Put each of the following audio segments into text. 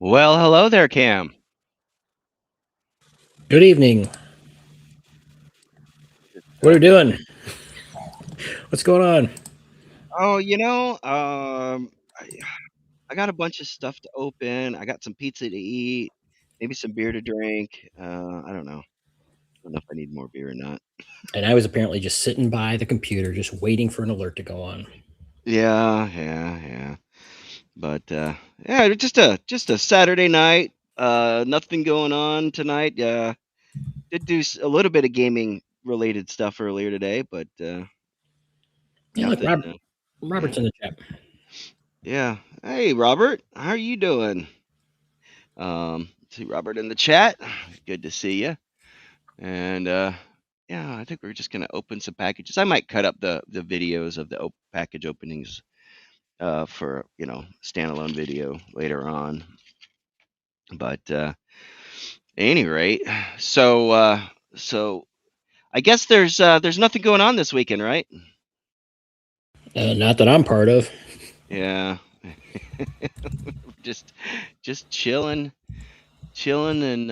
Well, hello there, Cam. Good evening. What are Uh, you doing? What's going on? oh, I got a bunch of stuff to open. I got some pizza to eat, maybe some beer to drink. I don't know. I don't know if I need more beer or not. And I was apparently just sitting by the computer, just waiting for an alert to go on. Yeah. But yeah, just a Saturday night. Nothing going on tonight. Did do a little bit of gaming related stuff earlier today, but Yeah, look, nothing. Yeah, Robert's in the chat. yeah. Hey, Robert, how are you doing? See Robert in the chat. Good to see you. And yeah, I think we're just gonna open some packages. I might cut up the videos of the package openings for standalone video later on. But at any rate, so I guess there's nothing going on this weekend, right? Not that I'm part of. Yeah, just just chilling, and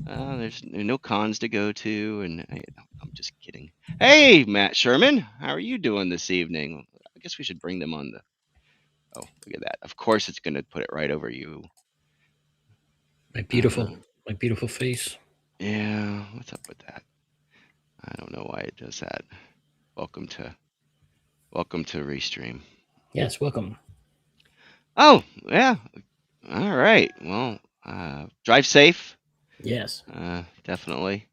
there's no cons to go to, and I'm just kidding. Hey, Matt Sherman, how are you doing this evening? I guess we should bring them on the. Oh, look at that! Of course, it's going to put it right over you. My Uh, beautiful, my beautiful face. yeah, what's up with that? I don't know why it does that. Welcome to welcome to Restream. Yes, welcome. Oh, yeah. All right. Well, drive safe. Yes. Definitely.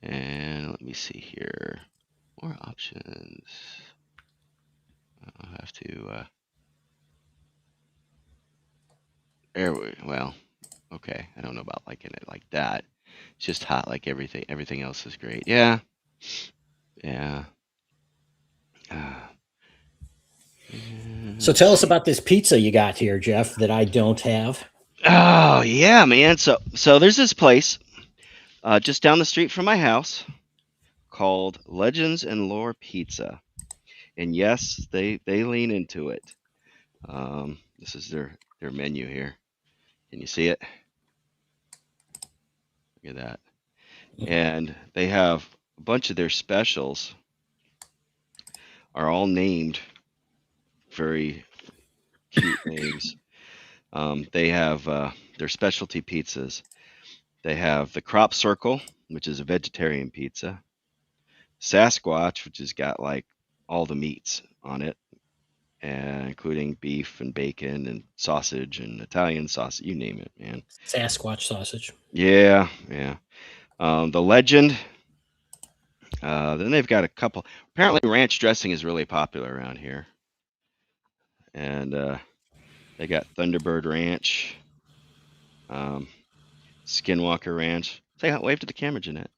And let me see here. More options. I'll have to. Well, okay. I don't know about liking it like that. It's just hot like everything. Everything else is great. Yeah. Yeah. Uh, So let's tell us see. about this pizza you got here, Jeff, that I don't have. Oh yeah, man. So there's this place just down the street from my house called Legends and Lore Pizza, and yes, they lean into it. This is their menu here. Can you see it? Look at that. And they have a bunch of their specials are all named very cute names. They have their specialty pizzas. They have the Crop Circle, which is a vegetarian pizza. Sasquatch, which has got like all the meats on it, and including beef and bacon and sausage and Italian sausage, you name it, man. Sasquatch sausage. Yeah. The Legend. Then they've got a couple. Apparently, ranch dressing is really popular around here, and they got Thunderbird Ranch, um, Skinwalker Ranch. Say hi, wave to the camera, Jeanette.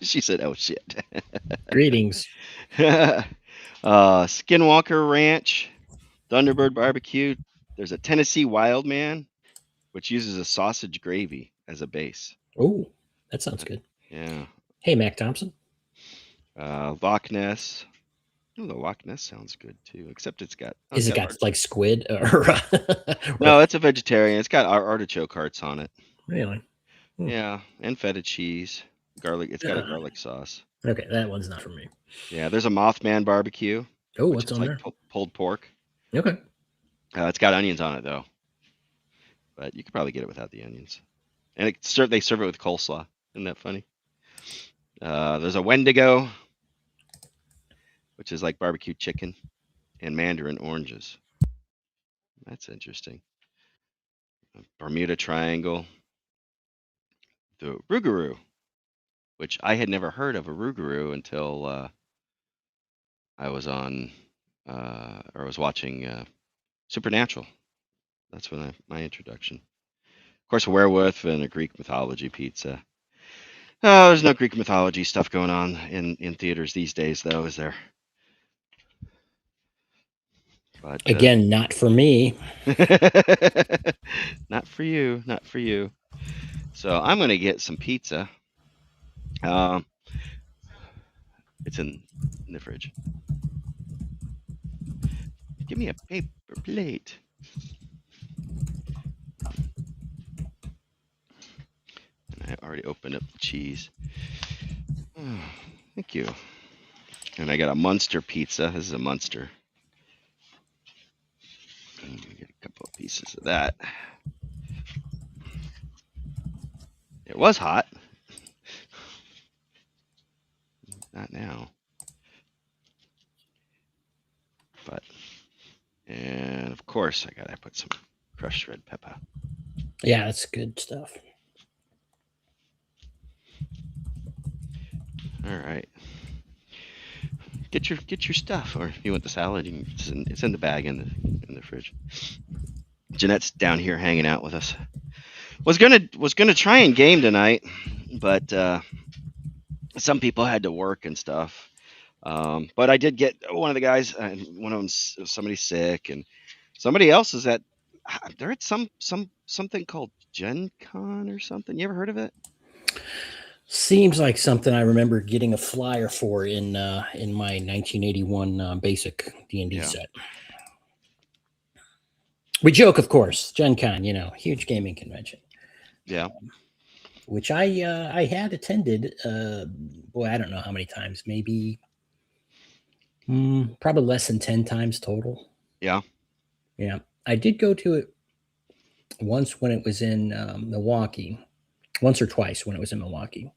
She said, "Oh shit." Greetings. Skinwalker Ranch, Thunderbird Barbecue. There's a Tennessee Wildman, which uses a sausage gravy as a base. Oh, that sounds good. Yeah. Hey, Mac Thompson. Loch Ness. Oh, the Loch Ness sounds good too, except it's Is it got got art. like squid or No, it's a vegetarian. It's got artichoke hearts on it. really? Hmm. Yeah, and feta cheese, garlic. It's got a Uh, garlic sauce. okay, that one's not for me. Yeah, there's a Mothman barbecue, Oh, which what's is on like there? pulled pork. Okay. It's got onions on it though, but you could probably get it without the onions. And they serve it with coleslaw. Isn't that funny? There's a Wendigo, which is like barbecue chicken and mandarin oranges. That's interesting. Bermuda Triangle, the Rougarou, which I had never heard of a Rougarou until I was on or I was watching Supernatural. That's when my introduction. Of course, a werewolf and a Greek mythology pizza. Oh, there's no Greek mythology stuff going on in theaters these days, though, is there? But Again, not for me. not for you, not for you. So I'm gonna get some pizza. Um, it's in the fridge. Give me a paper plate. And I already opened up the cheese. Oh, thank you. And I got a Munster pizza. This is a Munster. And get a couple of pieces of that. It was hot. Not now. But, and of course, I gotta put some crushed red pepper. Yeah, that's good stuff. All right. Get your stuff, or if you want the salad, it's in the bag in the fridge. Jeanette's down here hanging out with us. Was gonna try and game tonight, but some people had to work and stuff. But I did get one of the guys. One of them, somebody's sick, and somebody else is at. They're at something called GenCon or something. You ever heard of it? Seems like something I remember getting a flyer for in my 1981 basic D&D Yeah. set. We joke, of course, Gen Con, huge gaming convention. Yeah. Which I had attended. Boy, I don't know how many times. Maybe probably less than 10 times total. Yeah. Yeah, I did go to it once when it was in Milwaukee. Once or twice when it was in Milwaukee.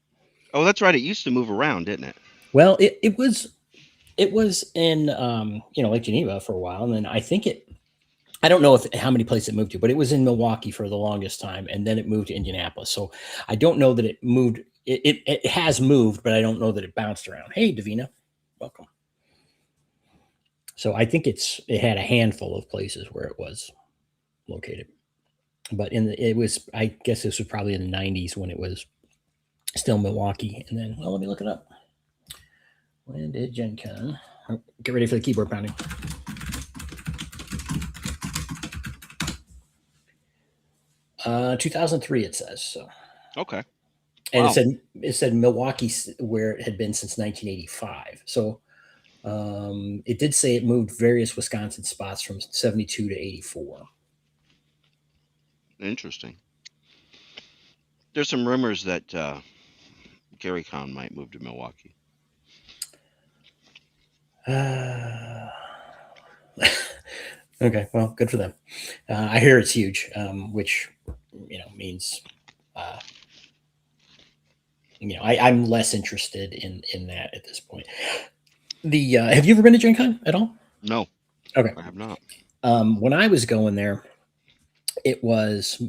Oh, that's right. It used to move around, didn't it? Well, it was in Lake Geneva for a while, and then I don't know how many places it moved to, but it was in Milwaukee for the longest time, and then it moved to Indianapolis. So I don't know that it moved. It has moved, but I don't know that it bounced around. Hey, Davina, welcome. So I think it had a handful of places where it was located, but I guess this was probably in the 90s when it was still Milwaukee, and then let me look it up. When did Gen Con? Oh, get ready for the keyboard pounding. 2003 it says so. Okay. And Wow. it said Milwaukee, where it had been since 1985. So it did say it moved various Wisconsin spots from 72 to 84. Interesting. There's some rumors that GaryCon might move to Milwaukee. Okay, well, good for them. I hear it's huge, which means I'm less interested in that at this point. Have you ever been to Gen Con at all? No. Okay. I have not. When I was going there, it was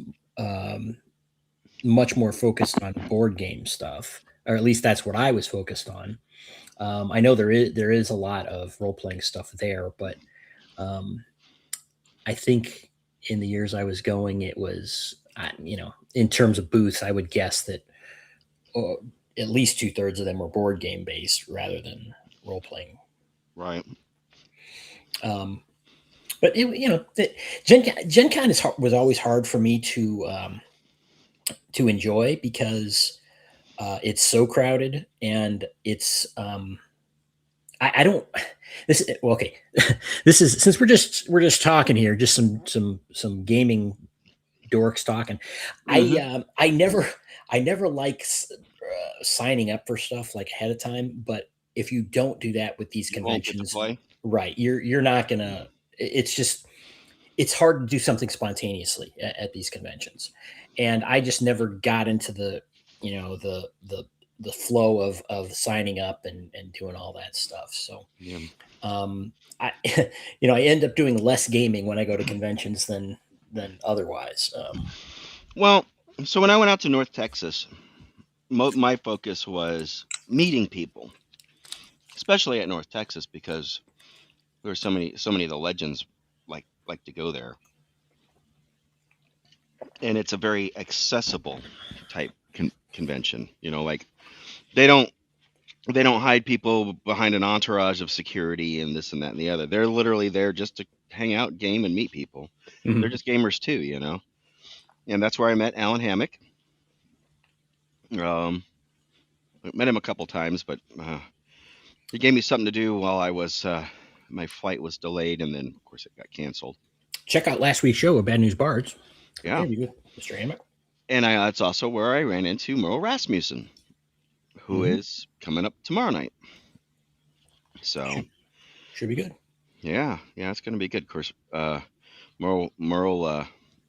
much more focused on board game stuff, or at least that's what I was focused on. I know there is a lot of role playing stuff there, but I think in the years I was going, it was in terms of booths, I would guess that at least 2/3 of them were board game based rather than role playing. Right. But Gen Con was always hard for me to enjoy because it's so crowded and it's I don't this well, okay. This is since we're just talking here, just some gaming dorks talking. Mm-hmm. I never like signing up for stuff like ahead of time, but if you don't do that with these You won't get to conventions, play. right, you're not gonna. It's hard to do something spontaneously at these conventions, and I just never got into the the flow of signing up and doing all that stuff. So Yeah. I I end up doing less gaming when I go to conventions than otherwise. Well, so when I went out to North Texas, my focus was meeting people, especially at North Texas because there were so many of the legends like to go there, and it's a very accessible type convention. Like they don't hide people behind an entourage of security and this and that and the other. They're literally there just to hang out, game, and meet people. Mhm. They're just gamers too. And that's where I met Alan Hammock. I met him a couple times, but he gave me something to do while I was my flight was delayed, and then of course it got canceled. Check out last week's show of Bad News Bards. Yeah, Interview with Mr. Hammock. and that's also where I ran into Merle Rasmussen, who Mm-hmm. is coming up tomorrow night. So Should be good. yeah, it's going to be good. Of course, Merle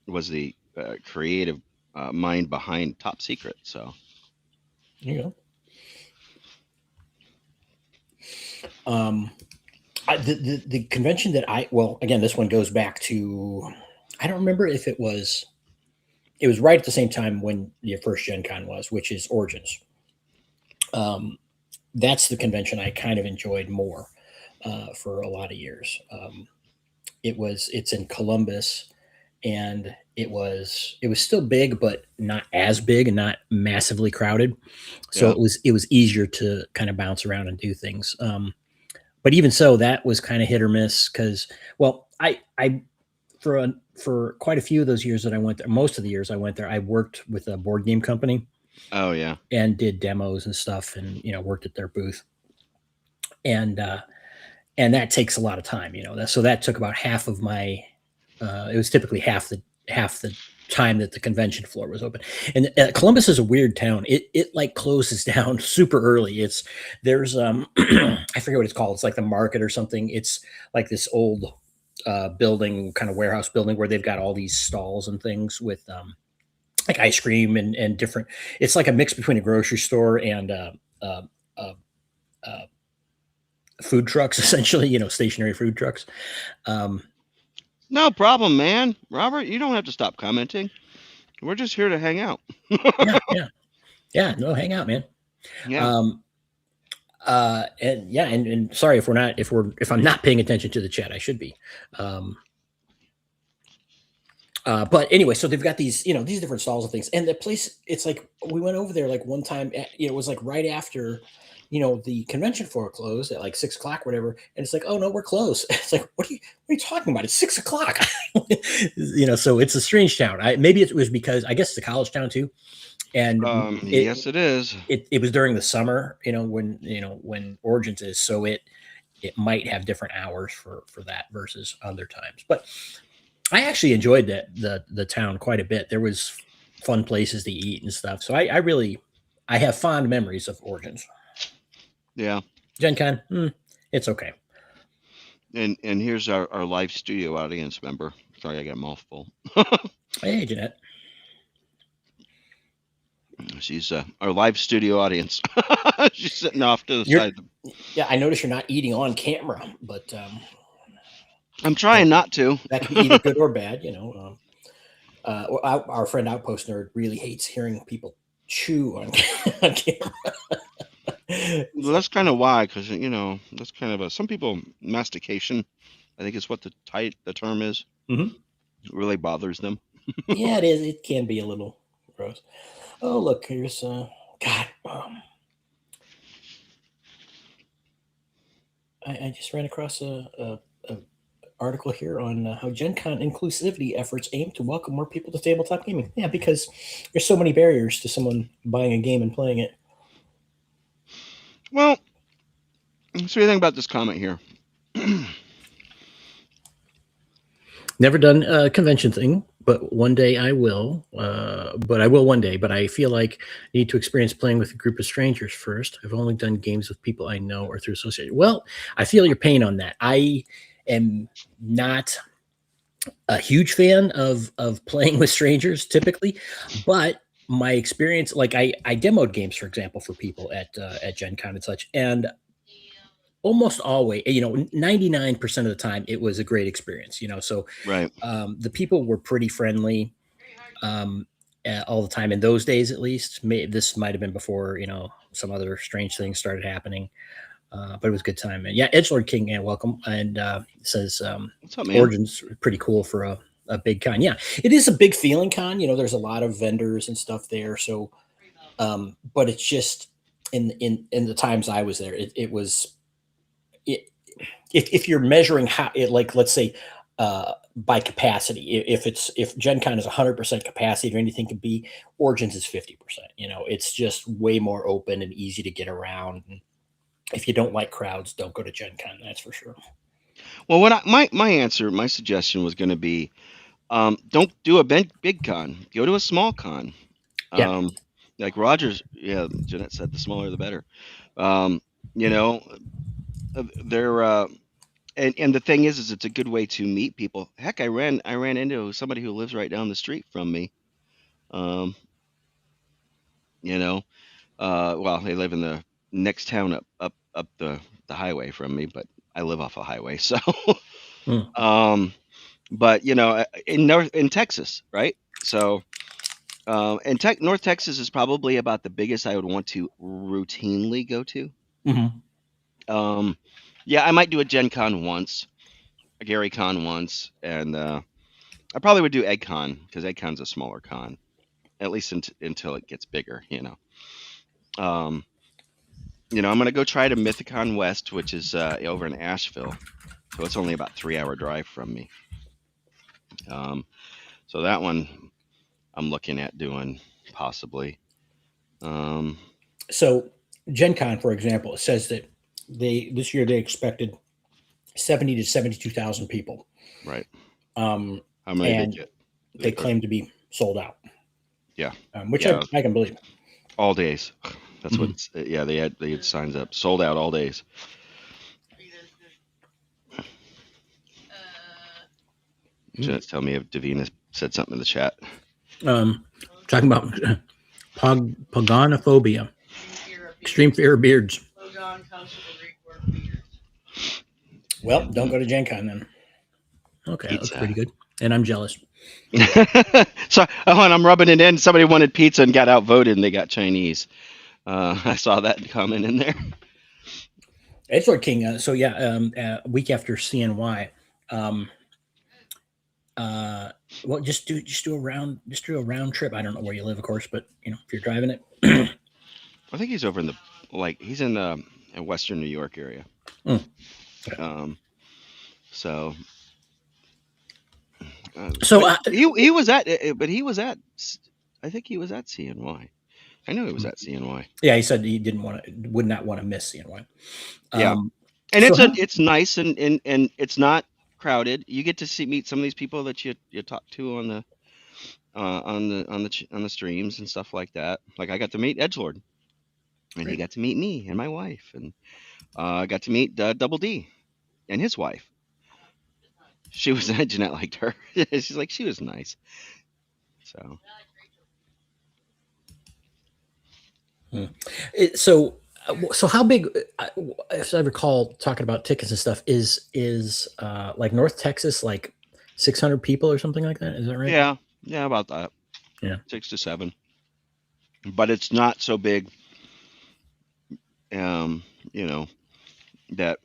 was the creative mind behind Top Secret. So There you go. The convention that well, again, this one goes back to, I don't remember if it was right at the same time when the first Gen Con was, which is Origins. That's the convention I kind of enjoyed more for a lot of years. It's in Columbus, and it was still big, but not as big and not massively crowded. So yeah, it was easier to kind of bounce around and do things. But even so, that was kind of hit or miss because, well, I for quite a few of those years that I went there, most of the years I went there, I worked with a board game company oh yeah, and did demos and stuff, and worked at their booth, and and that takes a lot of time, so that took about half of my. It was typically half the time that the convention floor was open. And Columbus is a weird town. It like closes down super early. There's I forget what it's called. It's like the market or something. It's like this old building, kind of warehouse building, where they've got all these stalls and things with like ice cream and different. It's like a mix between a grocery store and uh, uh, uh, food trucks, essentially. Stationary food trucks. Um, no problem, man. Robert, you don't have to stop commenting. We're just here to hang out. yeah, yeah, yeah. No, hang out, man. Yeah. Um, and yeah, and sorry if I'm not paying attention to the chat. I should be. Um, but anyway, so they've got these different stalls and things, and the place. It's like we went over there like one time. It was like right after, the convention floor closed at like 6 o'clock, whatever. And it's like, oh no, we're closed. It's like, what are you talking about? It's 6 o'clock. So it's a strange town. Maybe it was because I guess it's a college town too, and it Yes, it is. it was during the summer, when Origins is, so it might have different hours for that versus other times. But I actually enjoyed the town quite a bit. There was fun places to eat and stuff. So I have fond memories of Origins. Yeah. Gen Con, it's okay. And here's our live studio audience member. Sorry, I got a mouthful. Hey, Jeanette. She's our live studio audience. She's sitting off to the You're side. Yeah, I notice you're not eating on camera, but I'm trying not to. that can be either good or bad. Our friend Outpost Nerd really hates hearing people chew on, on camera. Well, that's kind of why, because that's kind of some people mastication. I think is what the term is. Mhm. It really bothers them. Yeah, it is. It can be a little gross. Oh, look, here's God. I just ran across a article here on how Gen Con inclusivity efforts aim to welcome more people to tabletop gaming. Yeah, because there's so many barriers to someone buying a game and playing it. Well, so what do you think about this comment here? Never done a convention thing, but one day I will. But I will one day. But I feel like I need to experience playing with a group of strangers first. I've only done games with people I know or through association. Well, I feel your pain on that. I am not a huge fan of playing with strangers typically, but my experience, like I demoed games, for example, for people at Gen Con and such, and almost always, 99% of the time, it was a great experience. So Right. the people were pretty friendly um, all the time in those days, at least. This might have been before some other strange things started happening. But it was a good time. And yeah, Edgelord King, and welcome. And says What's up, man? Origins pretty cool for a big con. Yeah, it is a big feeling con. There's a lot of vendors and stuff there. So, but it's just in the times I was there, it was it. If you're measuring how it, like, let's say by capacity, if Gen Con is 100% capacity or anything can be, Origins is 50%. It's just way more open and easy to get around. And if you don't like crowds, don't go to Gen Con. That's for sure. Well, my suggestion was going to be, don't do a big con. Go to a small con. Yeah. Um, like Rogers, yeah, Jeanette said, the smaller the better. Um, you know, they're and the thing is it's a good way to meet people. Heck, I ran into somebody who lives right down the street from me. Um, you know, well, they live in the next town up the highway from me, but I live off a highway, so. Mm. um, but in Texas, right? So, and North Texas is probably about the biggest I would want to routinely go to. Hmm. Um, yeah, I might do a Gen Con once, a Gary Con once, and I probably would do Egg Con because Egg Con's a smaller con, at least until it gets bigger. Um, I'm gonna go try to Mythicon West, which is over in Asheville, so it's only about 3 hour drive from me. Um, so that one I'm looking at doing possibly. Um, So Gen Con, for example, it says that this year they expected 70 to 72,000 people, right. um, How many they and get? they Or, claim to be sold out, yeah, which yeah, I can believe. all days. That's what Mhm. it's. Yeah, they had signs up, sold out all days. Mm. Jeanette's telling me if Davina said something in the chat. Um, Talking about paganophobia, extreme fear of beards. Well, don't go to Gen Con then. Okay, that looks pretty Pizza. good. And I'm jealous. So, and I'm rubbing it in. Somebody wanted pizza and got outvoted, and they got Chinese. I saw that comment in there. Edgelord King. So yeah, a week after CNY, um, uh, well, just do a round trip. I don't know where you live, of course, but if you're driving it. I think he's over in he's in the in Western New York area. Mm. Um, so, So but he was but he was at. I think he was at CNY. I know he was at CNY. yeah, he said he would not want to miss CNY. Yeah, Um, and so how, it's nice and it's not crowded. You get to meet some of these people that you talk to on the streams and stuff like that. Like I got to meet Edgelord, and he great. got to meet me and my wife, and I got to meet Double D and his wife. She was Jeanette liked her. She's like she was nice. So Hmm. So how big? As I recall, talking about tickets and stuff, is like North Texas like 600 people or something like that? Is that right? yeah, yeah, about that Yeah. 6 to 7, but it's not so big. Um, you know that,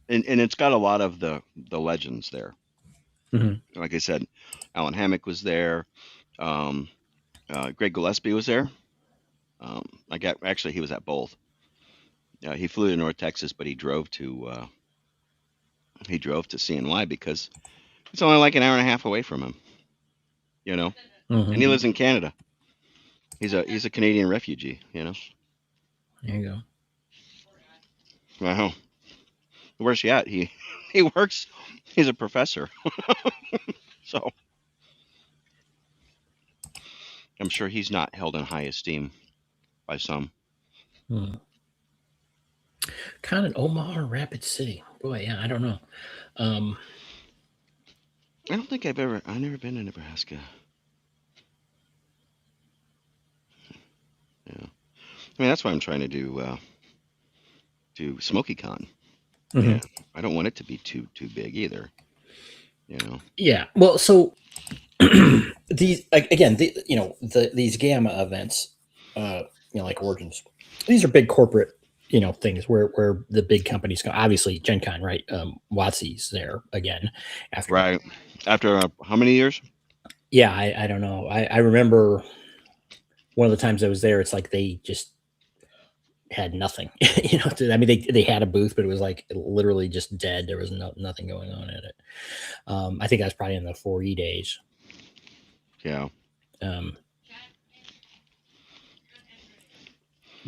and it's got a lot of the legends there. Hmm. Like I said, Alan Hammock was there. Um, Greg Gillespie was there. I got actually he was at both. He flew to North Texas, but he drove to CNY because it's only like an hour and a half away from him. You know, and Hmm. he lives in Canada. He's a Canadian refugee. There you go. Wow, where's he at? He works. He's a professor, so I'm sure he's not held in high esteem by some. Hmm. Kind of Omaha or Rapid City. Boy, yeah, I don't know. Um, I don't think I've never been to Nebraska. Yeah, I mean that's why I'm trying to do Smoky Con. mhm. Yeah, I don't want it to be too big either. You know. Yeah. Well, so these again, these gamma events, like Origins, these are big corporate, things where the big companies go. Obviously, Gen Con, right? WotC's there again after. Right. After how many years? Yeah, I don't know. I remember one of the times I was there. It's like they just had nothing. I mean, they had a booth, but it was like literally just dead. There was nothing going on in it. I think I was probably in the 4E days. Yeah. Um,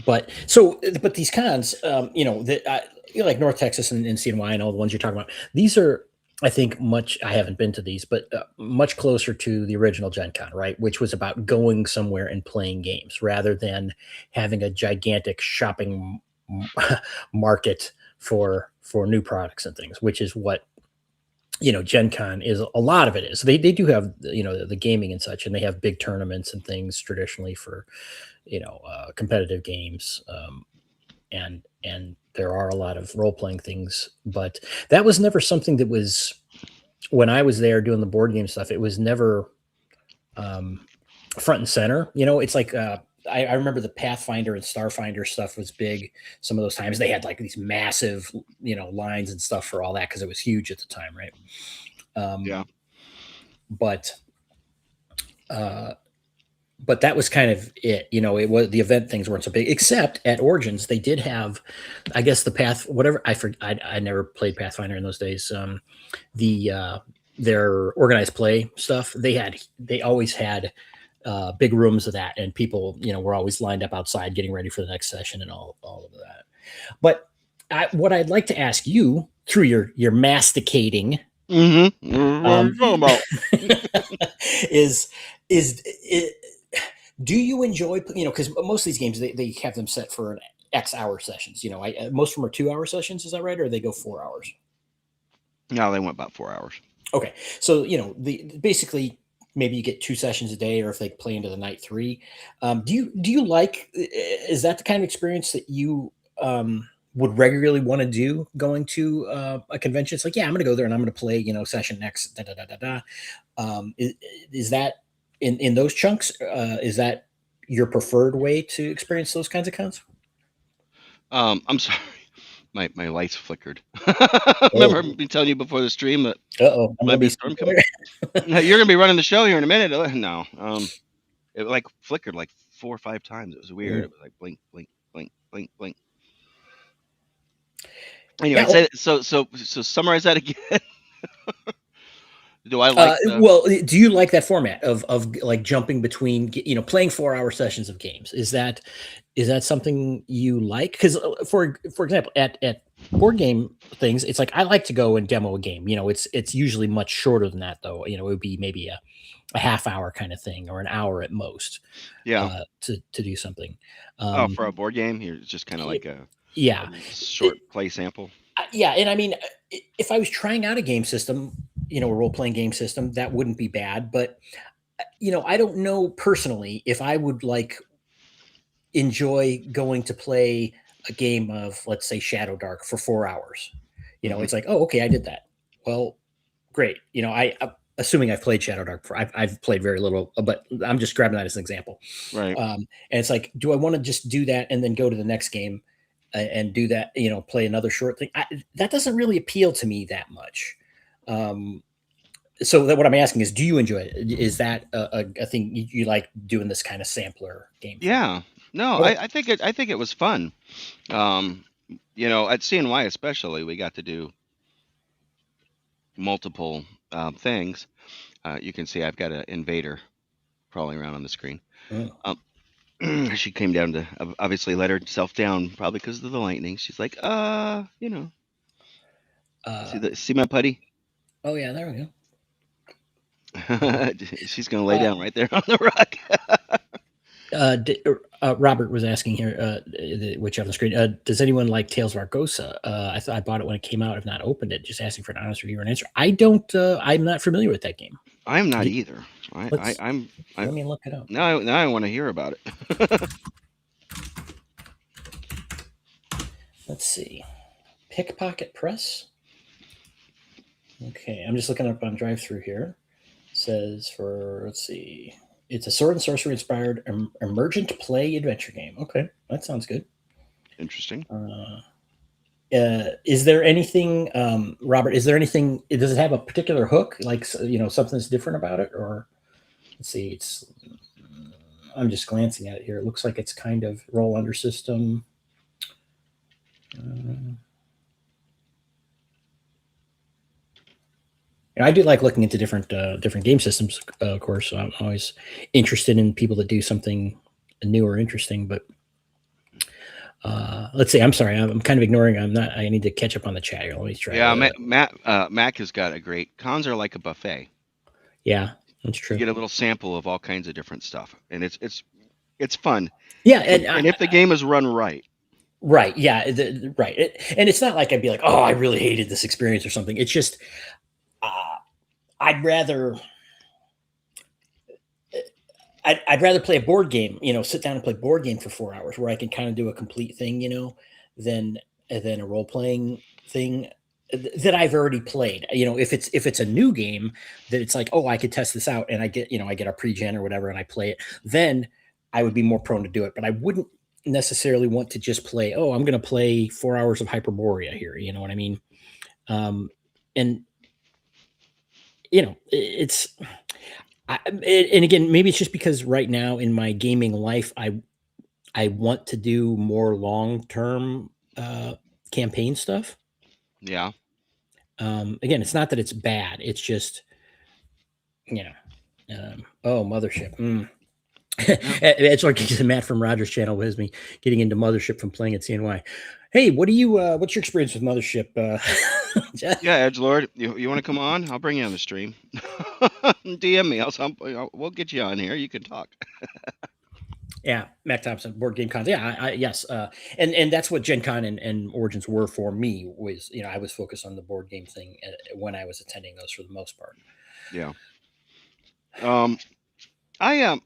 but these cons, that like North Texas and CNY and all the ones you're talking about. These are, I think, much. I haven't been to these, but much closer to the original Gen Con, right? Which was about going somewhere and playing games rather than having a gigantic shopping market for new products and things, which is what Gen Con is. A lot of it is. They do have the gaming and such, and they have big tournaments and things traditionally for competitive games, and there are a lot of role playing things, but that was never something that was when I was there doing the board game stuff. It was never front and center. It's like I remember the Pathfinder and Starfinder stuff was big. Some of those times they had like these massive lines and stuff for all that because it was huge at the time, right? Yeah. But but that was kind of it. It was the event things weren't so big, except at Origins they did have, I guess, the Path whatever. I never played Pathfinder in those days. The their organized play stuff they always had big rooms of that, and people were always lined up outside getting ready for the next session and all of that. But what I'd like to ask you through your masticating is do you enjoy because most of these games they have them set for an X hour sessions. Most of them are 2 hour sessions, is that right, or they go 4 hours? No, they went about 4 hours. Okay, so basically maybe you get 2 sessions a day, or if they play into the night 3. Do you like, is that the kind of experience that you would regularly want to do, going to a convention? It's like, yeah, I'm going to go there and I'm going to play session next is that in those chunks, is that your preferred way to experience those kinds of cons? I'm sorry, my lights flickered. I remember me telling you before the stream that I'm might be a storm coming. You're gonna be running the show here in a minute. No, it like flickered like 4 or 5 times. It was weird. It was like blink, blink, blink, blink, blink. Anyway, so summarize that again. Do I like? Well, do you like that format of like jumping between playing 4 hour sessions of games? Is that something you like? Because for example, at board game things, it's like I like to go and demo a game. It's usually much shorter than that, though. It would be maybe a half hour kind of thing, or an hour at most. Yeah. To do something. For a board game, you're just kind of like a short play sample. Yeah, and I mean, if I was trying out a game system, a role-playing game system, that wouldn't be bad. But I don't know personally if I would enjoy going to play a game of, let's say, Shadow Dark for 4 hours. It's like, oh, okay, I did that. Well, great. I assuming I've played Shadow Dark before. I've played very little, but I'm just grabbing that as an example. Right. And it's like, do I want to just do that and then go to the next game and do that, play another short thing? That doesn't really appeal to me that much. So what I'm asking is, do you enjoy it? Is that a thing you like, doing this kind of sampler game? Yeah. No, I think it was fun. At CNY especially, we got to do multiple things. You can see I've got an invader crawling around on the screen. Oh. She came down to obviously let herself down, probably because of the lightning. She's like, see my putty? Oh yeah, there we go. She's gonna lay down right there on the rock. Robert was asking here, which on the screen, does anyone like Tales of Argosa? I thought I bought it when it came out. I've not opened it. Just asking for an honest review and answer. I don't. I'm not familiar with that game. I'm not either. Let me look it up. Now I want to hear about it. Let's see. Pickpocket Press. Okay, I'm just looking up on drive-thru here. It says let's see. It's a sword and sorcery inspired emergent play adventure game. Okay, that sounds good. Interesting. Is there anything, Robert? Is there anything? Does it have a particular hook, like something that's different about it? Or let's see. I'm just glancing at it here. It looks like it's kind of roll under system. I do like looking into different game systems, of course. So I'm always interested in people that do something new or interesting. But Let's see. I'm sorry. I'm kind of ignoring. I'm not. I need to catch up on the chat here. Let me try Yeah, to. Mac has got a great cons are like a buffet. Yeah, that's You true. get a little sample of all kinds of different stuff, and it's fun. Yeah, And if the game is run right, right. Yeah, right. And it's not like I'd be like, oh, I really hated this experience or something. It's just uh, I'd rather I'd rather play a board game, sit down and play board game for 4 hours where I can kind of do a complete thing, than than a role playing thing that I've already played. If it's a new game that it's like, oh, I could test this out and I get a pre-gen or whatever and I play it, then I would be more prone to do it. But I wouldn't necessarily want to just play, oh, I'm going to play 4 hours of Hyperborea here. You know what I mean? Um, and it's and again, maybe it's just because right now in my gaming life, I want to do more long term campaign stuff. yeah, Again, it's not that it's bad. It's just oh, Mothership. yeah, It's like Matt from Rogers Channel with me getting into Mothership from playing at CNY. Hey, what's your experience with Mothership? yeah. Edge Lord, you want to come on? I'll bring you on the stream. DM me. We'll get you on here. You can talk. Yeah, Matt Thompson, board game cons. Yeah, yes, and that's what Gen Con and Origins were for me. Was I was focused on the board game thing when I was attending those for the most part. Yeah. Um. I am.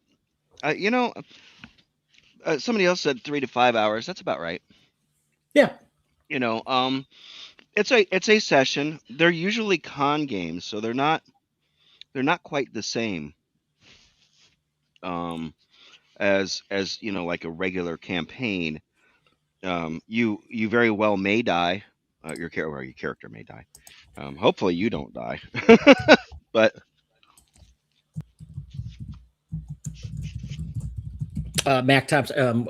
Somebody else said 3 to 5 hours. That's about right. Yeah, You know. It's a session. They're usually con games, so they're not quite the same. Um. As like a regular campaign. You very well may die. Your character may die. Hopefully you don't die. But Mac Thompson.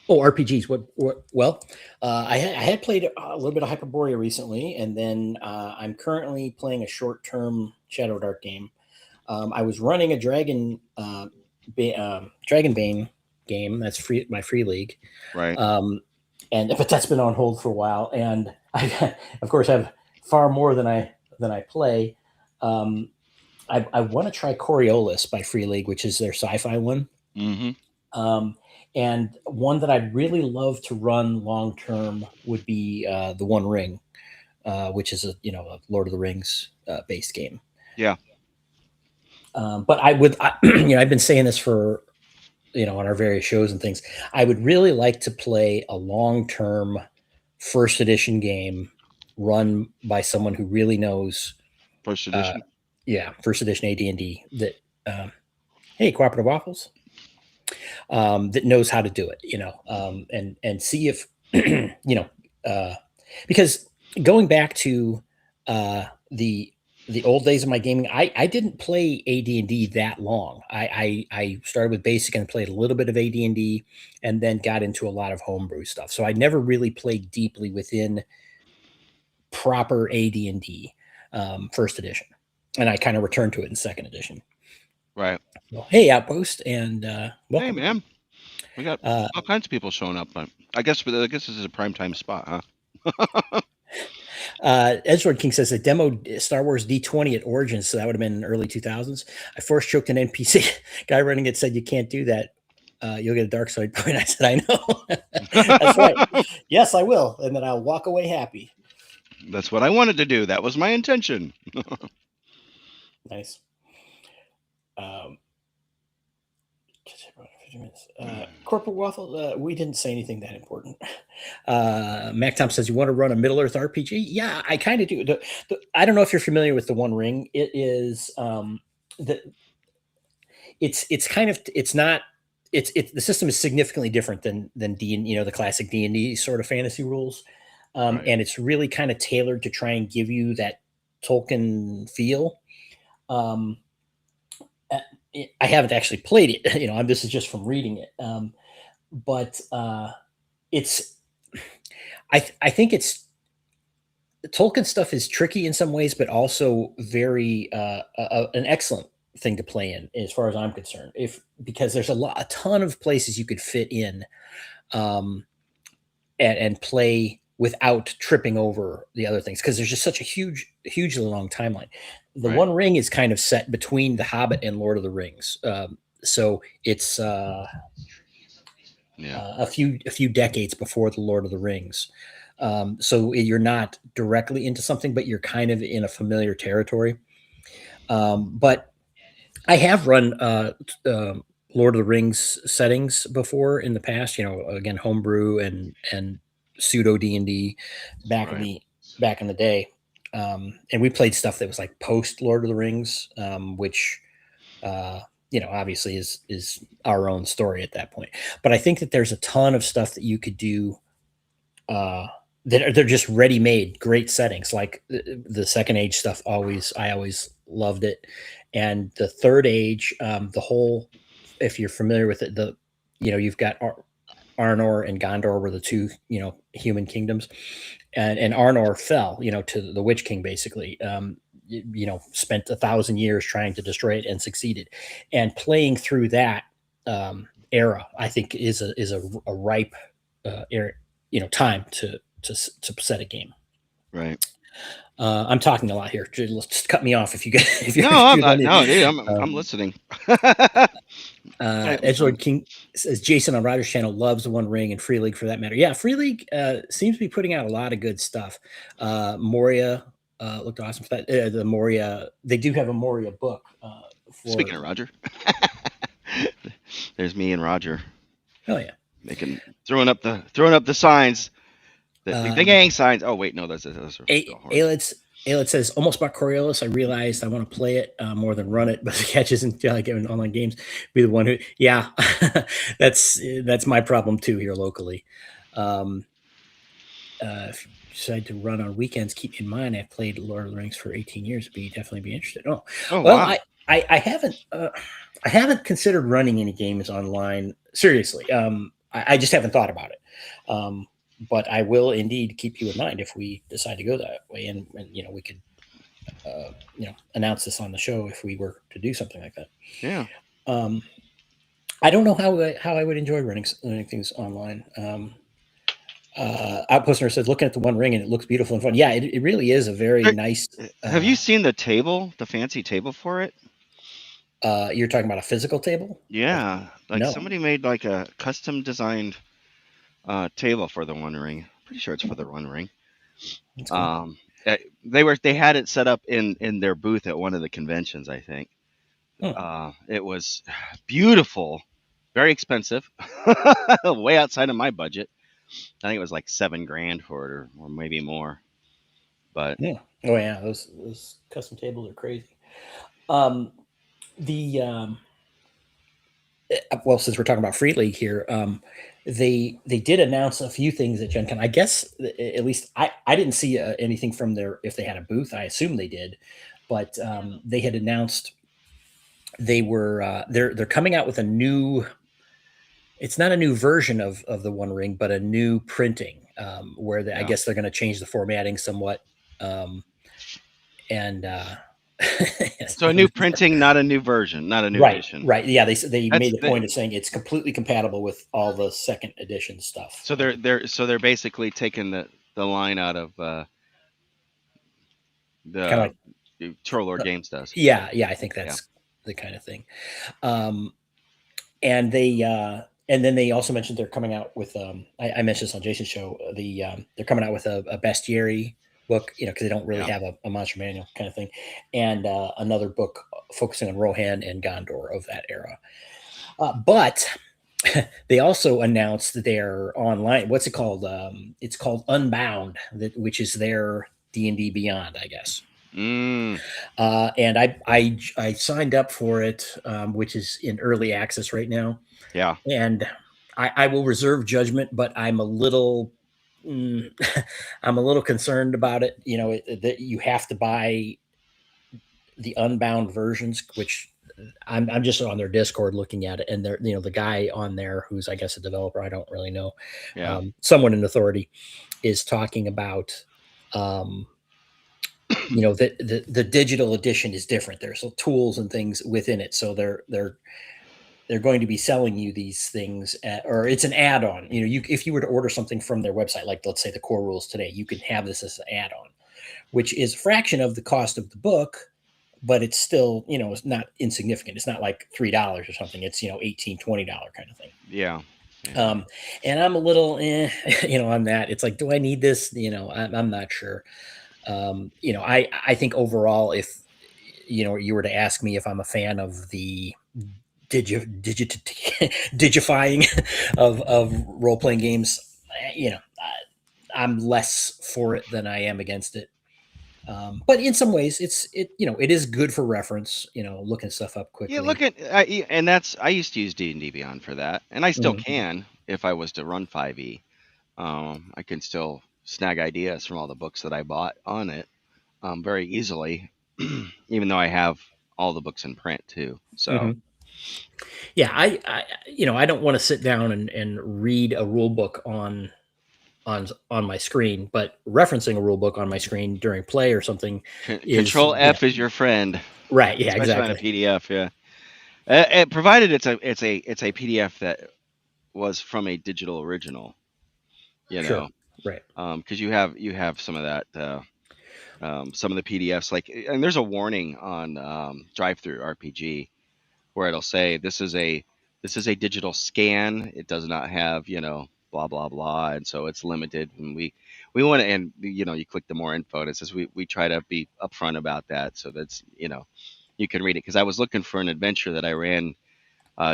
RPGs. What? Well, I had played a little bit of Hyperborea recently, and then I'm currently playing a short term Shadow Dark game. I was running a Dragonbane game. That's free, my free league. right. But that's been on hold for a while, and I, of course, have far more than I play. Um, I want to try Coriolis by Free League, which is their sci-fi one, Hmm. um, and one that I'd really love to run long term would be the One Ring, which is a Lord of the Rings based game. Yeah. But I've been saying this for on our various shows and things. I would really like to play a long term first edition game run by someone who really knows. First Uh, edition. yeah, first edition AD&D. That hey, cooperative waffles. That knows how to do it. And see if uh, because going back to the old days of my gaming, I didn't play AD&D that long. I started with basic and played a little bit of AD&D and then got into a lot of homebrew stuff. So I never really played deeply within proper AD&D first edition. And I kind of returned to it in second edition. Right. Well, hey, Outpost, and Hey, welcome. man. We got Uh, all kinds of people showing up. But I guess this is a prime time spot, huh? Edgelord King says it demoed Star Wars D20 at Origins, so that would have been in early 2000s. I force choked an NPC. Guy running it said, "You can't do that. You'll get a dark side point." I said, "I know." That's right. Yes, I will, and then I'll walk away happy. That's what I wanted to do. That was my intention. Nice. Corporal Waffle, we didn't say anything that important. Mac Tom says, you want to run a Middle Earth RPG? Yeah, I kind of do. I don't know if you're familiar with the One Ring. It is it's kind of it's not the system is significantly different than D and the classic D&D sort of fantasy rules, Right. and it's really kind of tailored to try and give you that Tolkien feel. Um, I haven't actually played it. This is just from reading it. But it's I think it's Tolkien stuff is tricky in some ways, but also very an excellent thing to play in, as far as I'm concerned. If because there's a ton of places you could fit in. Um, and play without tripping over the other things, because there's just such a hugely long timeline. The Right. One Ring is kind of set between The Hobbit and Lord of the Rings, so it's Yeah. a few decades before the Lord of the Rings. So you're not directly into something, but you're kind of in a familiar territory. But I have run Lord of the Rings settings before in the past. You know, again, homebrew and pseudo D&D back in Right. the day. And we played stuff that was like post Lord of the Rings, which uh, obviously is our own story at that point. But I think that there's a ton of stuff that you could do uh, they're just ready made, great settings. Like the Second Age stuff, I always loved it, and the Third Age, the whole. If you're familiar with it, you've got Arnor and Gondor were the two human kingdoms, and Arnor fell to the Witch King basically. Spent 1,000 years trying to destroy it and succeeded, and playing through that era, I think is a ripe era, time to set a game. Right. I'm talking a lot here. Just cut me off if you if No, I'm you're not. done. No, dude, I'm Um, listening. Edgelord King says Jason on Ryder's channel loves the One Ring and Free League for that matter. Yeah, Free League seems to be putting out a lot of good stuff. Moria looked awesome for that. The Moria, they do have a Moria book Speaking for. of Roger, there's me and Roger Oh yeah. making throwing up the signs. The Um, gang signs. Oh wait, no, those are the horns. Aelitz says, almost bought Coriolis. I realized I want to play it more than run it, but the catch isn't like in online games. Be the one who, yeah, that's my problem too here locally. Um, if you decide to run on weekends, keep in mind I've played Lord of the Rings for 18 years. Definitely be interested. Oh, Oh well, wow. I haven't considered running any games online seriously. I just haven't thought about it. But I will indeed keep you in mind if we decide to go that way, and we could announce this on the show if we were to do something like that. Yeah. Um, I don't know how I would enjoy running things online. Outposter says, looking at the One Ring and it looks beautiful and fun. Yeah, it really is a very Hey, nice. have you seen the table, the fancy table for it? You're talking about a physical table? Yeah, like No, somebody made like a custom designed table for the One Ring. Pretty sure it's for the One Ring. that's cool. Um, they had it set up in their booth at one of the conventions, I think. Hmm. It was beautiful, very expensive, way outside of my budget. I think it was like $7,000 for it, or maybe more. But Yeah. Oh yeah, those custom tables are crazy. Um, the well, since we're talking about Free League here, they did announce a few things at Gen Con. I guess at least I didn't see anything from their if they had a booth. I assume they did, but they had announced they're coming out with a new. It's not a new version of the One Ring, but a new printing where I yeah. guess they're going to change the formatting somewhat. And So a new printing, not a new version, not a new right, edition. right, yeah, they That's made the point of saying it's completely compatible with all the second edition stuff. so they're basically taking the line out of Kind of the like, Trollord Games does. yeah, I think Yeah. that's the kind of thing. Um, and then they also mentioned they're coming out with I mentioned this on Jason's show, they're coming out with a bestiary book, because they don't really Yeah. have a monster manual kind of thing, and another book focusing on Rohan and Gondor of that era. But they also announced their online, what's it called, it's called Unbound, which is their D&D Beyond, I guess. Mm, And I signed up for it, which is in early access right now, yeah. and I will reserve judgment, but I'm a little mm, I'm a little concerned about it. That you have to buy the Unbound versions, which I'm just on their Discord looking at it, and they're the guy on there who's I guess a developer, I don't really know, Yeah. someone in authority is talking about. Um, the digital edition is different. There's tools and things within it, so they're they're going to be selling you these things or it's an add-on. If you were to order something from their website, like let's say the core rules today, you can have this as an add-on, which is a fraction of the cost of the book, but it's still, it's not insignificant. It's not like $3 or something. It's, 18, $20 kind of thing. Yeah. Yeah. And I'm a little, on that. It's like, do I need this? I'm not sure. I think overall, if, you were to ask me if I'm a fan of the digifying of role-playing games, I'm less for it than I am against it. But in some ways, it is good for reference. Looking stuff up Yeah, quickly. look at and that's I used to use D&D Beyond for that, and I still Mhm. can if I was to run 5e. I can still snag ideas from all the books that I bought on it very easily, even though I have all the books in print too. So Mhm. Yeah, I don't want to sit down and read a rule book on my screen, but referencing a rule book on my screen during play or something is, Control F is your friend, right. Yeah, especially on a exactly. PDF. Yeah, provided it's a PDF that was from a digital original. You Sure. know, Right. because you have some of that. Some of the PDFs, like, and there's a warning on Drive Through RPG where it'll say this is a digital scan. It does not have blah blah blah, and so it's limited. And we want to, and you click the more info, and it says we try to be upfront about that, so that's you can read it. Because I was looking for an adventure that I ran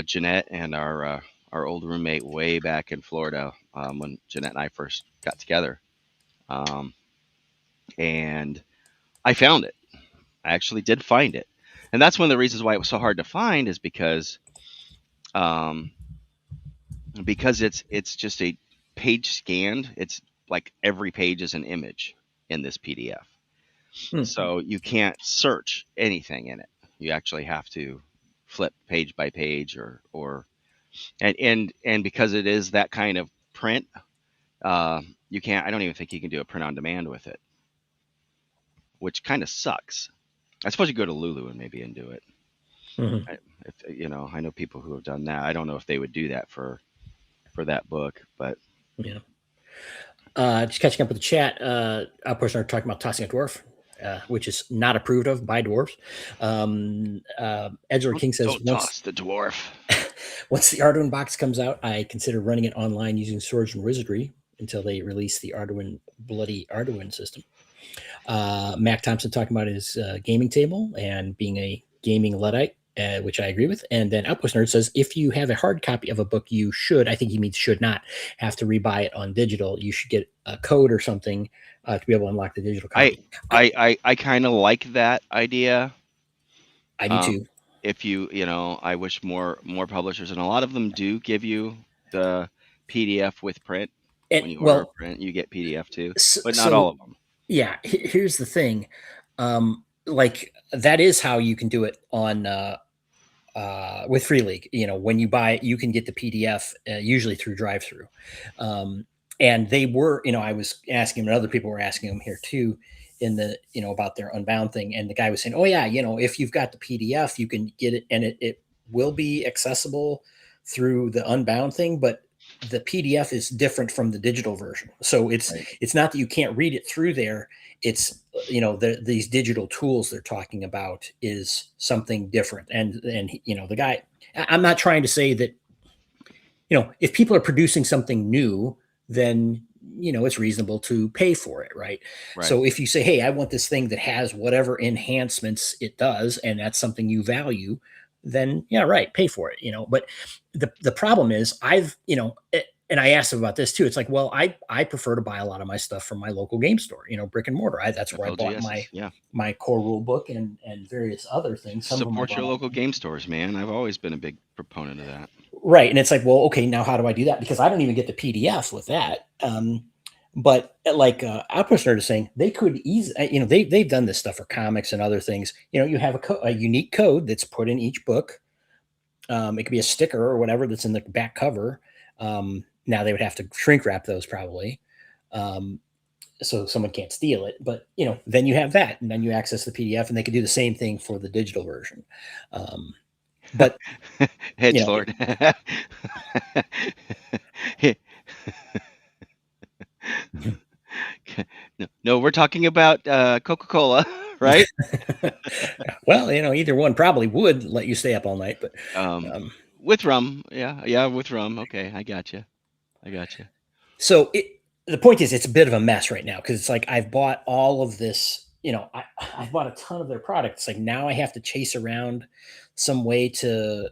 Jeanette and our old roommate way back in Florida when Jeanette and I first got together, um, and I found it. I actually did find it, and that's one of the reasons why it was so hard to find is um, because it's just a page scanned. It's like every page is an image in this PDF, Hmm. so you can't search anything in it. You actually have to flip page by page or and because it is that kind of print, you can't. I don't even think you can do a print on demand with it, which kind of sucks. I suppose you go to Lulu and maybe and do it. Mhm. I, I know people who have done that. I don't know if they would do that for that book, but Yeah. Just catching up with the chat. Our person are talking about tossing a dwarf, which is not approved of by dwarves. Edgelord don't, King says don't toss the dwarf. once the Arduin box comes out, I consider running it online using Swords and Wizardry until they release the Arduin Bloody Arduin system. Mac Thompson talking about his gaming table and being a gaming Luddite, which I agree with. And then Outpost Nerd says if you have a hard copy of a book, you should, I think he means should not, have to rebuy it on digital. You should get a code or something to be able to unlock the digital I copy. I kind of like that idea. I do Um, too. if I wish more publishers, and a lot of them do give you the PDF with print. And When you order a well, print, you get PDF too, so, but not all so of them. yeah, here's the thing. Like that is how you can do it on with Free League. When you buy it, you can get the PDF usually through drive through. And they were, I was asking him, and other people were asking him here too, in the, about their Unbound thing. And the guy was saying, oh, yeah, if you've got the PDF, you can get it and it will be accessible through the Unbound thing. But the PDF is different from the digital version. So Right. it's not that you can't read it through there. It's these digital tools they're talking about is something different. And the guy, I'm not trying to say that if people are producing something new, then it's reasonable to pay for it, right? Right. So if you say, hey, I want this thing that has whatever enhancements it does, and that's something you value, then yeah, right, pay for it. But the problem is and I asked him about this too. It's like, well, I prefer to buy a lot of my stuff from my local game store, brick and mortar. That's where I bought my FLGS's. Yeah. my core rule book and various other things. Some of them I Support bought your on. local game stores, man. I've always been a big proponent of that. Right. And it's like, well, okay, now how do I do that? Because I don't even get the PDF with that. But like Outpost Nerd is saying, they could easily, they've done this stuff for comics and other things. You have a unique code that's put in each book. It could be a sticker or whatever that's in the back cover. Now they would have to shrink wrap those probably. Um, so someone can't steal it. But then you have that, and then you access the PDF, and they could do the same thing for the digital version. But you Edge know, Lord. No, no, we're talking about Coca-Cola, right? well, either one probably would let you stay up all night, but Um, um, with rum, yeah, yeah, with rum. Okay, I got you. I got you. so the point is, it's a bit of a mess right now because it's like I've bought all of this. I've bought a ton of their products. Like now I have to chase around some way to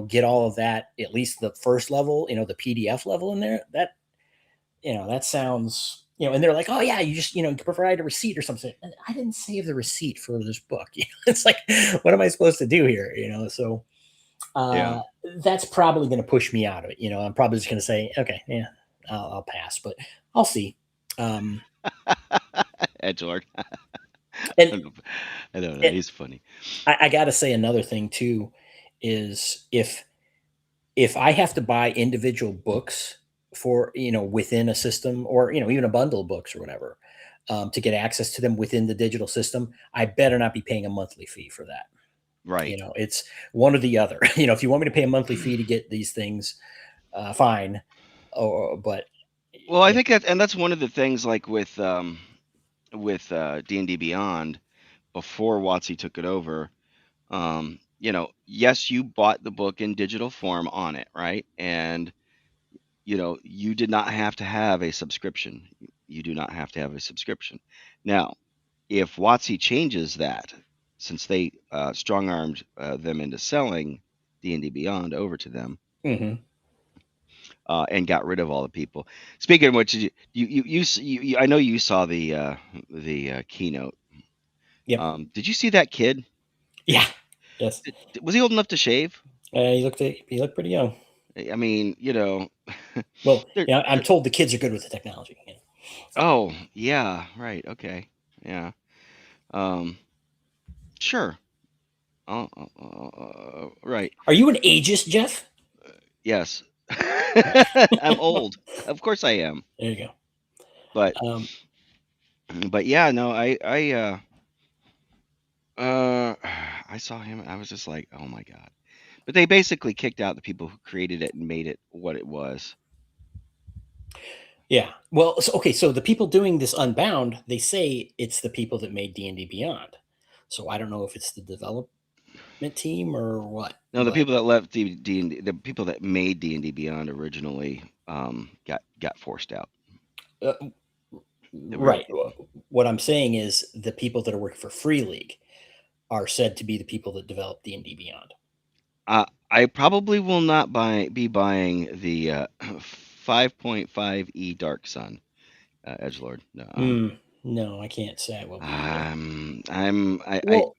get all of that, at least the first level, the PDF level in there. That sounds, and they're like, oh yeah, you just, provide a receipt or something. And I didn't save the receipt for this book. It's like, what am I supposed to do here? So Yeah, that's probably going to push me out of it. I'm probably just going to say, okay, yeah, I'll pass, but I'll see. Um, Edge Lord. and, I don't know. and He's funny. I got to say another thing too is if I have to buy individual books for within a system or even a bundle of books or whatever to get access to them within the digital system, I better not be paying a monthly fee for that. Right. It's one or the other. If you want me to pay a monthly fee to get these things, fine. But Well, I think that's one of the things like with D&D Beyond before WotC took it over. Yes, you bought the book in digital form on it, right? And you did not have to have a subscription. You do not have to have a subscription. Now, if WotC changes that, since they strong armed them into selling D&D Beyond over to them, mhm. and got rid of all the people. Speaking of which, I know you saw the keynote. Yep. Did you see that kid? Yeah. Yes. Was he old enough to shave? He looked pretty young. I mean, Well, they're, I'm they're, told the kids are good with the technology. oh yeah, right, okay, yeah, um, sure, right, Are you an ageist, Jeff? yes, I'm old, of course I am, There you but go. but yeah, no, uh, I saw him, I was just like, oh my god, but they basically kicked out the people who created it and made it what it was. Yeah. Well, okay. So the people doing this Unbound, they say it's the people that made D&D Beyond. So I don't know if it's the development team or what, No, the but people that left D&D, the people that made D&D Beyond originally, got forced out. uh, The real right. people. What I'm saying is the people that are working for Free League are said to be the people that developed D&D Beyond. I probably will not be buying the 5.5e Dark Sun Edgelord. No, No, I can't say I will be either. I Well,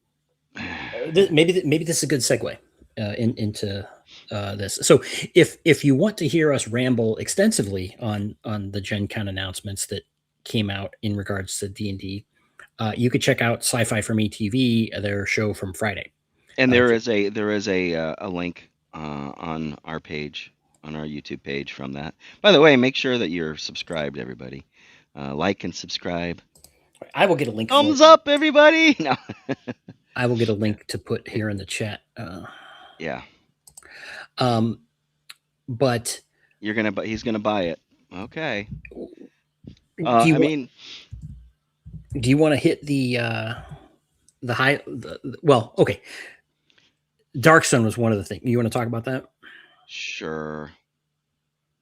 maybe this is a good segue into this. So, if you want to hear us ramble extensively on the Gen Con announcements that came out in regards to D&D, you could check out Sci-Fi for Me TV, their show from Friday. and Uh, there is a link on our page, on our YouTube page from that. By the way, make sure that you're subscribed, everybody. Like and subscribe. I will get a link for. Thumbs up, everybody. No. I will get a link to put here in the chat. Yeah, Um, but he's gonna buy it. Okay. do I you mean, do you want to hit well, okay. Dark Sun was one of the things. You want to talk about that? sure.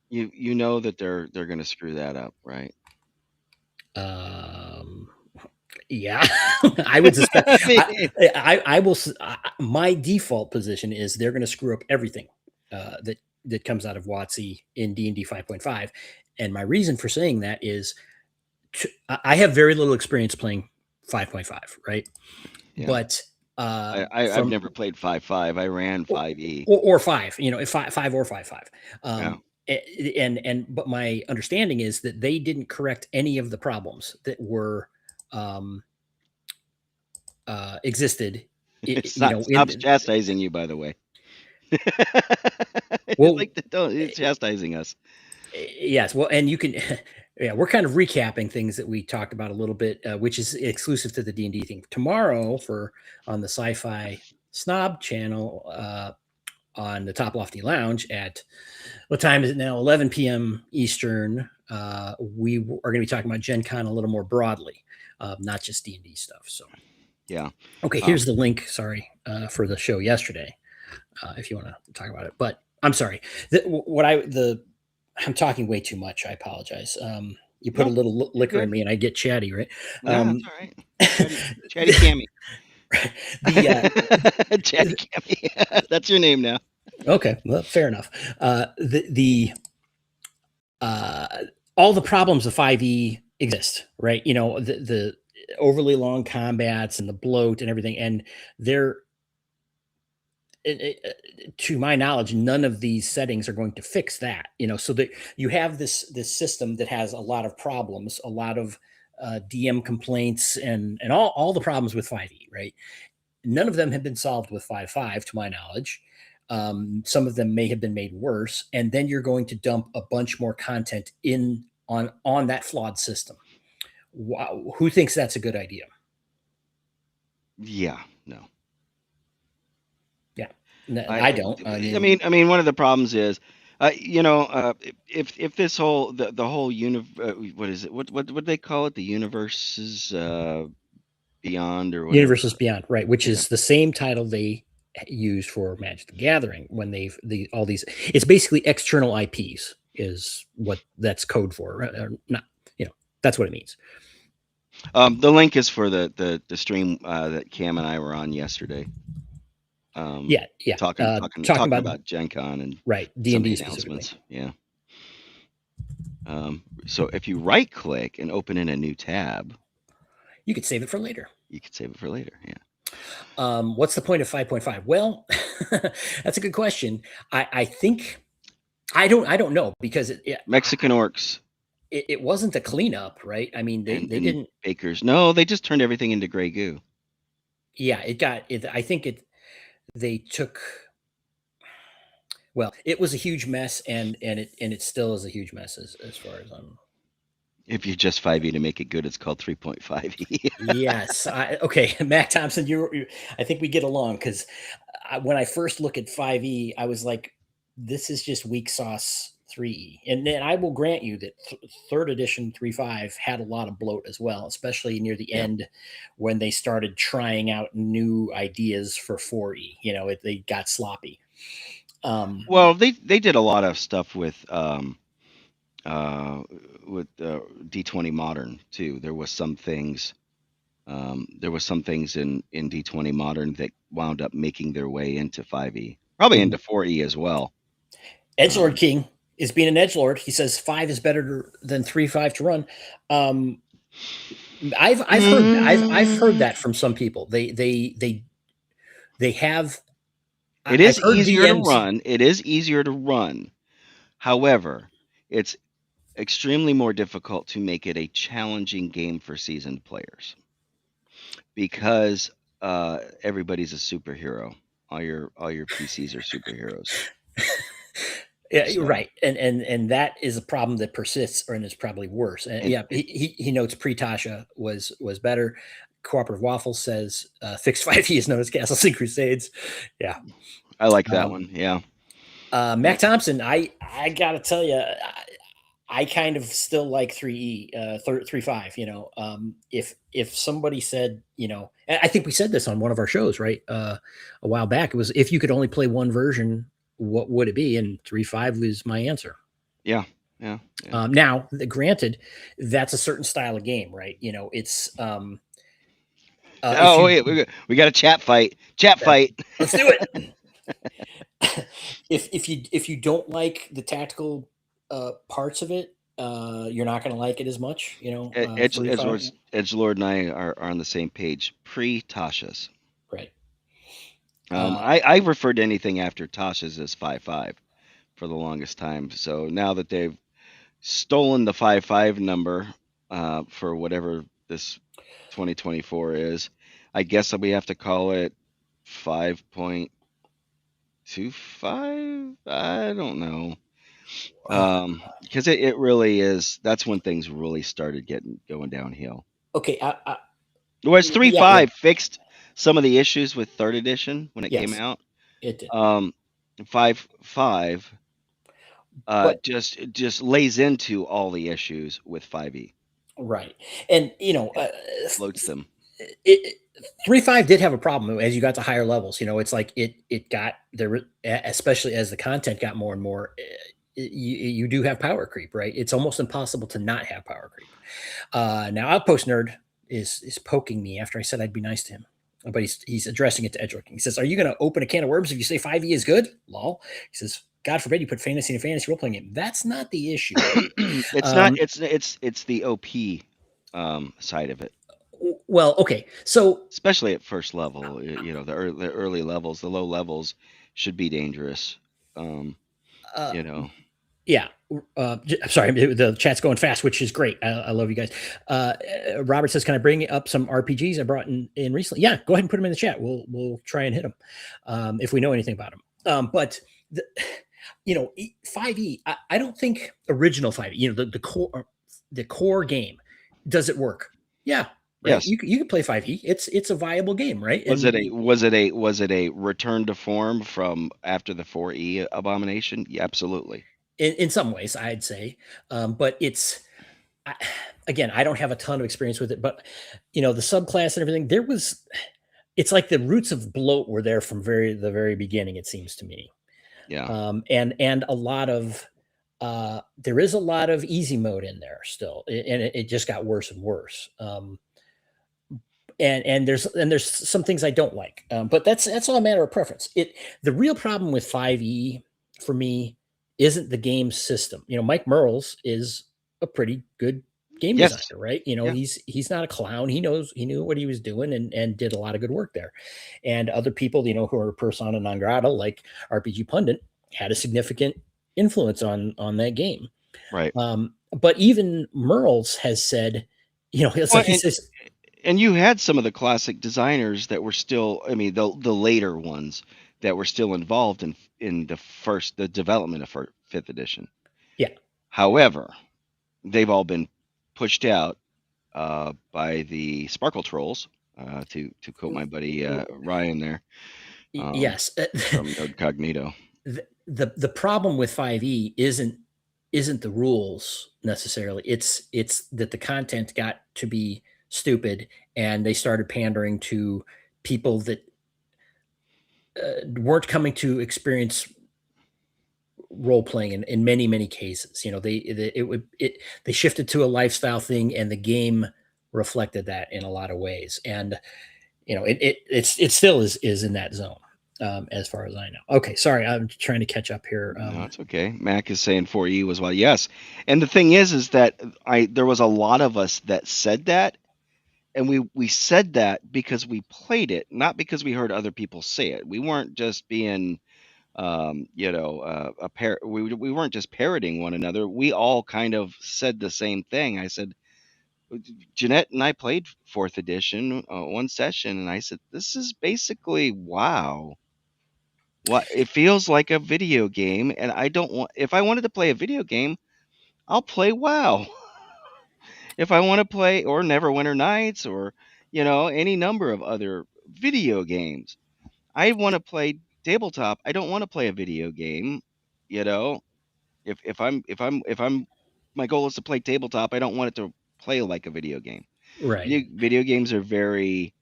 You know that they're gonna screw that up, right? Um, yeah, I would suspect. I mean, I will. My default position is they're going to screw up everything that comes out of WotC in D&D 5.5, and my reason for saying that is I have very little experience playing 5.5, right? yeah. But I've from never played 5.5. I ran 5e. or five, five or 5.5. Yeah. But my understanding is that they didn't correct any of the problems that were um, existed. Stops chastising you, by the way. It's Well, like don't it's chastising us. yes, well, and you can. Yeah, we're kind of recapping things that we talked about a little bit, which is exclusive to the D&D thing. Tomorrow, on the Sci-Fi Snob channel, on the Top Lofty Lounge at what time is it now? 11 p.m. Eastern. We are going to be talking about Gen Con a little more broadly, not just D&D stuff. So, Yeah. okay, Um, here's the link. Sorry for the show yesterday, if you want to talk about it. But I'm sorry. I'm talking way too much. I apologize. You put a nope, little you're liquor in good. me, and I get chatty, right? Yeah, that's Um, all right. Chatty Cammy. the Chatty Cammy. That's your name now. okay, well, fair enough. The uh, all the problems of 5e exist, right? The overly long combats and the bloat and everything, and they're to my knowledge, none of these settings are going to fix that. So that you have this system that has a lot of problems, a lot of DM complaints, and all the problems with 5e, right? None of them have been solved with 5.5, to my knowledge. Some of them may have been made worse, and then you're going to dump a bunch more content in on that flawed system. Wow, who thinks that's a good idea? Yeah, no. Yeah, I I, don't. I I mean, mean, one of the problems is, if this whole the whole what is it? What do they call it? The universe is beyond or Universes whatever. Beyond, right? Which Yeah. is the same title they used for Magic the Gathering when all these. It's basically external IPs is what that's code for. Or not, that's what it means. The link is for the stream that Cam and I were on yesterday. Yeah, yeah. Talking Talking about about Gen Con and right D some and of D the specifically. announcements. Yeah. So if you right click and open in a new tab, You could save it for later. you can save it for later. Yeah. What's the point of 5.5? Well, that's a good question. I think I don't know because Mexican orcs it wasn't a cleanup, right? I mean, they and didn't. bakers. No, they just turned everything into gray goo. Yeah, it got it. I think they took. Well, it was a huge mess, and it still is a huge mess as far as I'm. If you just 5e to make it good, it's called 3.5e. Yes. Okay, Mac Thompson, I think we get along because when I first look at 5e, I was like, this is just weak sauce 3e. And then I will grant you that third edition 3.5 had a lot of bloat as well, especially near the Yeah. end when they started trying out new ideas for 4e. They got sloppy. Well, they did a lot of stuff uh, with D20 Modern too. There was some things in D20 Modern that wound up making their way into 5e, probably Mhm. into 4e as well. Edgelord Um, King is being an edgelord. He says 5 is better than 3.5 to run. Um, I've heard mm, that from some people. They have. it I've is heard easier to DMs. run. It is easier to run. However, it's extremely more difficult to make it a challenging game for seasoned players because everybody's a superhero. All your PCs are superheroes. Yeah, you're So right, and that is a problem that persists, and is probably worse. And and yeah, he notes pre-Tasha was better. Cooperative Waffle says fixed 5e is known as Castles and Crusades. Yeah. I like that Um, one. Yeah. Mac Thompson, I gotta tell you, I kind of still like 3e 3.5. If somebody said, I think we said this on one of our shows, right, a while back. It was if you could only play one version, what would it be? And 3.5 was my answer. Yeah. Yeah. Yeah. Now, granted, that's a certain style of game, right? It's if Oh you wait, we got a chat fight. Chat fight. let's do it. If you don't like the tactical parts of it, you're not going to like it as much. Three five, Edgelord and I are on the same page. Pre Tasha's. right? Uh, I referred to anything after Tasha's as 5.5 for the longest time. So now that they've stolen the 5.5 number for whatever this 2024 is, I guess that we have to call it 5.25. I don't know. Because it really is. That's when things really started going downhill. okay. Whereas Yeah, 3.5 fixed some of the issues with third edition when it came yes, out. it did. Um, 5.5 But just lays into all the issues with 5e, right, and and floats them. it, 3.5 did have a problem as you got to higher levels. It's like it got there, especially as the content got more and more. You do have power creep, right? It's almost impossible to not have power creep. Now, Outpost Nerd is poking me after I said I'd be nice to him, but he's addressing it to Edgeworking. He says, "Are you going to open a can of worms if you say 5e is good?" Lol. He says, "God forbid you put fantasy in a fantasy role playing game." That's not the issue, though. It's not. Um, It's the OP side of it, well, okay, so especially at first level. The early levels, the low levels should be dangerous. Um, uh, you know, yeah. Sorry, the chat's going fast, which is great. I love you guys. Robert says, "Can I bring up some RPGs I brought in recently?" Yeah, go ahead and put them in the chat. We'll try and hit them if we know anything about them. But the, 5e, I don't think original 5e, the core game, does it work? Yeah, right. yes. You can play 5e. It's a viable game, right? Was And it a return to form from after the 4E abomination? Yeah, absolutely. in some ways, I'd say, but I, again, I don't have a ton of experience with it, but the subclass and everything. It's like the roots of bloat were there from the very beginning. It seems to me, Yeah. and a lot of there is a lot of easy mode in there still, and it just got worse and worse. And there's some things I don't like, but that's all a matter of preference. The real problem with 5e for me isn't the game system. Mike Merles is a pretty good game Yes. designer, right? Yeah. He's not a clown. He knew what he was doing and did a lot of good work there. And other people, who are persona non grata, like RPG Pundit, had a significant influence on that game. Right. But even Merles has said, it's Well, like he says, and you had some of the classic designers that were still, I mean, the later ones that were still involved in the development of fifth edition. yeah. However, they've all been pushed out by the Sparkle Trolls, to quote my buddy Ryan there, um, Yes. from Node Cognito. The problem with 5e isn't the rules necessarily. It's that the content got to be stupid, and they started pandering to people that weren't coming to experience role playing in many cases. They shifted to a lifestyle thing, and the game reflected that in a lot of ways. And it still is in that zone, as far as I know. Okay, sorry, I'm trying to catch up here. No, it's okay. Mac is saying 4E was well, yes. And the thing is that there was a lot of us that said that, and we said that because we played it, not because we heard other people say it. We weren't just being we weren't just parroting one another. We all kind of said the same thing. I said, Jeanette and I played fourth edition one session, and I said, this is basically WoW. What it feels like a video game, and I don't want. If I wanted to play a video game, I'll play WoW. If I want to play or Neverwinter Nights or any number of other video games, I want to play tabletop. I don't want to play a video game. You know, if I'm my goal is to play tabletop, I don't want it to play like a video game. Right. Video games are very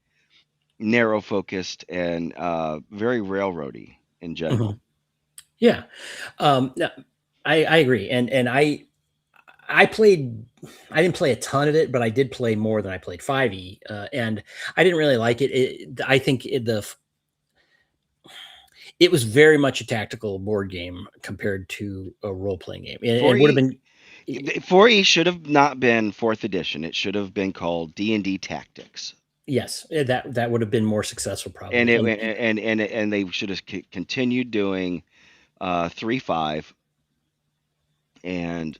narrow focused and very railroady in general. Mhm. Yeah. No, I agree, and I played. I didn't play a ton of it, but I did play more than I played 5e, and I didn't really like it. I think it was very much a tactical board game compared to a role playing game. It would have 4E been 4E should have not been fourth edition. It should have been called D&D Tactics. yes, that would have been more successful And probably. it And and they should have continued doing 3.5, and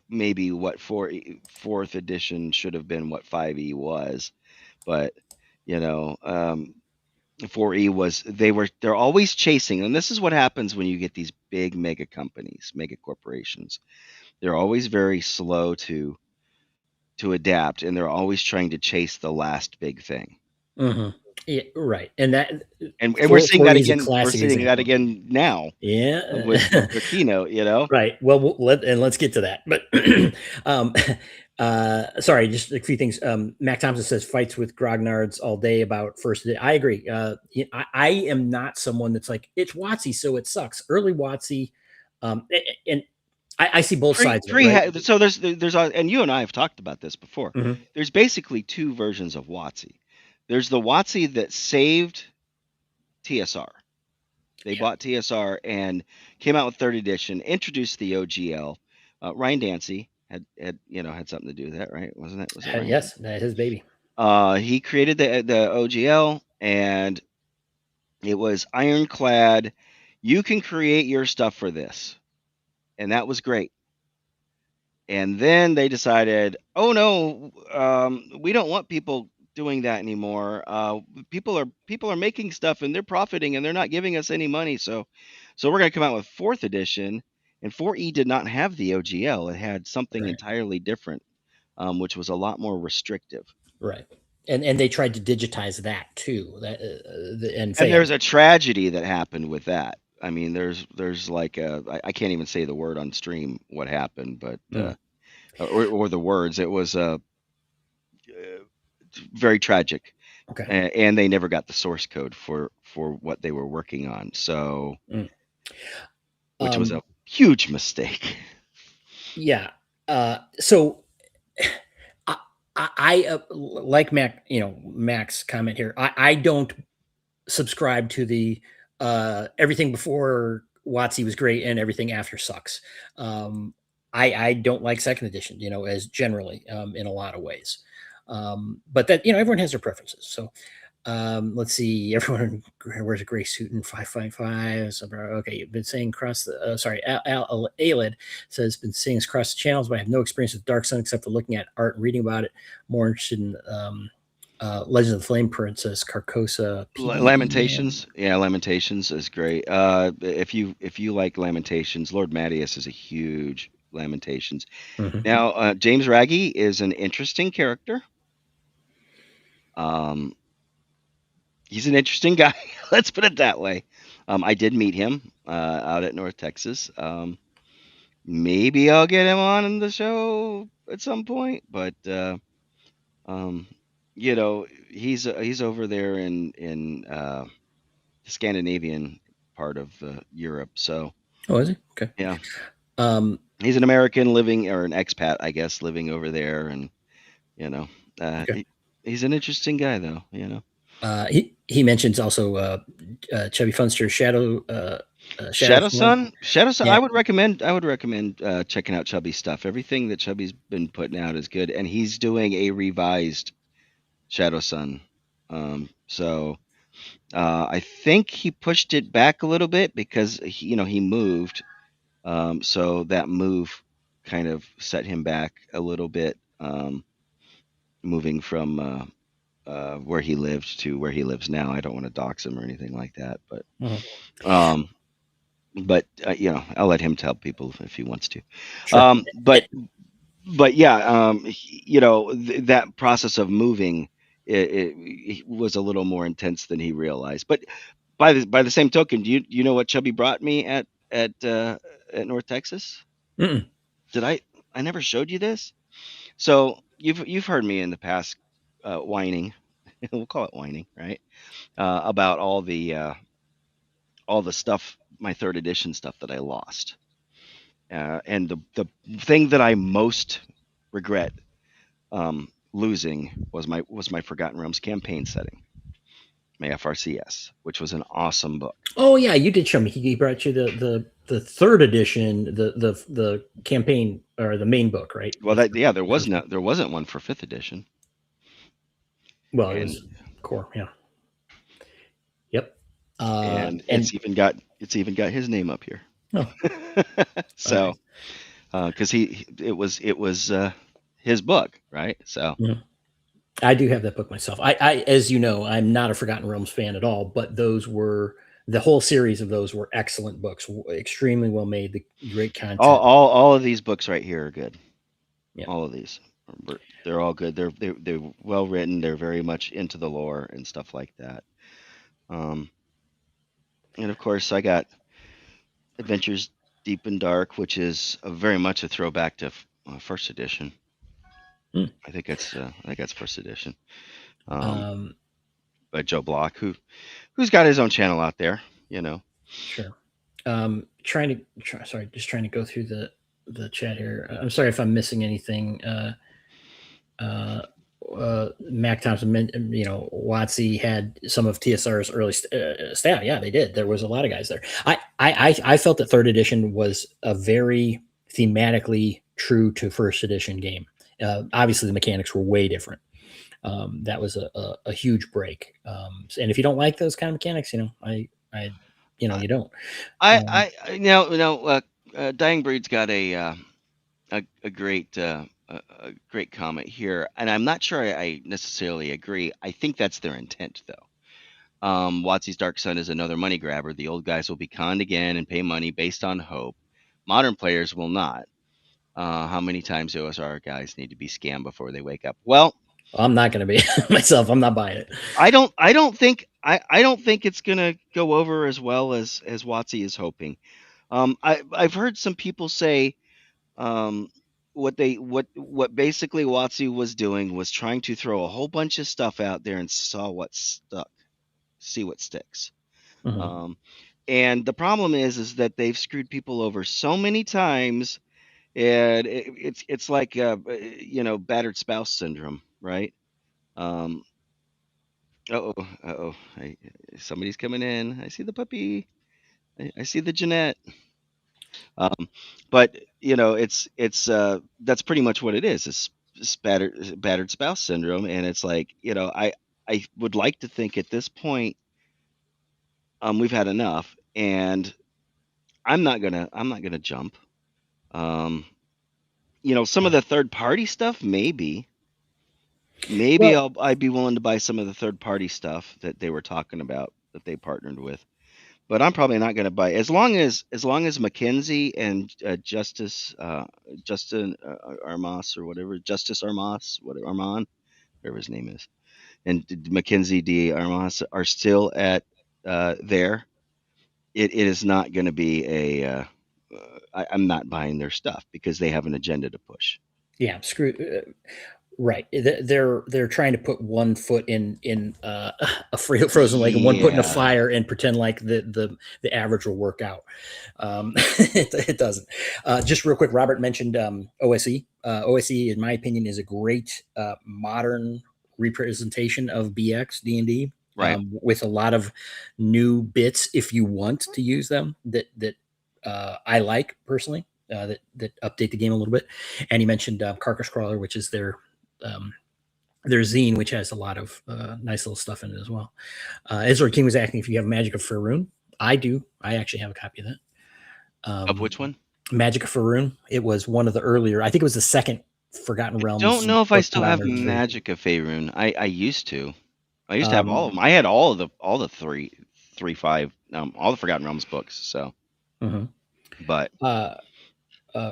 maybe what fourth edition should have been what 5e was, but you know um 4e was they're always chasing, and this is what happens when you get these big mega companies, mega corporations. They're always very slow to adapt, and they're always trying to chase the last big thing. mhm. Yeah, right. And that And we're seeing that is a again. We're classic seeing that example. again now with Yeah. their keynote. You know, Right. Well, let's get to that. But um, sorry, just a few things. Mac Thompson says fights with grognards all day about first. I agree. I am not someone that's like it's WotC, so it sucks. Early WotC, and I see both sides of it. Right. so and you and I have talked about this before. Mhm. There's basically two versions of WotC. There's the WotC that saved TSR. They Yeah. bought TSR and came out with third edition, introduced the OGL. Ryan Dancy had something to do with that, right? Wasn't it? Was it Ryan Yes, Dancy? that his baby. He created the OGL, and it was ironclad. You can create your stuff for this, and that was great. And then they decided, oh no, we don't want people doing that anymore. People are making stuff and they're profiting and they're not giving us any money. So we're going to come out with fourth edition. And 4E did not have the OGL; it had something Right. entirely different, which was a lot more restrictive. Right. And they tried to digitize that too. That and And failed. there's a tragedy that happened with that. I mean, there's like I can't even say the word on stream what happened, but Mm. or the words. It was very tragic, Okay. and they never got the source code for what they were working on. So, Mm. which was a Um, huge mistake. yeah. So I like Mac, Mac's comment here. I don't subscribe to the everything before WotC was great and everything after sucks. Um, I don't like second edition, as generally in a lot of ways. But that everyone has their preferences. So let's see. Everyone wears a gray suit in 555. So, okay, you've been saying across the. Sorry, Aled says been seeing us across the channels, but I have no experience with Dark Sun except for looking at art and reading about it. More interested in Legend of the Flame Princess, Carcosa, PDE. Lamentations, yeah, Lamentations is great. If you like Lamentations, Lord Mattias is a huge Lamentations. Mhm. Now, James Raggi is an interesting character. Um, he's an interesting guy. Let's put it that way. I did meet him out at North Texas. Maybe I'll get him on the show at some point, but um, he's over there in the Scandinavian part of Europe. So Oh, is he? Okay. yeah, Um, he's an American living or an expat, I guess, living over there, and you know, uh, okay. he, he's an interesting guy, though. He mentions also Chubby Funster Shadow Sun. Shadow Sun. Yeah. I would recommend checking out Chubby's stuff. Everything that Chubby's been putting out is good, and he's doing a revised Shadow Sun. So I think he pushed it back a little bit because he moved. So that move kind of set him back a little bit, moving from where he lived to where he lives now. I don't want to dox him or anything like that, Mhm. um, I'll let him tell people if he wants to. Sure. Um, but but yeah, that process of moving it was a little more intense than he realized. But by the same token, do you know what Chubby brought me at North Texas? Mm-mm. Did I never showed you this? So you've heard me in the past whining, we'll call it whining, right? About all the stuff, my third edition stuff that I lost. And the thing that I most regret losing was my Forgotten Realms campaign setting, my FRCS, which was an awesome book. Oh yeah, you did show me. He brought you the third edition, the campaign or the main book, right? Well, there The first one. there wasn't one for fifth edition, Well, it and was core. Yeah. Yep. and And it's even got his name up here. oh, all So, right. because it was his book, right? So, Mhm. I do have that book myself. As you know, I'm not a Forgotten Realms fan at all, but those were the whole series of those were excellent books, extremely well made, the great all content. all all of these books right here are good. Yeah. All of these. They're all good. They're well written. They're very much into the lore and stuff like that. Um, and of course, I got Adventures Deep and Dark, which is very much a throwback to first edition. Hmm. I think that's first edition. Um, Um, by Joe Block, who's got his own channel out there. You know. sure. Sorry, just trying to go through the chat here. I'm sorry if I'm missing anything. Uh, Mac Thompson, Watsy had some of TSR's early staff. Yeah, they did. There was a lot of guys there. I felt that third edition was a very thematically true to first edition game. Obviously, the mechanics were way different. That was a huge break. And if you don't like those kind of mechanics, I you don't. Dying Breed's got a great a great comment here, and I'm not sure I necessarily agree. I think that's their intent, though. Watsy's Dark Sun is another money grabber. The old guys will be conned again and pay money based on hope. Modern players will not. How many times do our guys need to be scammed before they wake up? Well, I'm not going to be myself. I'm not buying it. I don't think it's gonna go over as well as Watsy is hoping. I've heard some people say what basically Watsy was doing was trying to throw a whole bunch of stuff out there and saw what stuck, see what sticks. Mhm. Um, and the problem is that they've screwed people over so many times, and it's like battered spouse syndrome, right? Um, oh, somebody's coming in. I see the puppy. I see the Jeanette. Um, but it's that's pretty much what it is. It's battered spouse syndrome, and it's like I would like to think at this point we've had enough, and I'm not gonna jump. Um, some of Yeah. the third party stuff, maybe Well, I'd be willing to buy some of the third party stuff that they were talking about that they partnered with. But I'm probably not going to buy as long as Mackenzie and Justin Armas or whatever Justice Armas whatever Armand whatever his name is and Mackenzie D Armas are still at there. It is not going to be I'm not buying their stuff because they have an agenda to push. yeah, screw. Right. They're trying to put one foot in a frozen lake and one foot in a Yeah, fire and pretend like the average will work out. It doesn't. Just real quick, Robert mentioned OSE. OSE, in my opinion, is a great modern representation of BX D&D right. with a lot of new bits if you want to use them that I like personally. That update the game a little bit, and he mentioned Carcass Crawler, which is um, their zine, which has a lot of nice little stuff in it as well. Ezra King was asking if you have Magic of Faerun. I do. I actually have a copy of that. Of which one? Magic of Faerun. It was one of the earlier. I think it was the second Forgotten Don't Realms know if I book still put out have or three. Magic of Faerun. I used to. I used to have all of Um, them. I had all the three, five, all the Forgotten Realms books. So, mhm. but uh,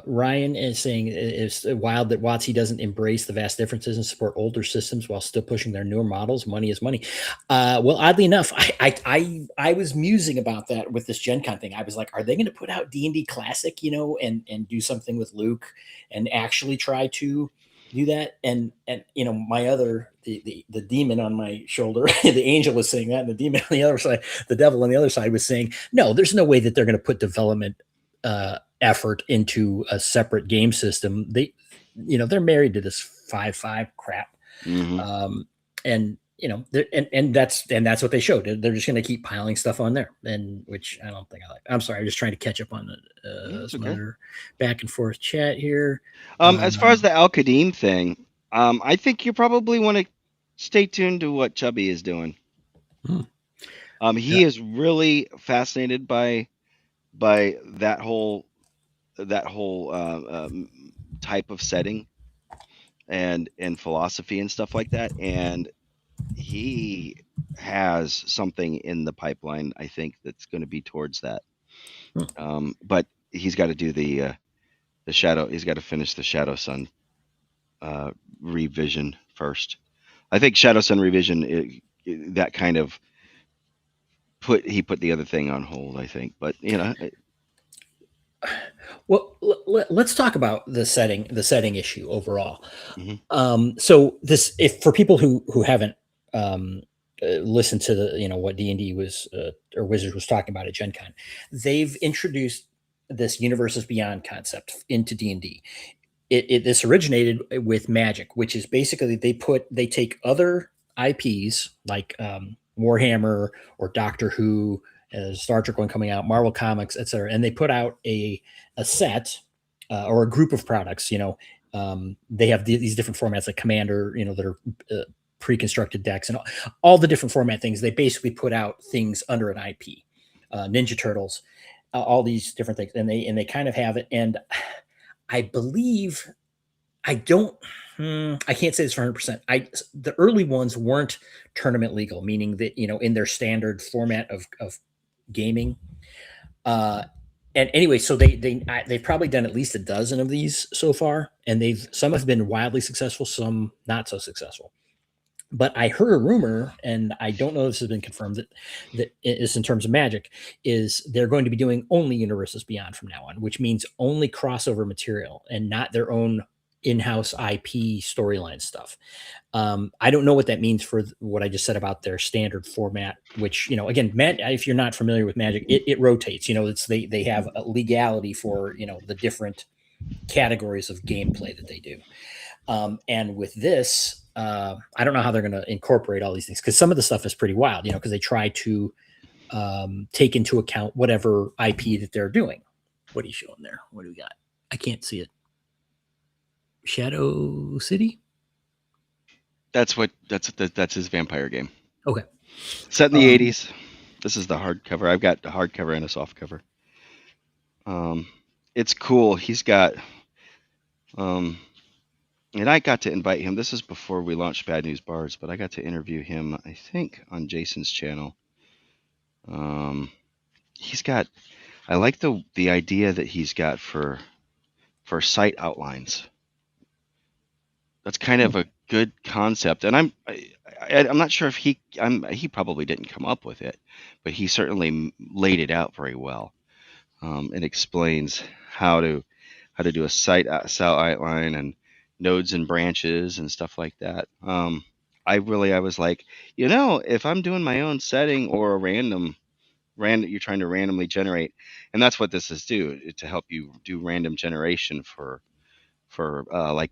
Ryan is saying it's wild that WotC doesn't embrace the vast differences and support older systems while still pushing their newer models. Money is money. Well, oddly enough, I was musing about that with this Gen Con thing. I was like, are they going to put out D&D Classic, and do something with Luke and actually try to do that? And my other the demon on my shoulder, the angel was saying that, and the demon on the other side, the devil on the other side was saying, no, there's no way that they're going to put development effort into a separate game system. They're married to this 5.5 crap, hmm um, and and that's what they showed. They're just going to keep piling stuff on there, and which I don't think I like. I'm sorry, I'm just trying to catch up on it's some okay. other back and forth chat here. As far as Um, the Al Qadim thing, I think you probably want to stay tuned to what Chubby is doing. hmm, He is really fascinated by that whole type of setting and philosophy and stuff like that, and he has something in the pipeline. I think that's going to be towards that. hmm, But he's got to do the shadow. He's got to finish the Shadow Sun revision first. I think Shadow Sun revision that kind of put the other thing on hold. I think, but Well, let's talk about the setting issue overall. mhm. So this, if for people who haven't listened to the what D&D was or Wizards was talking about at Gen Con, they've introduced this universes beyond concept into D&D. This originated with Magic, which is basically they take other IPs like Warhammer or Doctor Who, Star Trek one coming out, Marvel Comics, etc., and they put out a set or a group of products. They have these different formats like Commander, that are pre-constructed decks and all the different format things. They basically put out things under an IP, Ninja Turtles, all these different things, and they kind of have it. And I believe I don't. I can't say this for 100%. The early ones weren't tournament legal, meaning that in their standard format of gaming. And anyway, so they've probably done at least a dozen of these so far, and some have been wildly successful, some not so successful. But I heard a rumor, and I don't know if this has been confirmed, that is in terms of Magic, is they're going to be doing only Universes Beyond from now on, which means only crossover material and not their own in-house IP storyline stuff. I don't know what that means for what I just said about their standard format, which, again, if you're not familiar with Magic, it rotates. They have a legality for, the different categories of gameplay that they do. And with this, I don't know how they're going to incorporate all these things, because some of the stuff is pretty wild, because they try to take into account whatever IP that they're doing. What are you showing there? What do we got? I can't see it. Shadow City? That's his vampire game. Okay. Set in the 80s. This is the hardcover. I've got the hardcover and a softcover. It's cool. He's got and I got to invite him. This is before we launched Bad News Bards, but I got to interview him, I think, on Jason's channel. I like the idea that he's got for site outlines. That's kind of a good concept, and I'm not sure if he probably didn't come up with it, but he certainly laid it out very well, and explains how to do a site outline and nodes and branches and stuff like that. I was like, if I'm doing my own setting or a random you're trying to randomly generate, and that's what this is to help you do random generation for like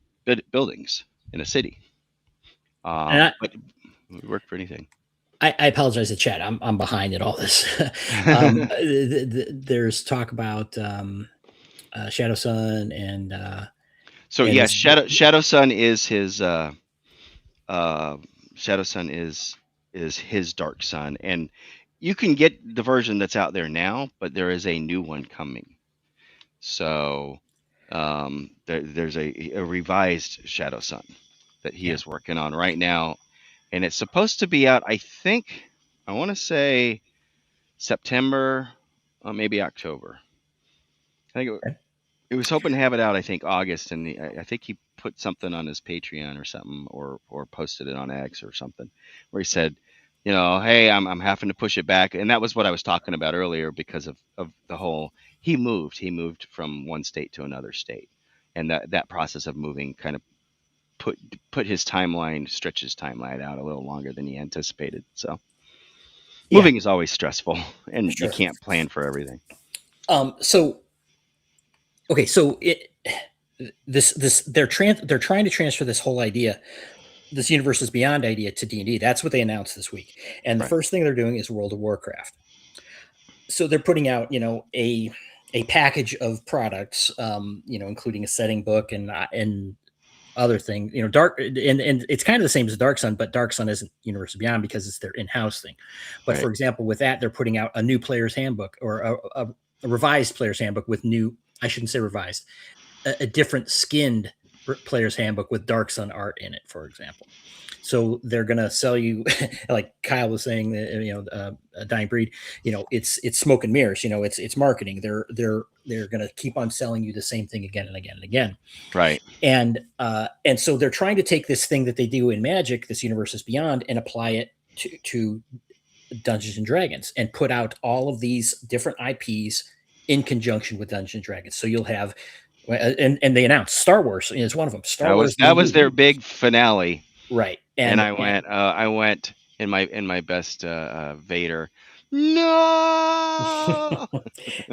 buildings in a city. But it would work for anything. I apologize to chat. I'm behind in all this. There's talk about Shadow Sun and so and yeah, this, Shadow Sun is his Shadow Sun is his Dark Sun, and you can get the version that's out there now, but there is a new one coming. So there's a revised Shadow Sun that he is working on right now, and it's supposed to be out, I want to say September, maybe October. I think it was hoping to have it out, I think August, and I think he put something on his Patreon or something, or posted it on X or something, where he said, hey, I'm having to push it back, and that was what I was talking about earlier because of the whole. He moved from one state to another state, and that process of moving kind of stretch his timeline out a little longer than he anticipated. So moving is always stressful, and sure. You can't plan for everything. So they're trying to transfer this whole idea, this Universes Beyond idea, to D&D. That's what they announced this week, and the first thing they're doing is World of Warcraft. So they're putting out a package of products, including a setting book and other thing, dark, and it's kind of the same as Dark Sun, but Dark Sun isn't Universe Beyond because it's their in-house thing. But for example, with that, they're putting out a new player's handbook, or a revised player's handbook with I shouldn't say revised, a different skinned player's handbook with Dark Sun art in it, for example. So they're going to sell you, like Kyle was saying, a dying breed. It's smoke and mirrors. It's marketing. They're going to keep on selling you the same thing again and again and again. Right. And so they're trying to take this thing that they do in Magic, this Universes Beyond, and apply it to Dungeons and Dragons, and put out all of these different IPs in conjunction with Dungeons and Dragons. So you'll have, and they announced Star Wars is one of them. Star Wars That was D&D. their big finale, Right, and and I went in my best Vader. No.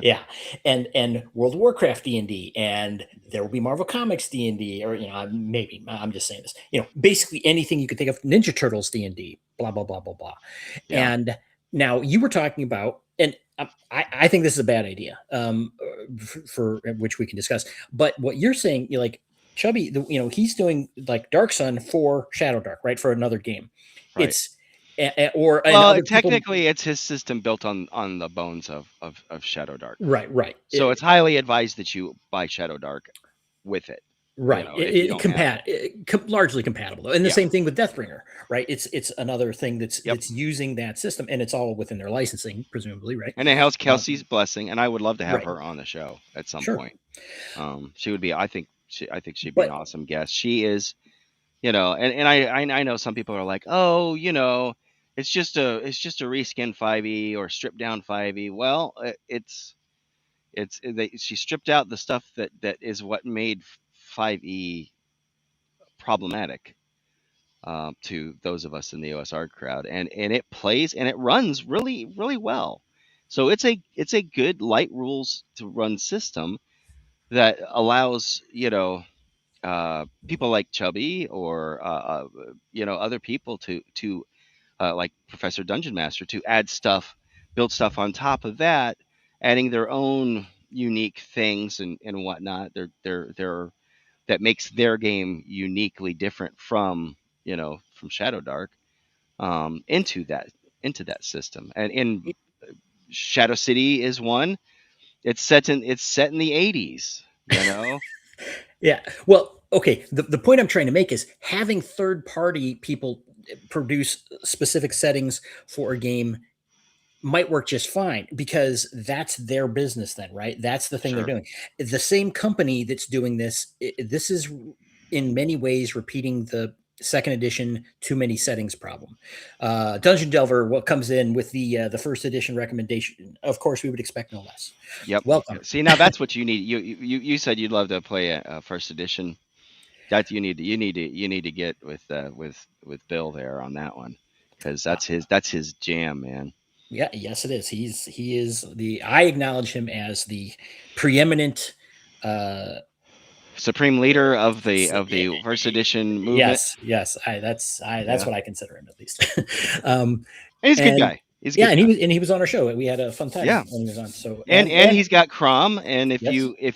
yeah, and World of Warcraft D&D, and there will be Marvel Comics D&D, or maybe I'm just saying this. Basically anything you could think of. Ninja Turtles D&D, blah blah blah blah blah. Yeah. And now you were talking about, and I think this is a bad idea, for which we can discuss. But what you're saying, like Chubby, he's doing like Dark Sun for Shadow Dark, right, for another game. Right. And Well, other people, technically, it's his system built on the bones of Shadow Dark. right. So it's highly advised that you buy Shadow Dark with it. Right, If you don't have it. largely compatible, and the Yeah. same thing with Deathbringer, right? It's another thing that's Yep. using that system, and it's all within their licensing, presumably, right? And it has Kelsey's blessing, and I would love to have Right. her on the show at some Sure. point. She would be. I think she'd be an But awesome guest. She is, and I know some people are like, oh, it's just a reskin 5e or stripped down 5e. Well, she stripped out the stuff that is what made 5e problematic, to those of us in the OSR crowd, and it plays and it runs really really well. So it's a good light rules to run system that allows people like Chubby or other people to like Professor Dungeon Master to add stuff, build stuff on top of that, adding their own unique things and whatnot. They're that makes their game uniquely different from Shadow Dark, into that system. And in Shadow City is one. It's set in the 80s. yeah, well, okay. The point I'm trying to make is having third party people produce specific settings for a game might work just fine, because that's their business then, right? That's the thing they're Sure. doing. The same company that's doing this, this is in many ways repeating the second edition too many settings problem. Dungeon Delver, what comes in with the first edition recommendation, of course we would expect no less. Yep. Welcome. See, now that's what you need. You said you'd love to play a first edition. That you need to get with Bill there on that one, because that's his jam, man. Yeah, yes, it is. He is I acknowledge him as the preeminent. Supreme leader of the first edition movement. Yes. That's Yeah, what I consider him, at least. um, and he's a good and guy. He's a yeah, good guy. he was on our show. We had a fun time Yeah, when he was on. So and he's got Crom. And if yes.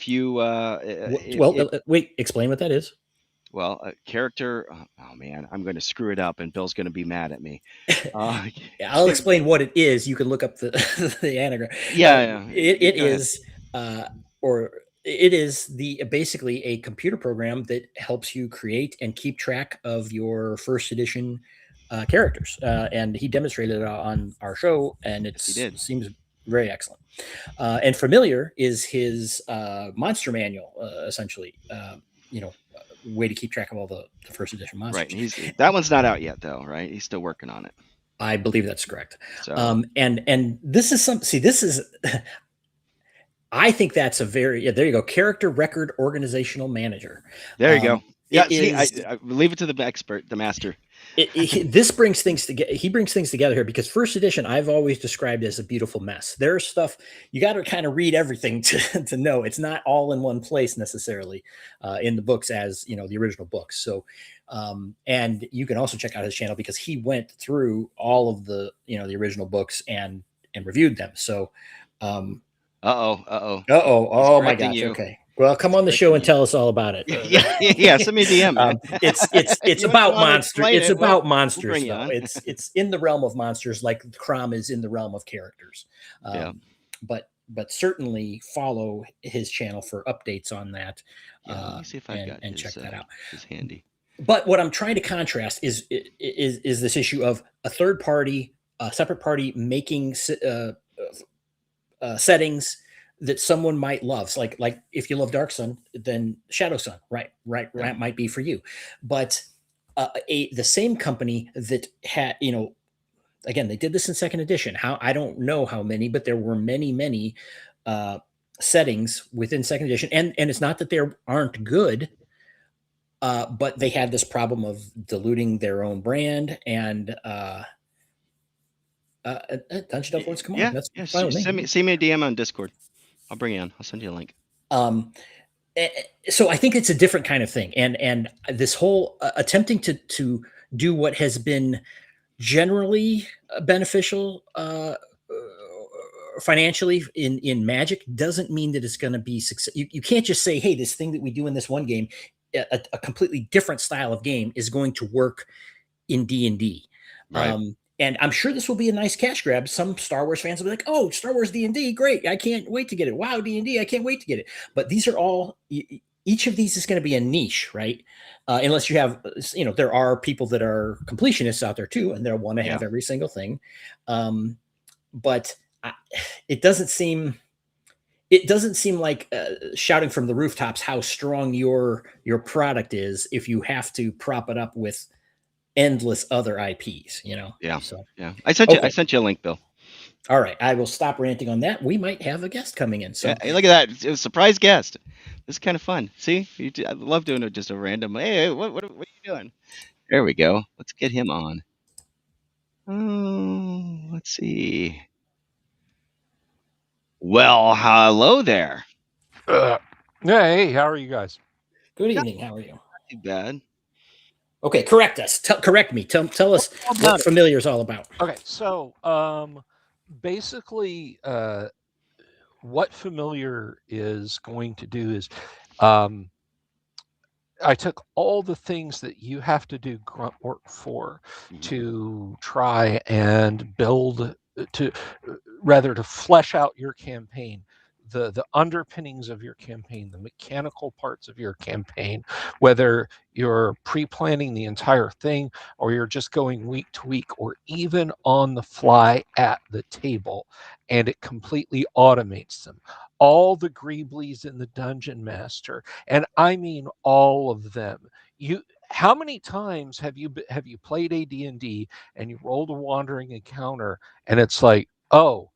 you Well, wait, explain what that is. well, a character. Oh man, I'm going to screw it up, and Bill's going to be mad at me. Uh, I'll explain what it is. You can look up the the anagram. yeah, It go ahead. is, or it is basically a computer program that helps you create and keep track of your first edition characters. And he demonstrated it on our show, and it Yes, he did. seems very excellent. And Familiar is his monster manual, essentially. Way to keep track of all the first edition Right, monsters. and that one's not out yet, though. Right, he's still working on it. I believe that's correct. So And this is some. See, this is. I think that's a very, there you go, character record organizational manager. there you go. Yeah, It see, is. I leave it to the expert, the master. This brings things together. He brings things together here, because first edition I've always described as a beautiful mess. There's stuff you got to kind of read everything to know. It's not all in one place necessarily in the books, as the original books. So, and you can also check out his channel, because he went through all of the the original books and reviewed them. So, oh my correcting gosh. you. Okay. Well, come He's on the show correcting and you. tell us all about it. Yeah. Send me a DM, man. It's You about want to monsters. explain It's it, about we'll monsters, bring you though. on. It's in the realm of monsters, like Crom is in the realm of characters. Yeah. But certainly follow his channel for updates on that. Yeah, let me see if I've got and his, check that out. his handy. but what I'm trying to contrast is this issue of a third party, a separate party making settings that someone might love. So like if you love Dark Sun, then Shadow Sun, Yeah. right might be for you. But the same company that had, again, they did this in second edition. How, I don't know how many, but there were many uh, settings within second edition, and it's not that there aren't good. But they had this problem of diluting their own brand, and Dungeon Delve wants to come on. Yeah. That's Yeah. fine with me. Send me a DM on Discord. I'll bring you on. I'll send you a link. Um, so I think it's a different kind of thing, and this whole attempting to do what has been generally beneficial financially in Magic doesn't mean that it's going to be success. You can't just say, hey, this thing that we do in this one game, a completely different style of game, is going to work in D&D. Right. And I'm sure this will be a nice cash grab. Some Star Wars fans will be like, "Oh, Star Wars D&D, great! I can't wait to get it. Wow, D&D, I can't wait to get it." But these are all, each of these is going to be a niche, right? Unless you have, there are people that are completionists out there too, and they'll want to Yeah. have every single thing. But it doesn't seem like shouting from the rooftops how strong your product is if you have to prop it up with endless other IPs, Yeah. So, Yeah. I okay. sent you a link, Bill. All right. I will stop ranting on that. We might have a guest coming in. Yeah. So, Hey, look at that. It was a surprise guest. This is kind of fun. See, I love doing just a random. Hey, what are you doing? There we go. Let's get him on. Oh, let's see. Well, hello there. Yeah, hey, how are you guys? good Not evening. How are you? too bad. Okay. Correct us. Correct me. Tell us How what about it? familiar is all about. Okay, so basically, what familiar is going to do is, um, I took all the things that you have to do grunt work for Mhm. to try and build, to rather to flesh out your campaign, the underpinnings of your campaign, the mechanical parts of your campaign, whether you're pre-planning the entire thing or you're just going week to week or even on the fly at the table, and it completely automates them. All the Greeblies in the Dungeon Master, and I mean all of them. How many times have you played AD&D and you rolled a wandering encounter and it's like, oh,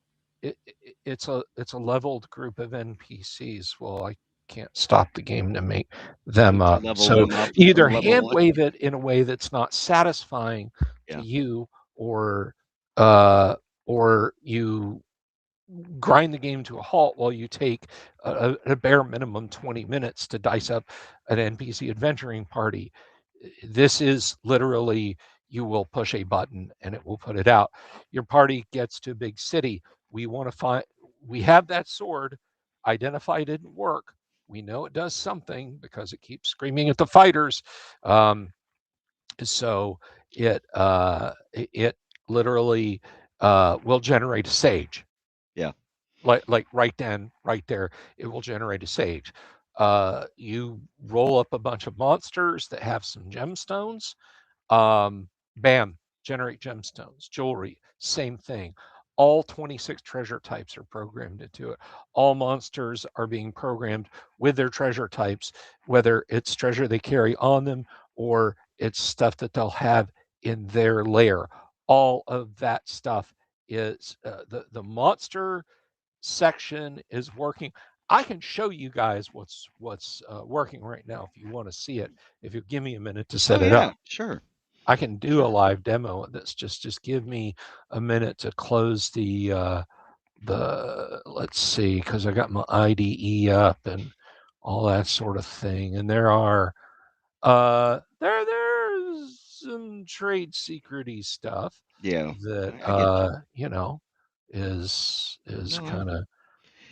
it's a leveled group of NPCs. Well, I can't stop the game to make them To up. level So them up either from level hand one. wave it in a way that's not satisfying to Yeah. you, or uh, or you grind the game to a halt while you take a bare minimum 20 minutes to dice up an NPC adventuring party. This is literally, you will push a button and it will put it out. Your party gets to a big city. We have that sword, identify it didn't work. We know it does something because it keeps screaming at the fighters. Um, so it literally will generate a sage, Yeah. like right then, right there, it will generate a sage. You roll up a bunch of monsters that have some gemstones. Bam, generate gemstones. Jewelry, same thing. All 26 treasure types are programmed into it. All monsters are being programmed with their treasure types, whether it's treasure they carry on them or it's stuff that they'll have in their lair. All of that stuff is the monster section is working. I can show you guys what's working right now if you want to see it. If you give me a minute to Oh set it yeah. up, Sure. I can do a Sure. live demo of this. Just give me a minute to close the let's see, because I got my IDE up and all that sort of thing. And there's some trade secrety stuff Yeah. that I get you. is No. kind of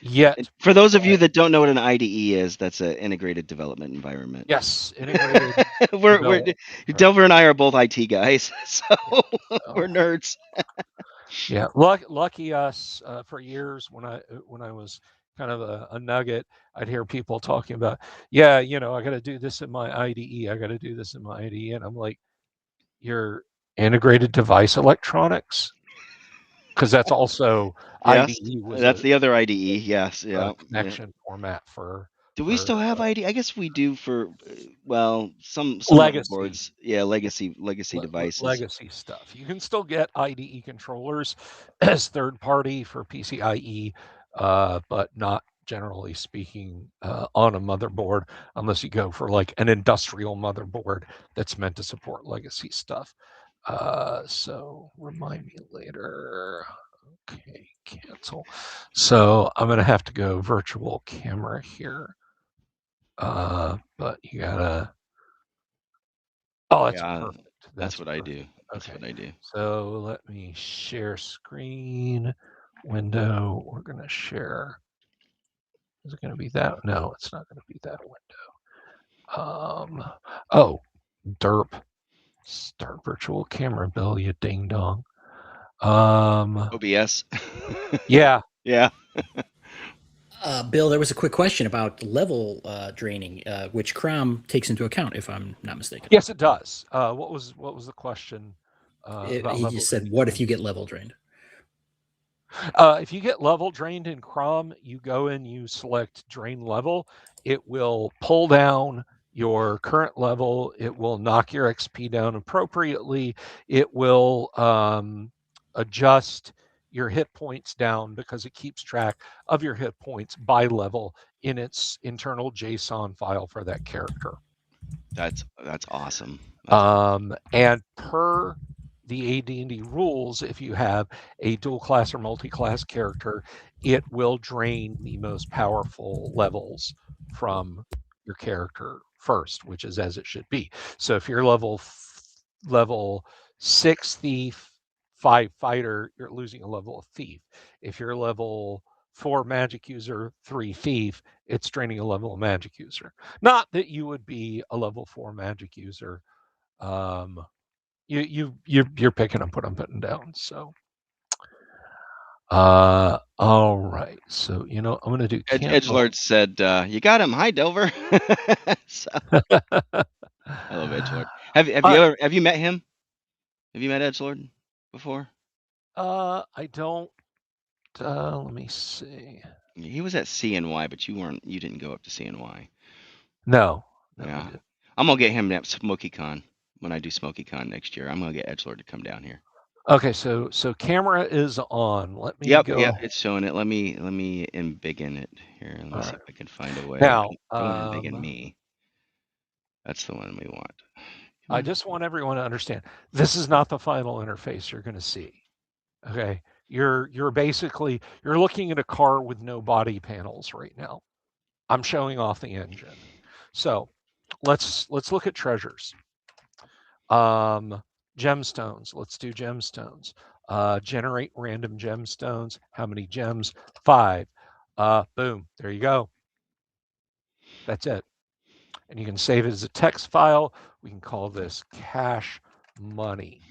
And yet. for those of you that don't know what an IDE is, that's an integrated development environment. Yes, integrated we're development. Delver and I are both IT guys, so we're nerds. Yeah, lucky us. For years, when I was kind of a nugget, I'd hear people talking about, yeah, I got to do this in my IDE. I got to do this in my IDE, and I'm like, your integrated device electronics, because that's also Yes, IDE was that's the other IDE. Yes, a yeah, yeah. connection format for Do we for still have IDE? I guess we do for well, some legacy motherboards. Yeah, legacy devices. legacy stuff. You can still get IDE controllers as third party for PCIe, but not generally speaking on a motherboard unless you go for like an industrial motherboard that's meant to support legacy stuff. So remind me later. Okay, cancel. So I'm gonna have to go virtual camera here. But you gotta. Oh, that's Yeah, perfect. that's That's what I perfect. do. That's Okay. what I do. So let me share screen window. We're gonna share. Is it gonna be that? No, it's not gonna be that window. Oh, derp. Start virtual camera, Bill, you ding dong. OBS. Yeah. Yeah. Bill, there was a quick question about level draining, which Crom takes into account, if I'm not mistaken. Yes, it does. What was the question about He level just said, draining? "What if you get level drained?" If you get level drained in Crom, you go and you select drain level. It will pull down your current level. It will knock your XP down appropriately. It will adjust your hit points down because it keeps track of your hit points by level in its internal JSON file for that character. That's awesome. That's awesome. And per the AD&D rules, if you have a dual class or multi-class character, it will drain the most powerful levels from your character first, which is as it should be. So if you're level 6 thief, 5 fighter, you're losing a level of thief. If you're level 4 magic user, 3 thief, it's draining a level of magic user. Not that you would be a level 4 magic user. You're picking up what I'm putting down. So all right. So I'm gonna do cancel. Edgelord said, "You got him. Hi, Delver." So, I love Edgelord. Have you met him? Have you met Edgelord before? I don't let me see. He was at CNY, but you didn't go up to CNY. No, we Yeah. did. I'm gonna get him at SmokyCon when I do SmokyCon next year. I'm gonna get Edgelord to come down here. Okay, so camera is on. Let me Yep, go. yep, it's showing it. Let me embiggen it here. Let me All see right. if I can find a way. Now, Don't want to embiggen me. That's the one we want. Come I on. just want everyone to understand this is not the final interface you're going to see. Okay, you're basically you're looking at a car with no body panels right now. I'm showing off the engine. So let's look at treasures. Gemstones. Let's do gemstones. Generate random gemstones. How many gems? 5. Boom. There you go. That's it. And you can save it as a text file. We can call this cash money.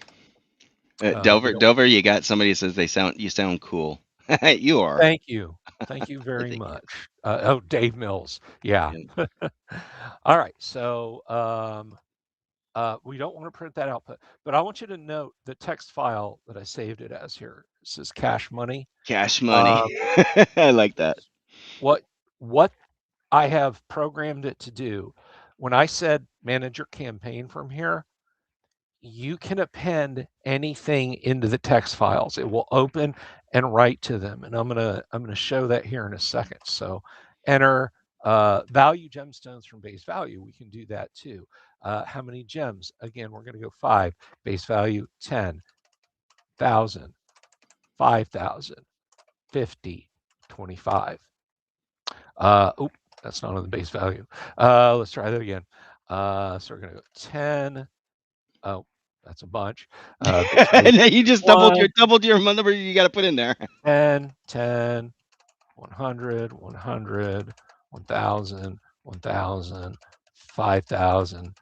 Delver, you got somebody who says you sound cool. You are. Thank you. Thank you very Thank you. much. Dave Mills. Yeah. Yeah. All right. So we don't want to print that output, but I want you to note the text file that I saved it as here. This is cash money. Cash money. I like that. What what I have programmed it to do, when I said manage your campaign from here, you can append anything into the text files. It will open and write to them, and I'm gonna show that here in a second. So enter value gemstones from base value. We can do that too. How many gems? Again, we're going to go 5. Base value 10,000, 5,000, 50, 25. Oh, that's not on the base value. Let's try that again. So we're going to go 10. Oh, that's a bunch. And then you just doubled 1, your number you got to put in there. 10, 10, 100, 100, 1,000, 1,000, 5,000,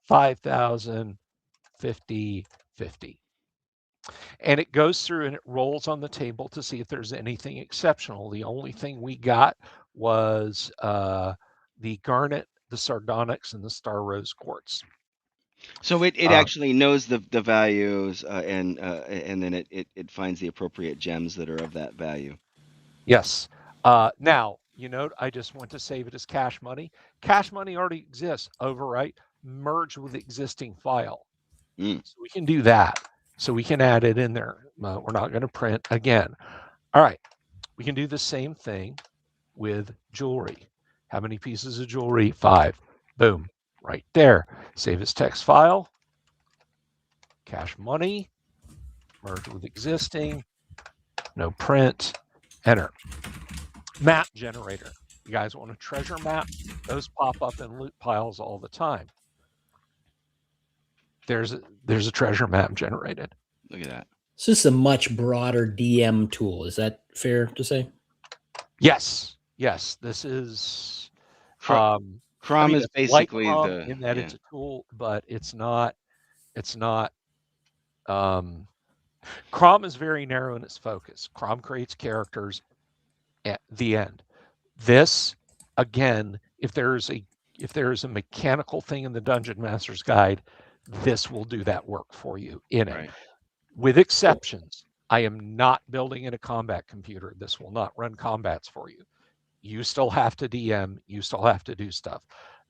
5,000, 50, 50. And it goes through and it rolls on the table to see if there's anything exceptional. The only thing we got was the garnet, the sardonyx, and the star rose quartz. So it Uh, actually knows the values, and then it finds the appropriate gems that are of that value. yes. Now, you note I just went to save it as cache money. Cache money already exists. Overwrite, merge with existing file. Mm. So we can do that. So we can add it in there. We're not going to print again. All right. We can do the same thing with jewelry. How many pieces of jewelry? 5. Boom. Right there. Save as text file. Cache money. Merge with existing. No print. Enter. Map generator. You guys want a treasure map? Those pop up in loot piles all the time. There's a treasure map generated. Look at that. So this is a much broader DM tool. Is that fair to say? Yes. This is I Crom mean, is it's like basically Crom the in that yeah. it's a tool, but it's not Crom is very narrow in its focus. Crom creates characters at the end. This, again, if there is a mechanical thing in the Dungeon Master's Guide, this will do that work for you in it. Right. With exceptions, I am not building in a combat computer. This will not run combats for you. You still have to DM, you still have to do stuff.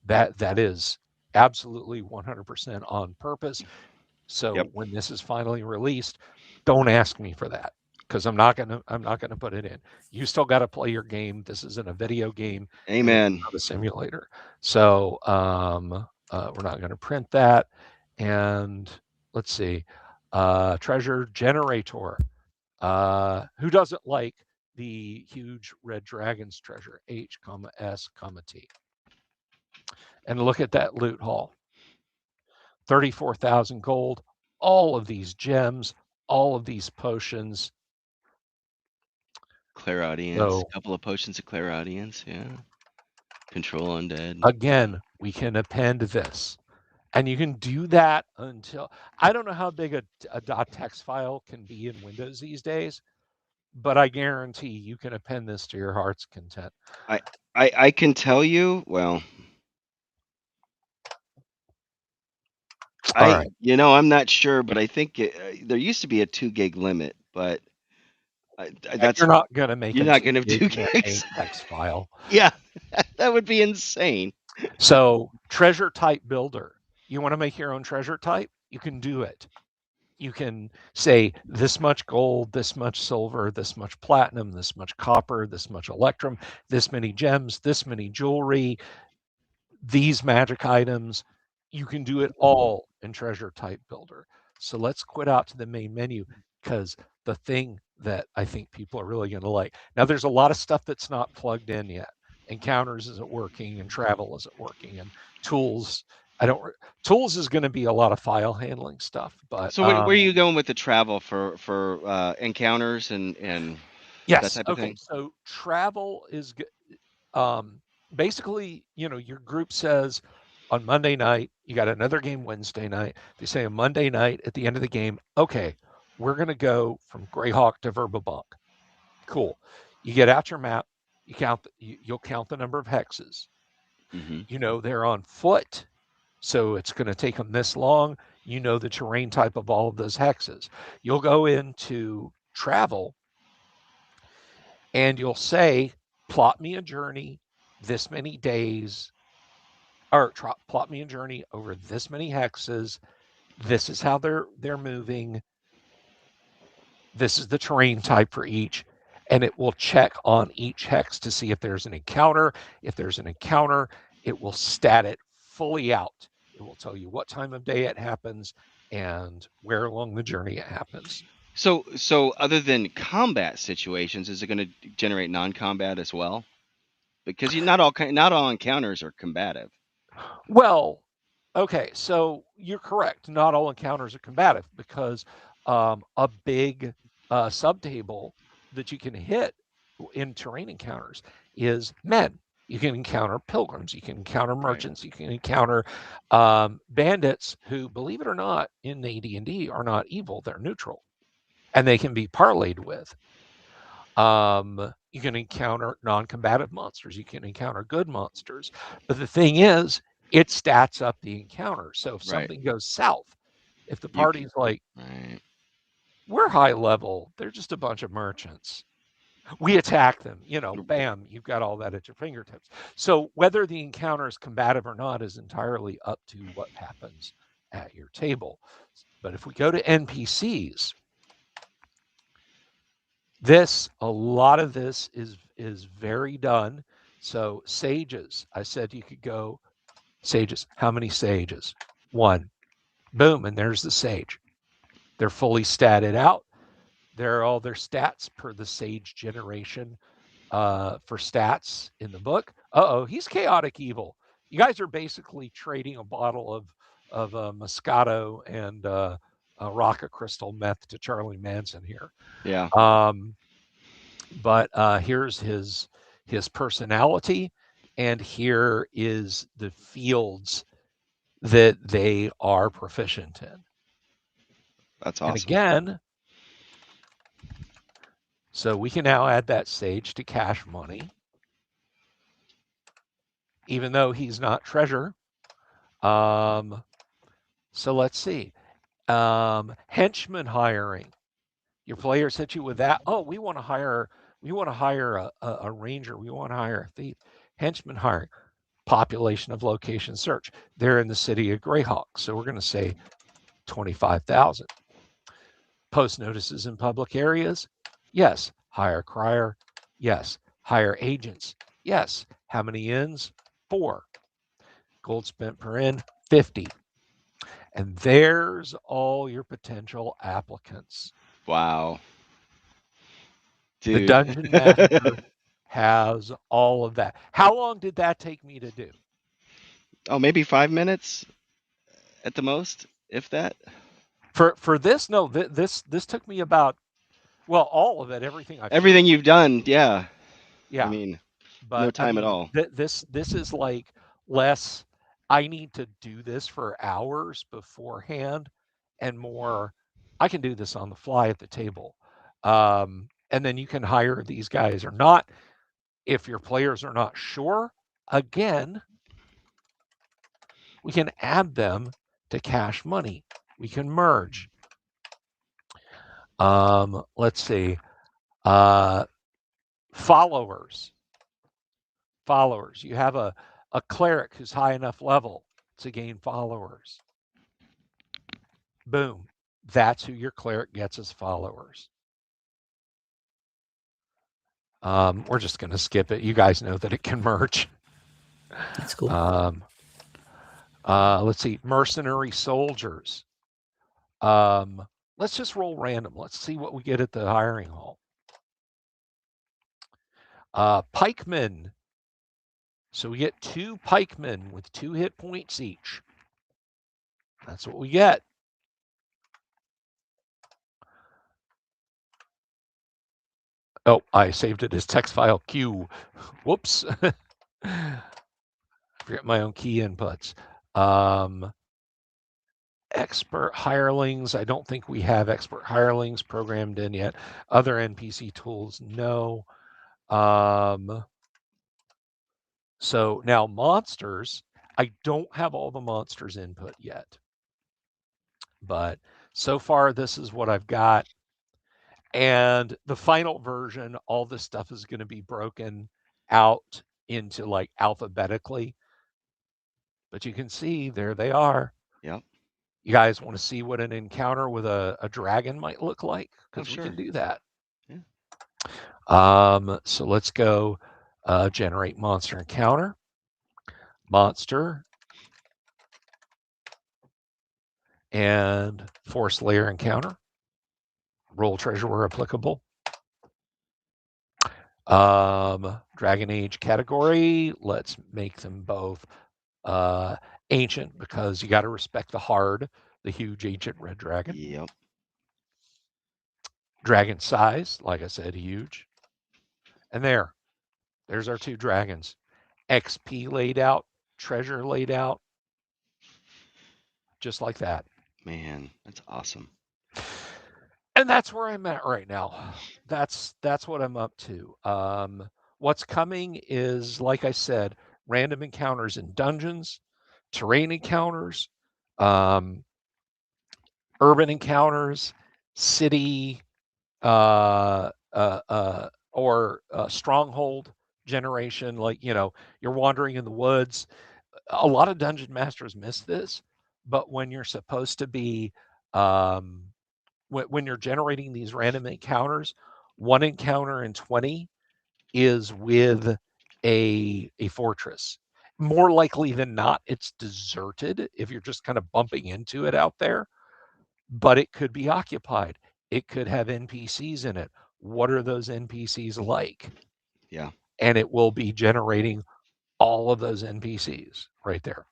That is absolutely 100% on purpose. So Yep. when this is finally released, don't ask me for that because I'm not gonna put it in. You still got to play your game. This isn't a video game. This is Amen. not a simulator. So we're not going to print that. And let's see, treasure generator. Who doesn't like the huge red dragon's treasure? H, S, T. And look at that loot haul. 34,000 gold, all of these gems, all of these potions. Clairaudience. So A couple of potions of clairaudience. Yeah. Control undead. again, we can append this. And you can do that until I don't know how big a .text file can be in Windows these days, but I guarantee you can append this to your heart's content. I can tell you. Well, All right. I'm not sure, but I think there used to be a 2 gig limit, but that's You're not going to make you're a not 2 going to have gig 2 gigs. text file. Yeah, that would be insane. So, treasure type builder. You want to make your own treasure type? You can do it. You can say this much gold, this much silver, this much platinum, this much copper, this much electrum, this many gems, this many jewelry, these magic items. You can do it all in treasure type builder. So let's quit out to the main menu because the thing that I think people are really going to like. Now, there's a lot of stuff that's not plugged in yet. Encounters isn't working, and travel isn't working, and tools. Tools is going to be a lot of file handling stuff, but So where are you going with the travel for encounters and that yes, type of okay. thing? So travel is basically, your group says on Monday night, you got another game Wednesday night. They say on Monday night at the end of the game, okay, we're going to go from Greyhawk to Verbabank. Cool. You get out your map. You'll count the number of hexes. Mm-hmm. They're on foot, so it's going to take them this long. The terrain type of all of those hexes. You'll go into travel and you'll say, plot me a journey this many days, or plot me a journey over this many hexes. This is how they're moving. This is the terrain type for each, and it will check on each hex to see if there's an encounter. If there's an encounter, it will stat it fully out. It will tell you what time of day it happens and where along the journey it happens. So other than combat situations, is it going to generate non-combat as well? Because not all encounters are combative. Well, okay, so you're correct. Not all encounters are combative because a big subtable that you can hit in terrain encounters is men. You can encounter pilgrims. You can encounter Right. merchants. You can encounter bandits who, believe it or not, in AD&D are not evil. They're neutral. and they can be parlayed with. You can encounter non-combative monsters. You can encounter good monsters. But the thing is, it stats up the encounter. So if Right. something goes south, if the You can, party's like, right. we're high level, they're just a bunch of merchants, we attack them, bam, you've got all that at your fingertips. So whether the encounter is combative or not is entirely up to what happens at your table. But if we go to NPCs, a lot of this is very done. So sages, I said you could go sages. How many sages? One. Boom, and there's the sage. They're fully statted out. There are all their stats per the sage generation for stats in the book. He's chaotic evil. You guys are basically trading a bottle of Moscato and Rocket Crystal meth to Charlie Manson here. Yeah. But here's his personality, and here is the fields that they are proficient in. That's And awesome. again, so we can now add that sage to cash money, even though he's not treasure. So let's see. Henchman hiring. Your players hit you with that. Oh, we want to hire a ranger. We want to hire a thief. Henchman hiring. Population of location search. They're in the city of Greyhawk. So we're going to say 25,000. Post notices in public areas. Yes. Hire crier. Yes. Hire agents. Yes. How many inns? 4. Gold spent per inn, 50. And there's all your potential applicants. Wow. The Dude. dungeon master has all of that. How long did that take me to do? Oh, maybe 5 minutes at the most, if that. For this, no, this took me about, well, all of it, everything I've shown. Everything you've done, yeah. I Yeah, mean, no but I time at mean, all. this is like less. I need to do this for hours beforehand, and more. I can do this on the fly at the table, and then you can hire these guys or not. If your players are not sure, again, we can add them to cash money. We can merge. Let's see. Uh, followers. Followers. You have a cleric who's high enough level to gain followers. Boom. That's who your cleric gets as followers. We're just going to skip it. You guys know that it can merge. That's cool. Let's see. Mercenary soldiers. Let's just roll random. Let's see what we get at the hiring hall. Pikemen. So we get 2 pikemen with 2 hit points each. That's what we get. Oh, I saved it as text file Q. Whoops. Forget my own key inputs. Expert hirelings. I don't think we have expert hirelings programmed in yet. Other NPC tools, no. So now monsters. I don't have all the monsters input yet. But so far, this is what I've got. And the final version, all this stuff is going to be broken out into like alphabetically. But you can see there they are. Yep. You guys want to see what an encounter with a dragon might look like? Because we sure. can do that. Yeah. So let's go generate monster encounter. Monster. And force layer encounter. Roll treasure where applicable. Dragon Age category. Let's make them both ancient because you got to respect the hard, the huge ancient red dragon. Yep. Dragon size, like I said, huge. And there's our 2 dragons. XP laid out, treasure laid out, just like that. Man, that's awesome. And that's where I'm at right now. That's what I'm up to. What's coming is, like I said, random encounters in dungeons, terrain encounters, um, urban encounters, city, or stronghold generation. Like, you're wandering in the woods. A lot of dungeon masters miss this, but when you're supposed to be, um, when you're generating these random encounters, one encounter in 20 is with a fortress. More likely than not, it's deserted if you're just kind of bumping into it out there, but it could be occupied. It could have NPCs in it. What are those NPCs like? Yeah. And it will be generating all of those NPCs right there.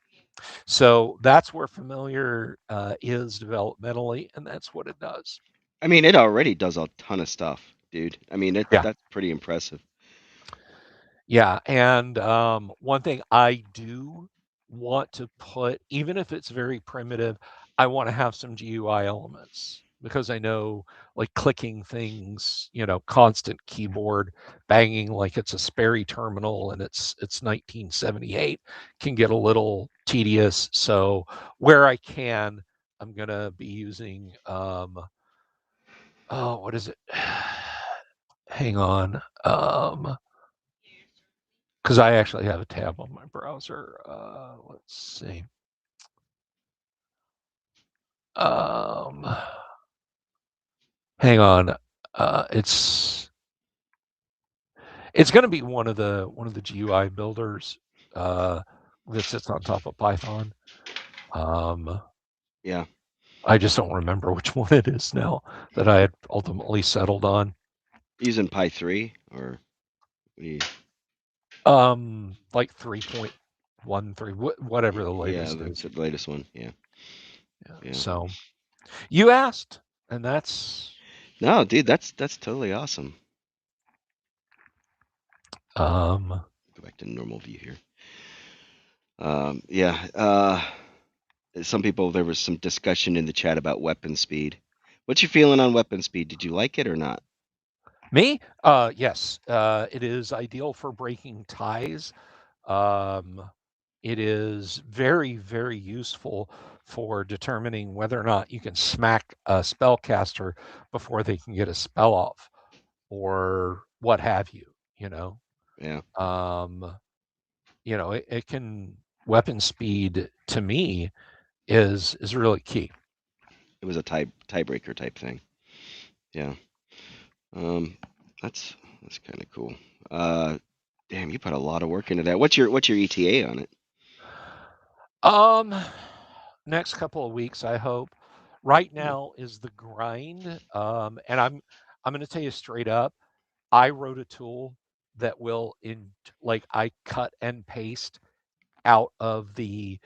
So that's where familiar is developmentally, and that's what it does. I mean, it already does a ton of stuff, dude. I mean, Yeah. that's pretty impressive. Yeah, and one thing I do want to put, even if it's very primitive, I want to have some GUI elements because I know, like, clicking things, constant keyboard banging like it's a Sperry terminal and it's 1978 can get a little tedious. So where I can, I'm gonna be using oh, what is it? Hang on. Because I actually have a tab on my browser. Let's see. Um, Hang on. It's going to be one of the GUI builders that sits on top of Python. Um, Yeah. I just don't remember which one it is now that I had ultimately settled on. Using Pi 3 or what do you, Like 3.13, whatever the yeah, latest that's is. the latest one. Yeah. Yeah. Yeah. So you asked, and that's No, dude, that's totally awesome. um Go back to normal view here. Yeah. Some people, there was some discussion in the chat about weapon speed. What's your feeling on weapon speed? Did you like it or not? Me? Yes. It is ideal for breaking ties. Um, it is very, very useful for determining whether or not you can smack a spellcaster before they can get a spell off, or what have you. You know, Yeah. um, it can weapon speed to me is really key. It was a tiebreaker type thing. Yeah. Um, that's that's kind of cool. Uh, damn, you put a lot of work into that. What's your ETA on it? Um, Next couple of weeks, I hope. Right Yeah. now is the grind, and I'm going to tell you straight up. I wrote a tool that will like, I cut and paste out of the,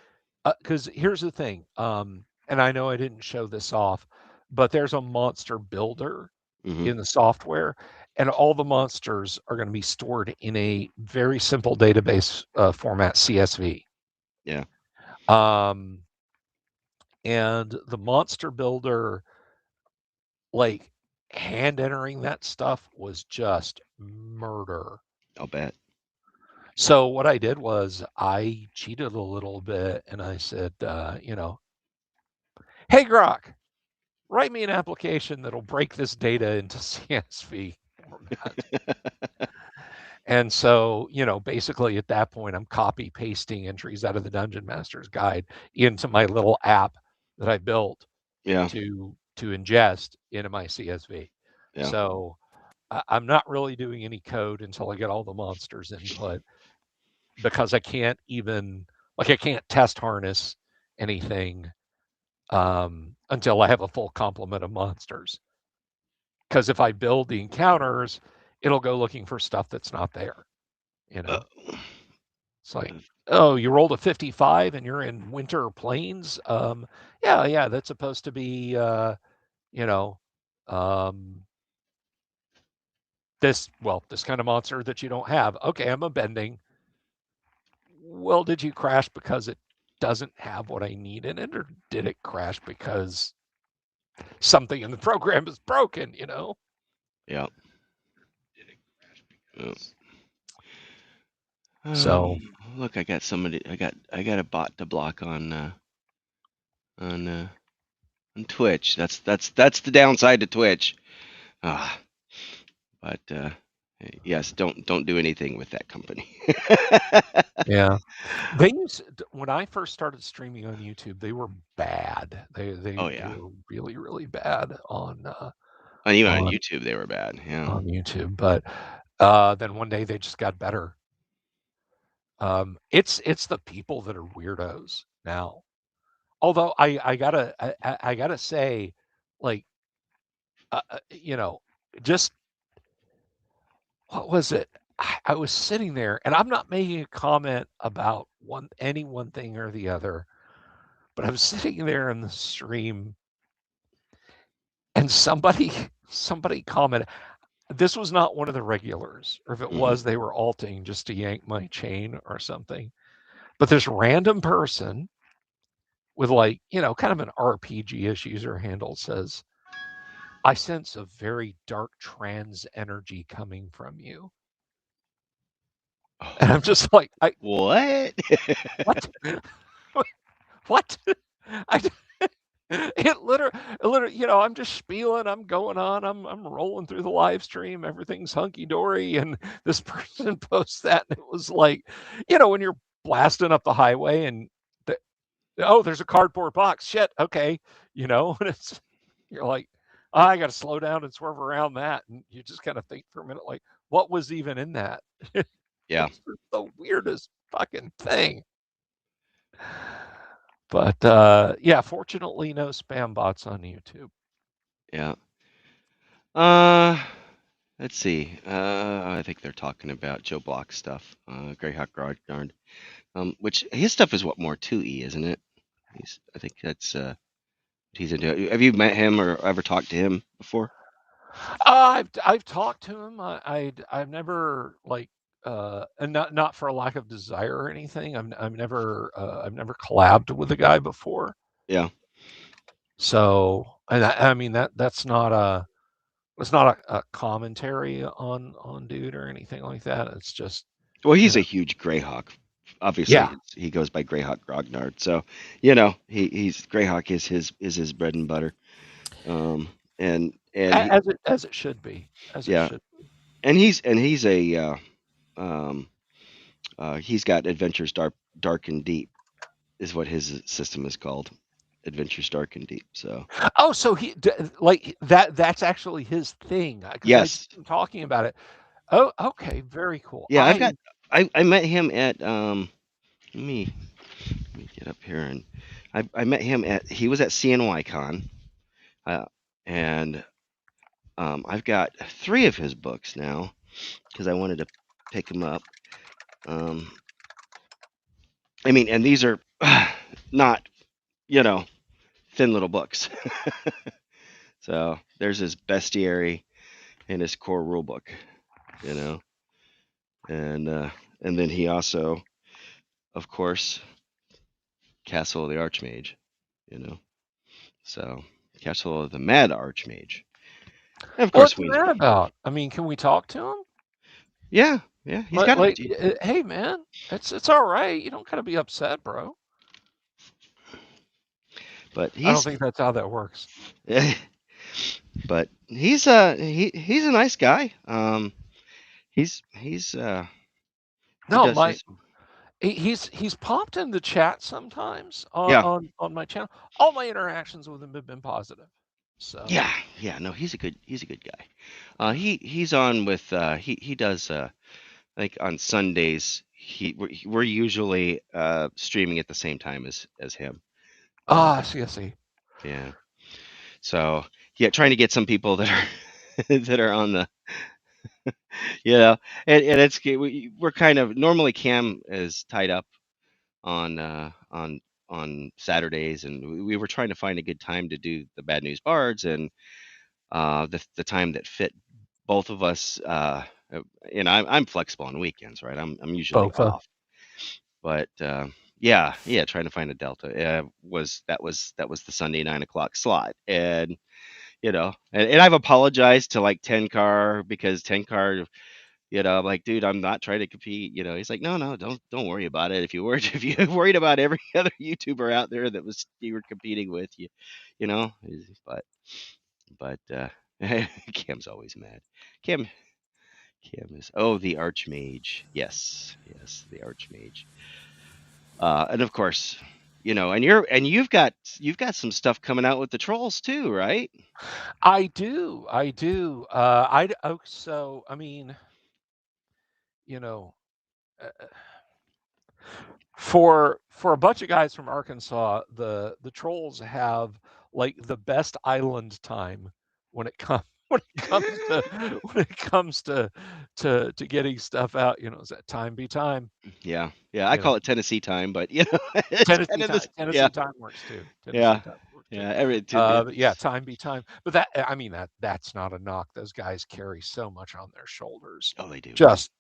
because here's the thing, and I know I didn't show this off, but there's a monster builder Hmm. in the software, and all the monsters are going to be stored in a very simple database format, CSV. Yeah. Um, and the monster builder, like, hand entering that stuff was just murder. I'll bet. So what I did was I cheated a little bit and I said, hey, Grok, write me an application that'll break this data into CSV format. And so, basically at that point, I'm copy pasting entries out of the Dungeon Master's Guide into my little app that I built Yeah. to ingest into my CSV. Yeah. So I'm not really doing any code until I get all the monsters input, because I can't test harness anything until I have a full complement of monsters. Because if I build the encounters, it'll go looking for stuff that's not there. You Uh, know, it's like, oh, you rolled a 55 and you're in Winter Plains. Yeah, that's supposed to be, you know, um, this kind of monster that you don't have. Okay, I'm bending. Well, did you crash because it doesn't have what I need in it, or did it crash because something in the program is broken, you know. Yeah. Oh. So Look, I got somebody. I got a bot to block on Twitch. That's the downside to Twitch. Ah, but yes, don't do anything with that company. yeah, they used when I first started streaming on YouTube, they were bad. They Oh they yeah, were really bad and even on on YouTube they were bad. Yeah. on YouTube, but then one day they just got better. It's the people that are weirdos now. Although I gotta say, like, you know, just what was it? I was sitting there, and I'm not making a comment about any one thing or the other, but I was sitting there in the stream, and somebody commented. This was not one of the regulars, or if it Hmm. was, they were alting just to yank my chain or something. But this random person with, like, kind of an RPG-ish user handle says, "I sense a very dark trans energy coming from you." Oh, And I'm just like, what? what? What? I literally, I'm just spieling, I'm going on, I'm rolling through the live stream, everything's hunky dory, and this person posts that, and it was like, when you're blasting up the highway and there's a cardboard box, shit, okay, and you're like, oh, I got to slow down and swerve around that, and you just kind of think for a minute, like, what was even in that? Yeah. It's the weirdest fucking thing. But yeah, fortunately, no spam bots on YouTube. Yeah. Uh, let's see. I think they're talking about Joe Block stuff. Greyhawk Grognard. Which his stuff is what more 2E, isn't it? I think that's what he's into. Have you met him or ever talked to him before? I've talked to him. I've never, like, and not for a lack of desire or anything. I've never collabed with the guy before. Yeah. So, and I mean that's not a commentary on dude or anything like that. It's just, Well, you he's a know, huge Greyhawk. Obviously, yeah. he goes by Greyhawk Grognard. So, he's Greyhawk is his bread and butter. And he, As it should be, as it yeah, should. and he's a um he's got Adventures Dark and Deep is what his system is called. Adventures Dark and Deep. So Oh, so like that's actually his thing, because I yes, see him talking about it. Oh, okay, very cool. yeah, I met him at let me get up here and I met him he was at CNY Con, uh, and I've got 3 of his books now because I wanted to pick him up. Um, I mean, and these are not, you know, thin little books. So there's his bestiary and his core rule book, you know, and uh, and then he also, of course, Castle of the Archmage, you know. So Castle of the Mad Archmage. And of course What's we, that about? I mean, can we talk to him? yeah, he's got Like, it. hey man, it's all right. You don't gotta be upset, bro. But I don't he's think that's how that works. but he's a nice guy. He's he No, does his he's popped in the chat sometimes yeah. on my channel. All my interactions with him have been positive. So, Yeah, no, he's a good guy. He's on with he does like on Sundays we're usually streaming at the same time as him. I see, I see. Yeah. So, yeah, trying to get some people that are that are on the and we're kind of normally Cam is tied up on on Saturdays, and we were trying to find a good time to do the Bad News Bards, and the time that fit both of us. I'm flexible on weekends, right? I'm usually Bofa. off, but yeah, trying to find a delta was that was the Sunday 9 o'clock slot, and And I've apologized to like Tenkar because Tenkar, I'm like, dude, I'm not trying to compete. He's like, no, no, don't worry about it. If you were if you worried about every other YouTuber out there that was you were competing with, you know, but Cam's always mad. Cam Cam is the Archmage. Yes, the Archmage. And of course, you've got some stuff coming out with the trolls too, right? I do. I do. So I mean, you know, uh, for a bunch of guys from Arkansas, the trolls have like the best island time when it comes when it comes to when it comes to getting stuff out. Is that time be time? Yeah, yeah. I You call know, it Tennessee time, but it's kind Tennessee of time. this. Yeah, Tennessee time works too. yeah, Tennessee time works too. yeah. But yeah, It's time be time. But that's not a knock. Those guys carry so much on their shoulders, oh, they do. just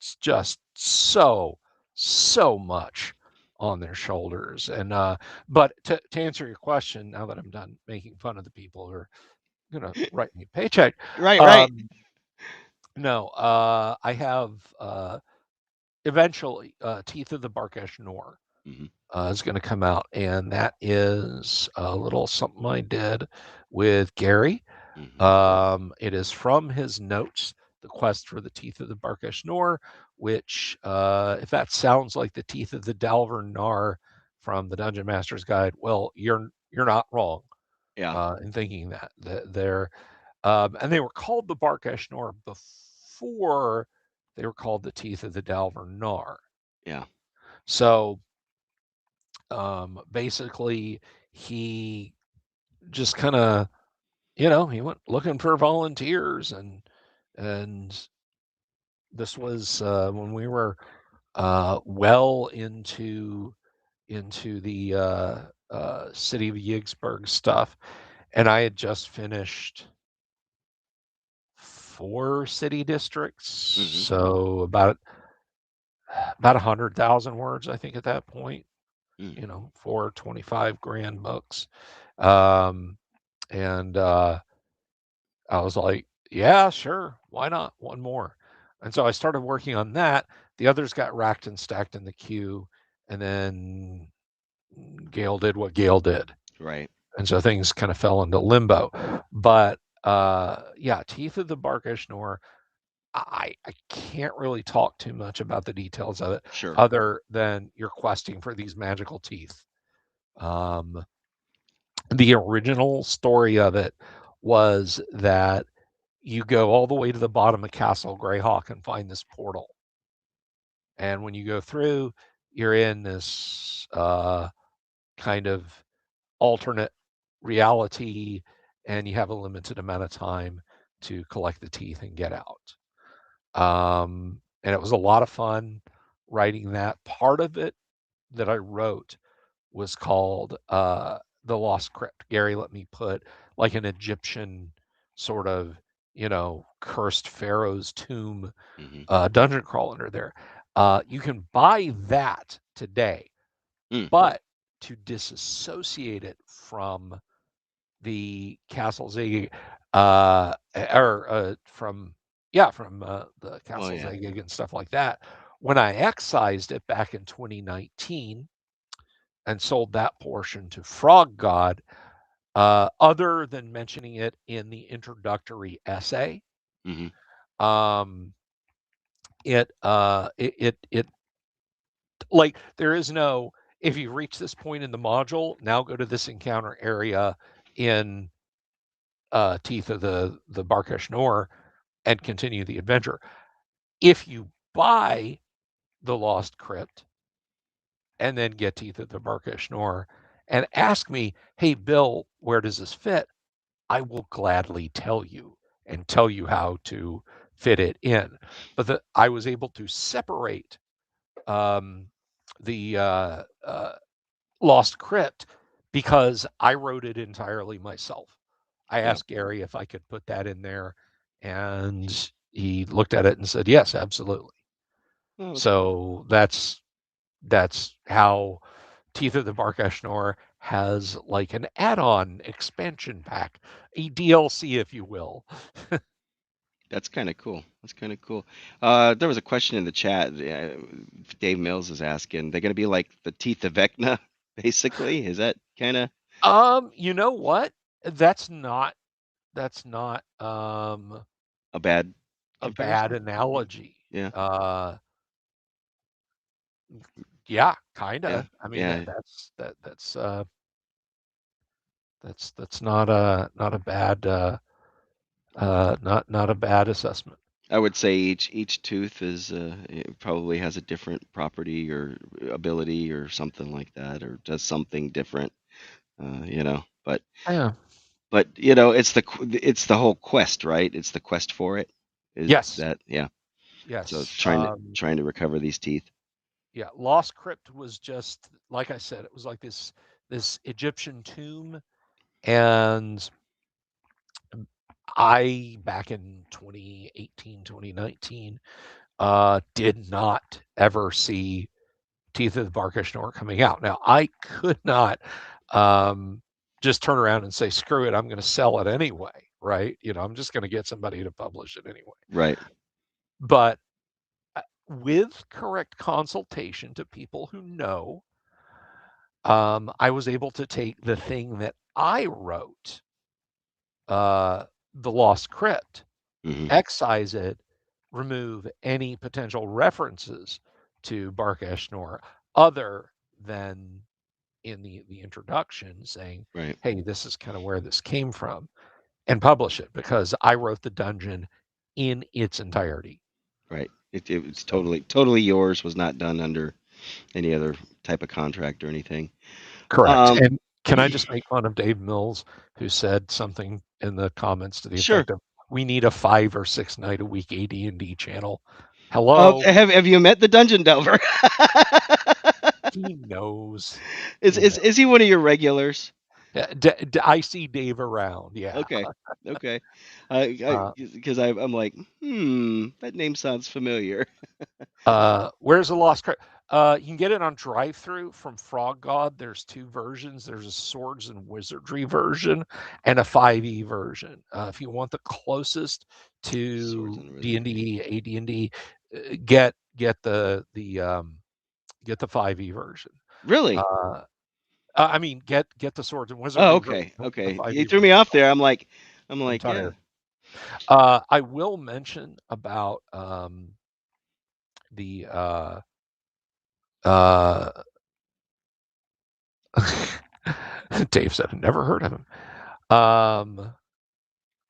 so much on their shoulders. And but to answer your question, now that I'm done making fun of the people who are gonna write me a paycheck, Right, right. um, no, I have eventually Teeth of the Barkesh Nor Hmm. is going to come out, and that is a little something I did with Gary. Hmm. It is from his notes, The Quest for the Teeth of the Barkesh Nor, which, if that sounds like the Teeth of the Dalver Nar from the Dungeon Master's Guide, well, you're not wrong Yeah, in thinking that. They're and they were called the Barkesh Nor before they were called the Teeth of the Dalver Nar. yeah. So basically, he just kind of, he went looking for volunteers, and this was when we were well into the city of Yigsburg stuff, and I had just finished 4 city districts, Hmm. so about 100,000 words, I think, at that point. Mm. 425 grand books. Um, and I was like, yeah, sure, why not? One more. And so I started working on that. The others got racked and stacked in the queue, and then Gail did what Gail did. Right. And so things kind of fell into limbo. But yeah, Teeth of the Barkish Nor, I can't really talk too much about the details of it Sure. other than you're questing for these magical teeth. Um, the original story of it was that you go all the way to the bottom of Castle Greyhawk and find this portal. And when you go through, you're in this kind of alternate reality, and you have a limited amount of time to collect the teeth and get out. And it was a lot of fun writing that. Part of it that I wrote was called The Lost Crypt. Gary let me put like an Egyptian sort of, cursed pharaoh's tomb Hmm. dungeon crawl under there. You can buy that today, Mm. but to disassociate it from the Castle Zagig, or from, yeah, from the Oh Castle yeah. Zagig and stuff like that. When I excised it back in 2019 and sold that portion to Frog God, other than mentioning it in the introductory essay, Hmm. um, it like there is no, if you reach this point in the module, now go to this encounter area in Teeth of the Barkesh Nor and continue the adventure. If you buy the Lost Crypt and then get Teeth of the Barkesh Nor and ask me, hey Bill, where does this fit? I will gladly tell you and tell you how to fit it in. But I was able to separate um, the Lost Crypt because I wrote it entirely myself. I Yeah. asked Gary if I could put that in there, and he looked at it and said, "Yes, absolutely." Oh, that's cool. So that's how Teeth of the Bark Eshnor has like an add-on expansion pack, a DLC, if you will. That's kind of cool. That's kind of cool. There was a question in the chat. Dave Mills is asking, they're going to be like the teeth of Vecna, basically. Is that kind of You know what? That's not a bad a bad comparison? analogy. Yeah. Yeah, Yeah. kinda. I mean, Yeah. that's not a bad not a bad assessment. I would say each tooth is it probably has a different property or ability or something like that, or does something different. But Yeah. it's the whole quest, right? It's the quest for it. Is Yes. that yeah? So Yes. trying to recover these teeth. Yeah. Lost Crypt was just like I said. It was like this Egyptian tomb, and I back in 2018, 2019, did not ever see Teeth of the Barkish Nor coming out. Now I could not just turn around and say, screw it, I'm going to sell it anyway, right? I'm just going to get somebody to publish it anyway. Right. But with correct consultation to people who know, I was able to take the thing that I wrote, the Lost Crypt, Hmm. excise it, remove any potential references to Barkesh Nor other than in the introduction saying, Right. hey, this is kind of where this came from, and publish it because I wrote the dungeon in its entirety. Right. It's So totally yours. Was not done under any other type of contract or anything. correct. Um, And can I just make fun of Dave Mills, who said something in the comments to the sure. effect of, we need a 5 or 6 night a week AD&D channel. Hello. Have you met the Dungeon Delver? He knows. Is He is knows. is he one of your regulars? I see Dave around. Yeah. Okay. Okay. Uh, Because I'm like, that name sounds familiar. Where's the Lost Crypt? You can get it on drive-through from Frog God. There's 2 versions. There's a Swords and Wizardry version and a 5e version. If you want the closest Swords to and Wizardry. D&D, AD&D, get the 5e version. Really? Uh, I mean, get the Swords and Oh, Wizardry version. okay. Don't get the Okay. You 5e threw me version. off there. I'm like, yeah. Entire. I will mention about the uh, Dave said, I've never heard of him.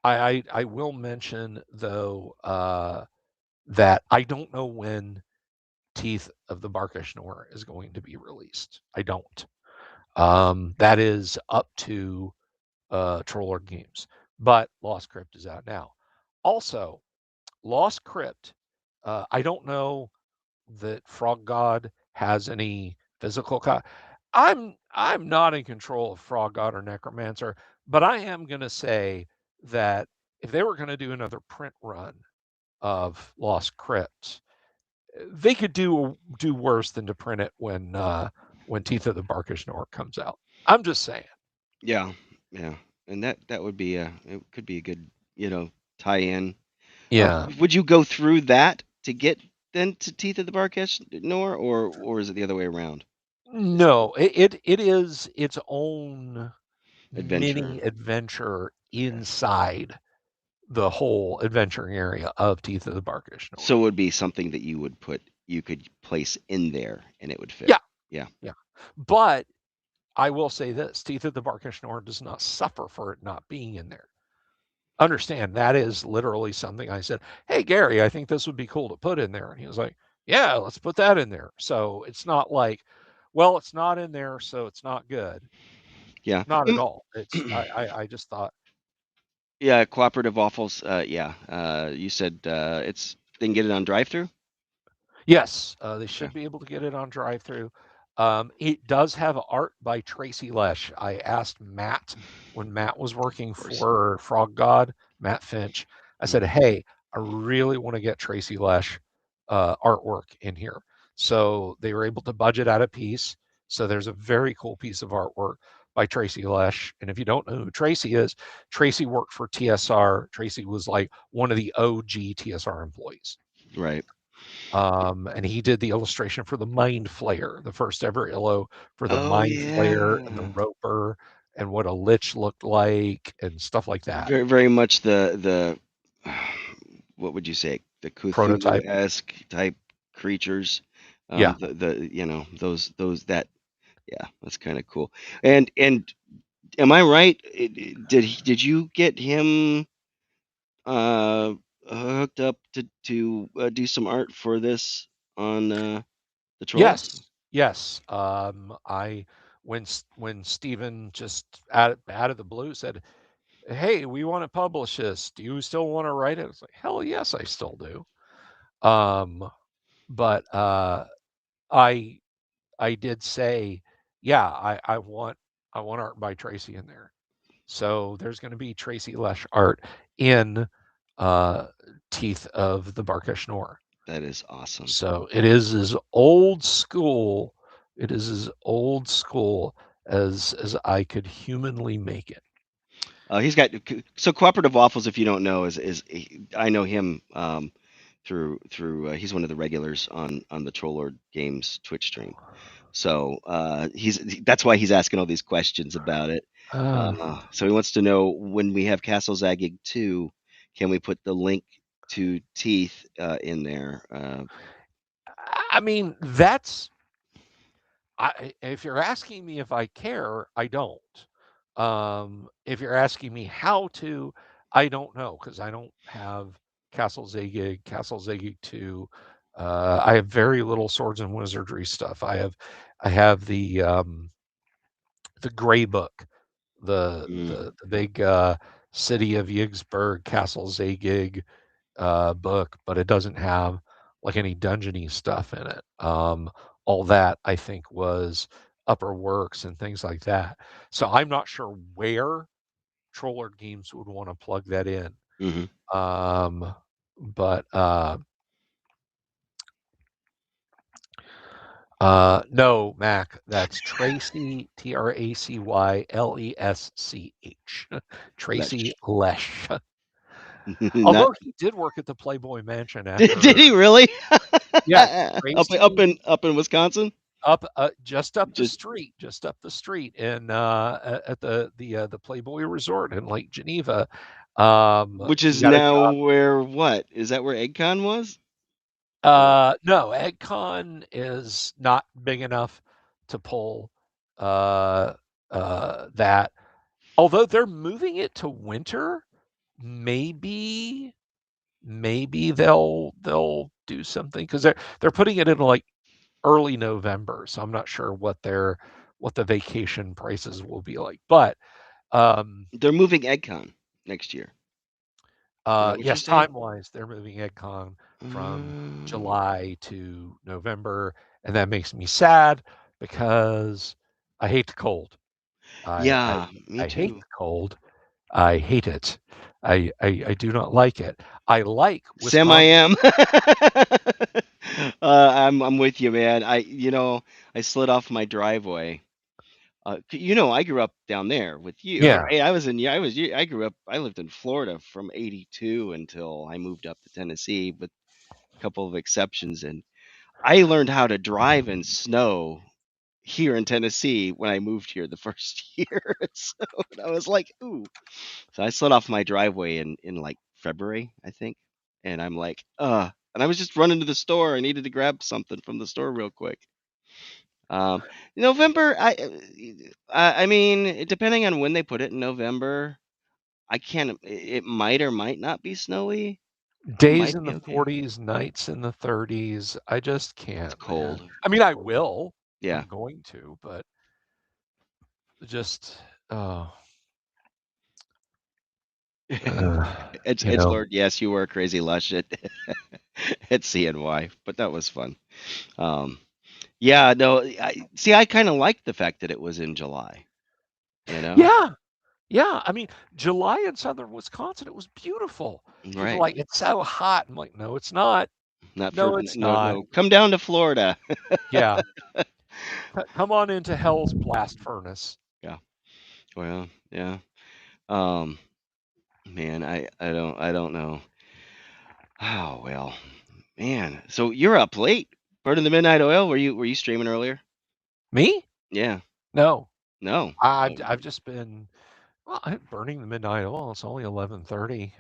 I will mention though that I don't know when Teeth of the Barkish Nor is going to be released. I don't. That is up to Troller Games, but Lost Crypt is out now. Also, Lost Crypt. I don't know that Frog God has any physical. I'm not in control of Frog God or Necromancer, but I am going to say that if they were going to do another print run of Lost Crypts, they could do worse than to print it when Teeth of the Barkish Nor comes out. I'm just saying. Yeah. Yeah. And that would be it could be a good, tie-in. Yeah. Would you go through that to get then to Teeth of the Barkesh Nor, or is it the other way around? No, it is its own Adventure. mini adventure Okay. inside the whole adventuring area of Teeth of the Barkish Nor. So it would be something that you could place in there and it would fit. Yeah, Yeah. yeah. But I will say this: Teeth of the Barkish Nor does not suffer for it not being in there. Understand that is literally something I said, hey Gary, I think this would be cool to put in there. And he was like, yeah, let's put that in there. So it's not like, well, it's not in there, so it's not good. Yeah. Not at all. It's I just thought, Yeah, cooperative waffles. Yeah. You said they can get it on drive-through? yes, they Okay. should be able to get it on drive-through. It does have art by Tracy Lesh. I asked Matt when Matt was working Of course. for Frog God, Matt Finch. I said, Mhm. hey, I really want to get Tracy Lesh artwork in here. So they were able to budget out a piece. So there's a very cool piece of artwork by Tracy Lesh. And if you don't know who Tracy is, Tracy worked for TSR. Tracy was like one of the OG TSR employees. Right. And he did the illustration for the Mind Flayer, the first ever illo for the Oh Mind Flayer and the yeah. Roper and what a Lich looked like and stuff like that. Very very much the what would you say, the Prototype. Cthulhu-esque type creatures. Yeah. The those that yeah, that's kind of cool. And am I right? Did you get him uh hooked up to do some art for this on the trolls? Yes. Yes. I when Stephen just out of the blue said, "Hey, we want to publish this. Do you still want to write it?" I was like, "Hell yes, I still do." Um, but I I did say, "Yeah, I want art by Tracy in there." So there's going to be Tracy Lesh art in uh, Teeth of the Barkesh Nor. That is awesome. So it is as old school. It is as old school as I could humanly make it. He's got so Cooperative Waffles. If you don't know, I know him through he's one of the regulars on the Trollord Games Twitch stream. So that's why he's asking all these questions about it. Uh, So he wants to know when we have Castle Zaggig 2, can we put the link to Teeth in there? I mean, that's if you're asking me if I care, I don't. If you're asking me how to, I don't know because I don't have Castle Zaggig 2. I have very little swords and wizardry stuff. I have the Gray Book, Mm, the big City of Yigsburg Castle Zaggig book, but it doesn't have like any dungeony stuff in it. All that I think was upper works and things like that. So I'm not sure where Troller Games would want to plug that in. hmm Um, but no, Mac, that's Tracy TracyLesch. Tracy Lesh. Lesh. Not Although he did work at the Playboy Mansion did after, he really? yeah, Tracy Up in Wisconsin? up Just just up the street in at the Playboy Resort in Lake Geneva. which He is got a now job. where what? Is that where EggCon was? Or No, EggCon is not big enough to pull uh, that. Although they're moving it to winter, maybe they'll do something because they're putting it in like early November, so I'm not sure what the vacation prices will be like. But they're moving EggCon next year. Is that what you're yes, saying? time wise, they're moving EggCon from Mm, July to November, and that makes me sad because I hate the cold. I I, yeah, me I hate too. the cold. I hate it. I do not like it. I like Sam, I Wisconsin. am. I'm with you, man. I slid off my driveway. I grew up down there with you, Yeah, right? I grew up. I lived in Florida from '82 until I moved up to Tennessee, with a couple of exceptions. And I learned how to drive in snow here in Tennessee when I moved here the first year. So I was like, ooh. So I slid off my driveway in like February, I think. And I'm like, and I was just running to the store. I needed to grab something from the store real quick. Um, November, I mean, depending on when they put it in November, I can't. It might or might not be snowy. I days might in be the okay. 40s, nights in the 30s. I just It's can't, man. cold. I mean, It's I cold. will. Yeah. I'm going to, but just oh, you Edge know. Lord, yes, you were a crazy lush at at CNY, but that was fun. Um, yeah, no, I kind of liked the fact that it was in July, you know? Yeah, yeah. I mean, July in southern Wisconsin, it was beautiful. People are Right. like, it's so hot. I'm like, no, it's not. Not for No, it's no not. no. Come down to Florida. Yeah. Come on into hell's blast furnace. Yeah. Well, yeah. Um, man, I don't know. Oh well, man. So you're up late. Burning the Midnight Oil. Were you streaming earlier? Me? Yeah. No. No. I've just been well, I'm burning the midnight oil. It's only 11:30.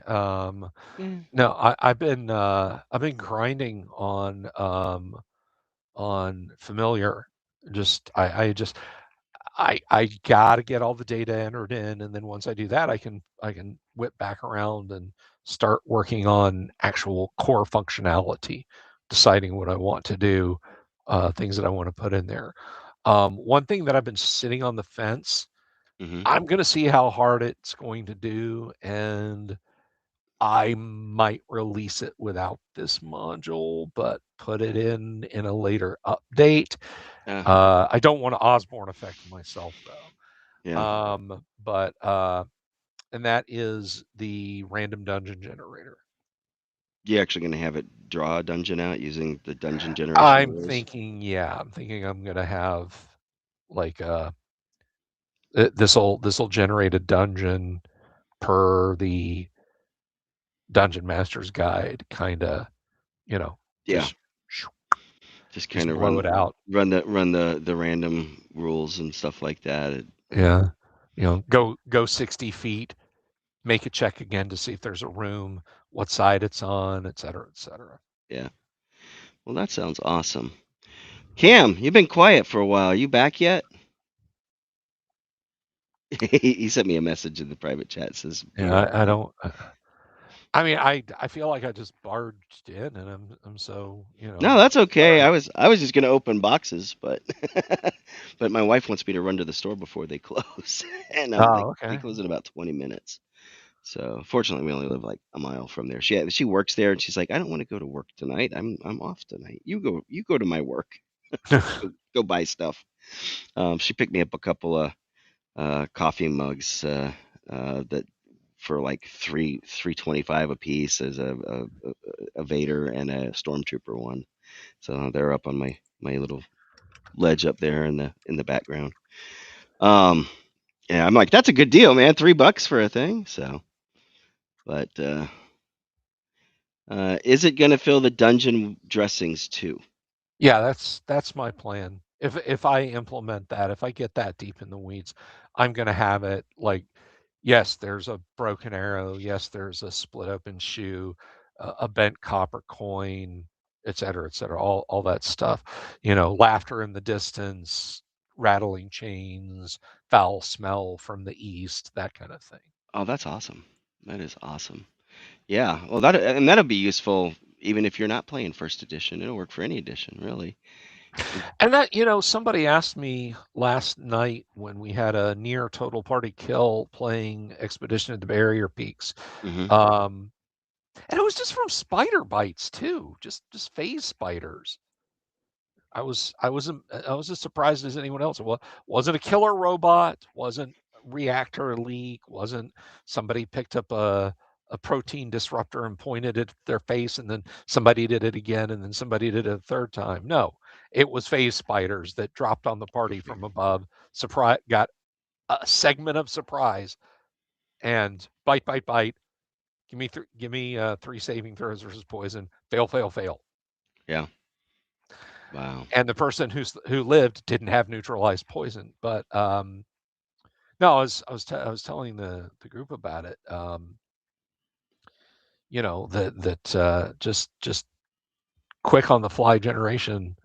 Yeah. No, I've been grinding on familiar. Just I gotta get all the data entered in, and then once I do that, I can whip back around and start working on actual core functionality, deciding what I want to do, things that I want to put in there. One thing that I've been sitting on the fence, Mm-hmm. I'm going to see how hard it's going to do, and I might release it without this module, but put it in a later update. Uh, I don't want to Osborne effect myself though. yeah. But and that is the random dungeon generator. You actually gonna have it draw a dungeon out using the dungeon generation I'm rules? thinking, yeah, I'm thinking I'm gonna have like this'll generate a dungeon per the dungeon master's guide, kind of, you know, Yeah. just Just kind just of blow it out. run the random rules and stuff like that. Yeah, go 60 feet, make a check again to see if there's a room, what side it's on, et cetera, et cetera. Yeah. Well, that sounds awesome. Cam, you've been quiet for a while. Are you back yet? He sent me a message in the private chat. Says be Yeah, right I back. don't. I mean, I feel like I just barged in, and I'm so No, that's okay. sorry. I was just gonna open boxes, but but my wife wants me to run to the store before they close, and Oh, they okay. close in about 20 minutes. So fortunately, we only live like a mile from there. She works there, and she's like, I don't want to go to work tonight. I'm off tonight. You go to my work. Go buy stuff. She picked me up a couple of coffee mugs that for like 325 a piece as a Vader and a Stormtrooper one. So they're up on my little ledge up there in the background. Um, yeah, I'm like, that's a good deal, man. $3 for a thing. So, but is it gonna fill the dungeon dressings too? Yeah, that's my plan. If I implement that, if I get that deep in the weeds, I'm gonna have it like, yes, there's a broken arrow, yes, there's a split open shoe, a bent copper coin, et cetera, all that stuff. Laughter in the distance, rattling chains, foul smell from the east, that kind of thing. Oh, that's awesome. That is awesome. Yeah. Well, that'll be useful even if you're not playing first edition. It'll work for any edition, really. And that, somebody asked me last night when we had a near total party kill playing Expedition of the Barrier Peaks. Mm-hmm. Um, and it was just from spider bites too, just phase spiders. I was as surprised as anyone else. It wasn't a killer robot, wasn't reactor leak, wasn't somebody picked up a protein disruptor and pointed it at their face, and then somebody did it again, and then somebody did it a third time. No, it was phase spiders that dropped on the party from above. Surprise, got a segment of surprise, and bite, bite, bite. Give me 3 saving throws versus poison. Fail, fail, fail. Yeah. Wow. And the person who lived didn't have neutralized poison. But no, I was telling the group about it. That just quick on the fly generation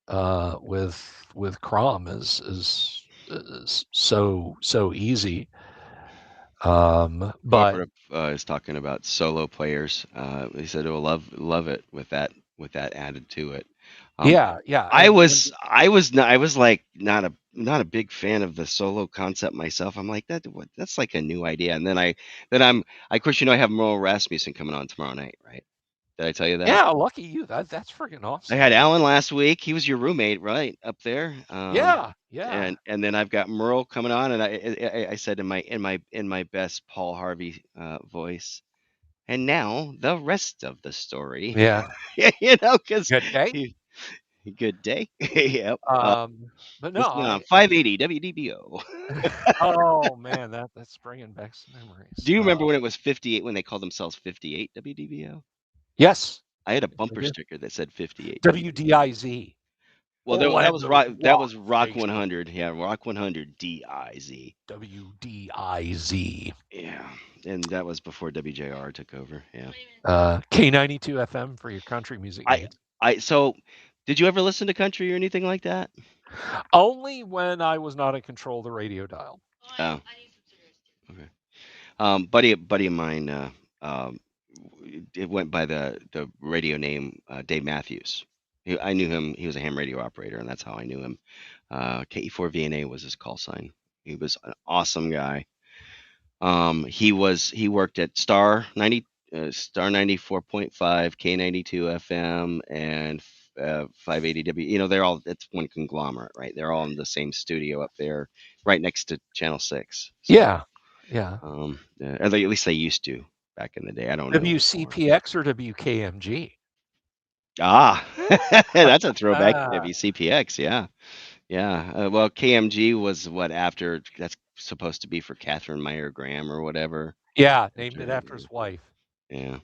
with Crom is so easy. But Cooperative is talking about solo players. He said he'll love it with that added to it. Um, yeah, I was like not a big fan of the solo concept myself. I'm like that's like a new idea. And of course I have Merle Rasmussen coming on tomorrow night, right? Did I tell you that? yeah, lucky you. That's freaking I awesome. had Alan last week. He was your roommate, right, up there. Yeah. And then I've got Merle coming on, and I said in my best Paul Harvey voice, and now the rest of the story. Yeah. Because Good day. Good day. Yep. But no, Listening on 580 WDBO. oh man, that's bringing back some memories. Do you remember when it was 58 when they called themselves 58 WDBO? Yes, I had a yes, I bumper do. sticker that said 58 WDBO. WDIZ, Well, that was Orlando rock. That Rock was Rock Station. 100. Yeah, Rock 100 DIZ. WDIZ. Yeah, and that was before WJR took over. Yeah. K92 FM for your country music I needs. so did you ever listen to country or anything like that? Only when I was not in control of the radio dial. Oh, okay. Buddy of mine, um, it went by the radio name Dave Matthews. I knew him. He was a ham radio operator, and that's how I knew him. KE4VNA was his call sign. He was an awesome guy. He worked at Star 94.5, K92 FM, and 580 W. They're all it's one conglomerate, right? They're all in the same studio up there, right next to Channel 6. So, Yeah, yeah. at least they used to back in the day. I don't know anymore. WCPX or WKMG? Ah, that's a throwback. Ah, WCPX, yeah, yeah. Well, KMG was what after that's supposed to be for Catherine Meyer Graham or whatever. yeah, named it After, after his wife. yeah.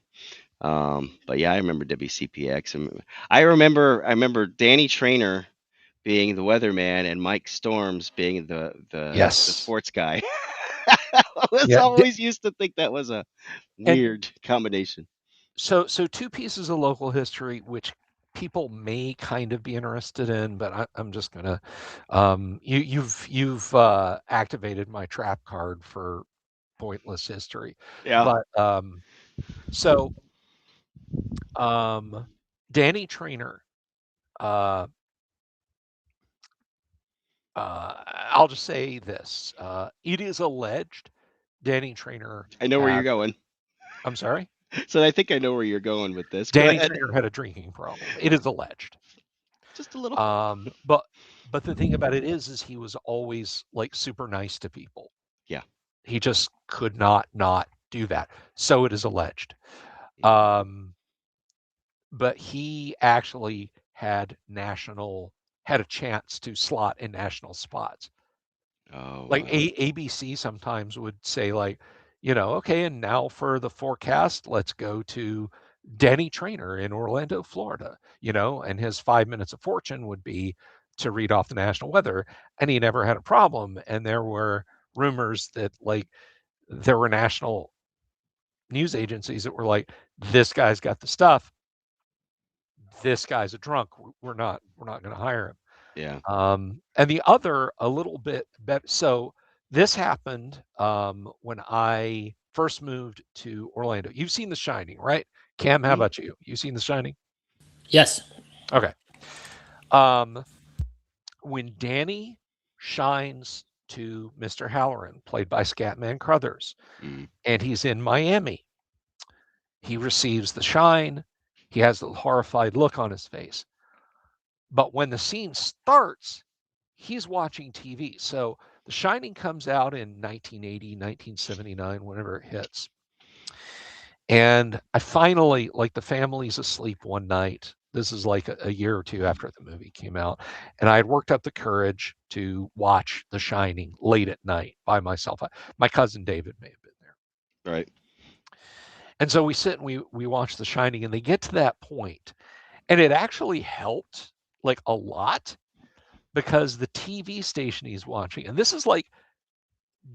But yeah, I remember WCPX, and I remember Danny Trainer being the weatherman and Mike Storms being the Yes. sports guy. I was Yeah. always used to think that was a And weird combination. so two pieces of local history which people may kind of be interested in, but I'm just gonna you've activated my trap card for pointless history. Yeah, But so Danny Trainer, uh I'll just say this. It is alleged Danny Trainer I know where had, you're going. I'm sorry? So I think I know where you're going with this. Go Danny ahead. Trainer had a drinking problem. It is alleged. Just a little. But the thing about it is he was always like super nice to people. Yeah. He just could not do that. So it is alleged. Yeah. But he actually had a chance to slot in national spots. Oh Like wow. ABC sometimes would say like, okay, and now for the forecast, let's go to Danny Trainer in Orlando, Florida, and his 5 minutes of fortune would be to read off the national weather, and he never had a problem. And there were rumors that like there were national news agencies that were like, this guy's got the stuff. This guy's a drunk. We're not going to hire him. Yeah. And the other, a little bit better. So this happened when I first moved to Orlando. You've seen The Shining, right? Cam, how Mhm. about you? You've seen The Shining? Yes. Okay. When Danny shines to Mr. Halloran, played by Scatman Crothers, Mm. and he's in Miami, he receives the shine. He has the horrified look on his face. But when the scene starts, he's watching TV. So The Shining comes out in 1980, 1979, whenever it hits. And I finally, like, the family's asleep one night. This is like a year or two after the movie came out. And I had worked up the courage to watch The Shining late at night by myself. My cousin David may have been there. Right. And so we sit and we watch The Shining, and they get to that point, and it actually helped like a lot because the TV station he's watching, and this is like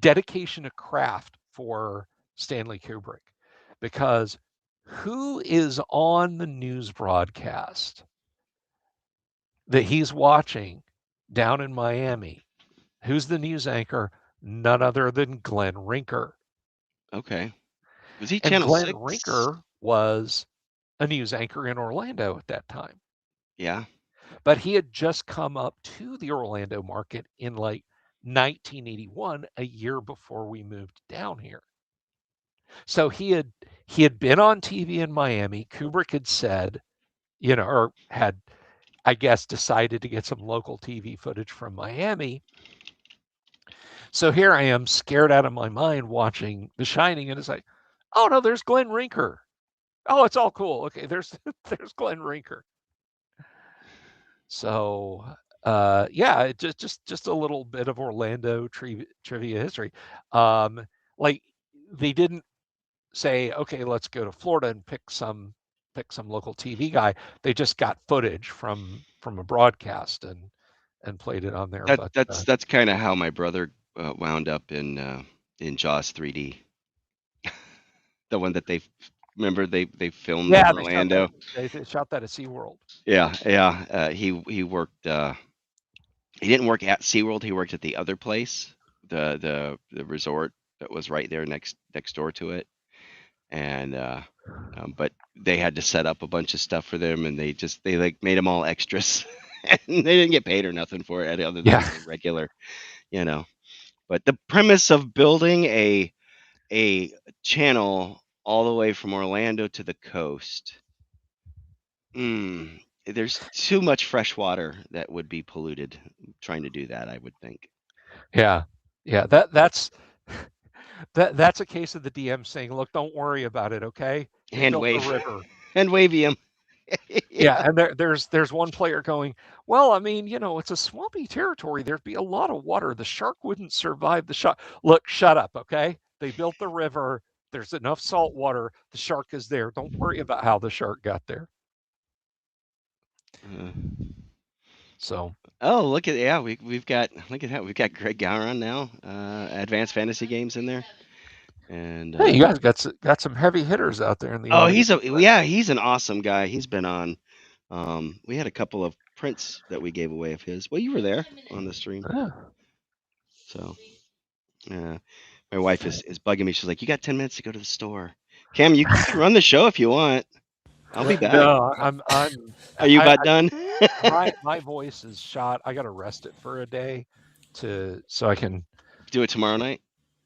dedication to craft for Stanley Kubrick, because who is on the news broadcast that he's watching down in Miami? Who's the news anchor? None other than Glenn Rinker. Okay. Was he And Channel Glenn 6? Rinker was a news anchor in Orlando at that time. Yeah. But he had just come up to the Orlando market in like 1981, a year before we moved down here. So he had been on TV in Miami. Kubrick had said, or had, I guess, decided to get some local TV footage from Miami. So here I am, scared out of my mind, watching The Shining, and it's like, oh no, there's Glenn Rinker. Oh, it's all cool. Okay, there's Glenn Rinker. So yeah, just a little bit of Orlando trivia history. Like they didn't say, okay, let's go to Florida and pick some local TV guy. They just got footage from a broadcast and played it on there. But That's kind of how my brother wound up in Jaws 3D. The one that remember they filmed in yeah, Orlando. they shot that at SeaWorld. Yeah. He worked. He didn't work at SeaWorld. He worked at the other place, the resort that was right there next door to it. And but they had to set up a bunch of stuff for them, and they like made them all extras, and they didn't get paid or nothing for it other than Yeah. the regular, you know. But the premise of building a channel all the way from Orlando to the coast, there's too much fresh water that would be polluted trying to do that, I would think. Yeah. That's that's a case of the DM saying, "Look, don't worry about it, okay? They Hand built the wave, river." hand wavy him. Yeah, and there's one player going, "Well, I mean, it's a swampy territory. There'd be a lot of water. The shark wouldn't survive the shock." Look, shut up, okay? They built the river. There's enough salt water. The shark is there. Don't worry about how the shark got there. So, Oh, we've got look at that. We've got Greg Gowron now, Advanced Fantasy Games in there, and hey, you guys got some heavy hitters out there in the oh, audience. he's an awesome guy. He's been on. We had a couple of prints that we gave away of his. Well, you were there on the stream, Yeah. so yeah. My wife is bugging me. She's like, "You got 10 minutes to go to the store." Cam, you can run the show if you want. I'll be back. No, Are you about done? my voice is shot. I got to rest it for a day so I can Do it tomorrow night.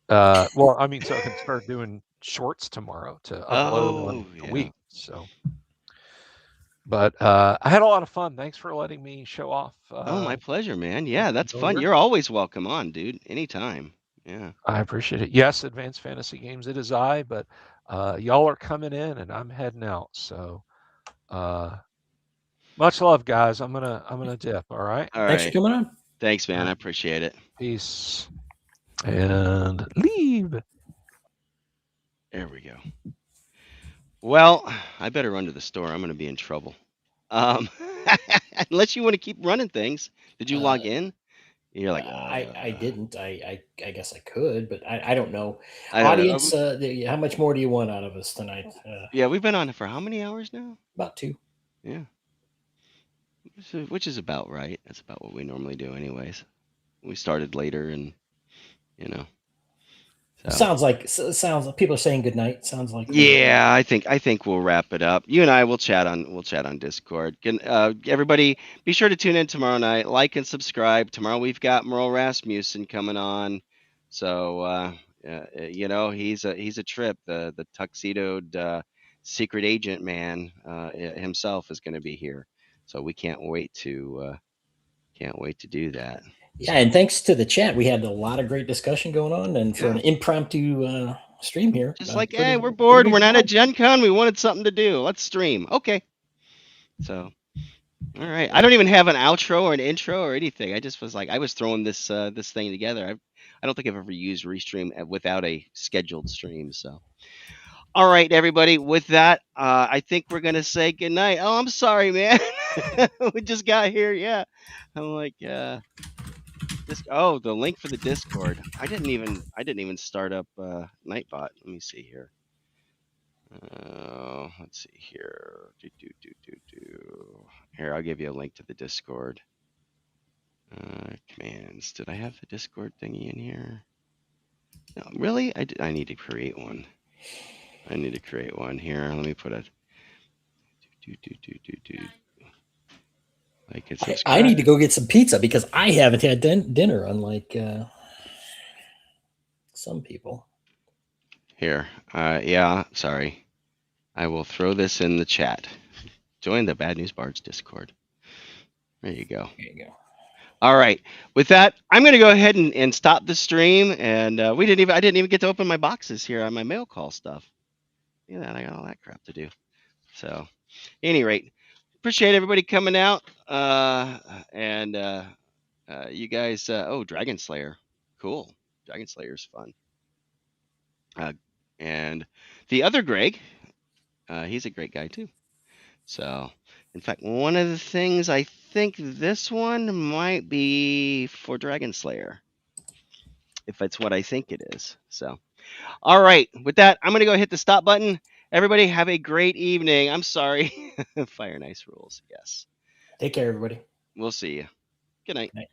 well, I mean, so I can start doing shorts tomorrow to upload on the yeah. week. So, but I had a lot of fun. Thanks for letting me show off. Oh, my pleasure, man. Yeah, that's Bill fun. here. You're always welcome on, dude. Anytime. Yeah. I appreciate it. Yes, Advanced Fantasy Games. It is I, but y'all are coming in and I'm heading out. So, much love, guys. I'm gonna dip. All right. All Thanks for right. coming on. Thanks, man. I appreciate it. Peace and leave. There we go. Well, I better run to the store. I'm going to be in trouble. Unless you want to keep running things. Did you log in? You're like, I didn't. I guess I could, but I don't know. I don't know. Audience, how much more do you want out of us tonight? Yeah, we've been on for how many hours now? About 2. Yeah. Which is about right. That's about what we normally do, anyways. We started later, and you know. So. Sounds like people are saying good night. Sounds like Yeah, I think we'll wrap it up. You and I will chat on Discord. Everybody, be sure to tune in tomorrow night. Like and subscribe. Tomorrow we've got Merle Rasmussen coming on. So he's a trip. The tuxedoed secret agent man himself is going to be here. So we can't wait to do that. Yeah, and thanks to the chat, we had a lot of great discussion going on, and for an impromptu stream here, just like, hey, we're bored. We're not at GenCon. We wanted something to do. Let's stream. Okay. So, all right. I don't even have an outro or an intro or anything. I just was like, I was throwing this thing together. I don't think I've ever used Restream without a scheduled stream. So, all right, everybody. With that, I think we're gonna say goodnight. Oh, I'm sorry, man. We just got here. Yeah. I'm like, the link for the Discord. I didn't even start up Nightbot. Let me see here. Let's see here. Here, I'll give you a link to the Discord. Commands. Did I have the Discord thingy in here? No, really? I need to create one. Here. Let me put a. Like it. I need to go get some pizza because I haven't had dinner, unlike some people. Here. Yeah, sorry. I will throw this in the chat. Join the Bad News Bards Discord. There you go. There you go. All right. With that, I'm going to go ahead and stop the stream. And I didn't even get to open my boxes here on my mail call stuff. Yeah, I got all that crap to do. So, at any rate, appreciate everybody coming out. And you guys, oh, Dragon Slayer, cool. Dragon Slayer's fun. And the other Greg, he's a great guy too. So, in fact, one of the things I think this one might be for Dragon Slayer, if it's what I think it is. So, all right, with that, I'm gonna go hit the stop button. Everybody, have a great evening. I'm sorry, Fire and Ice rules. Yes, Take care, everybody. we'll see you. Good night. Night.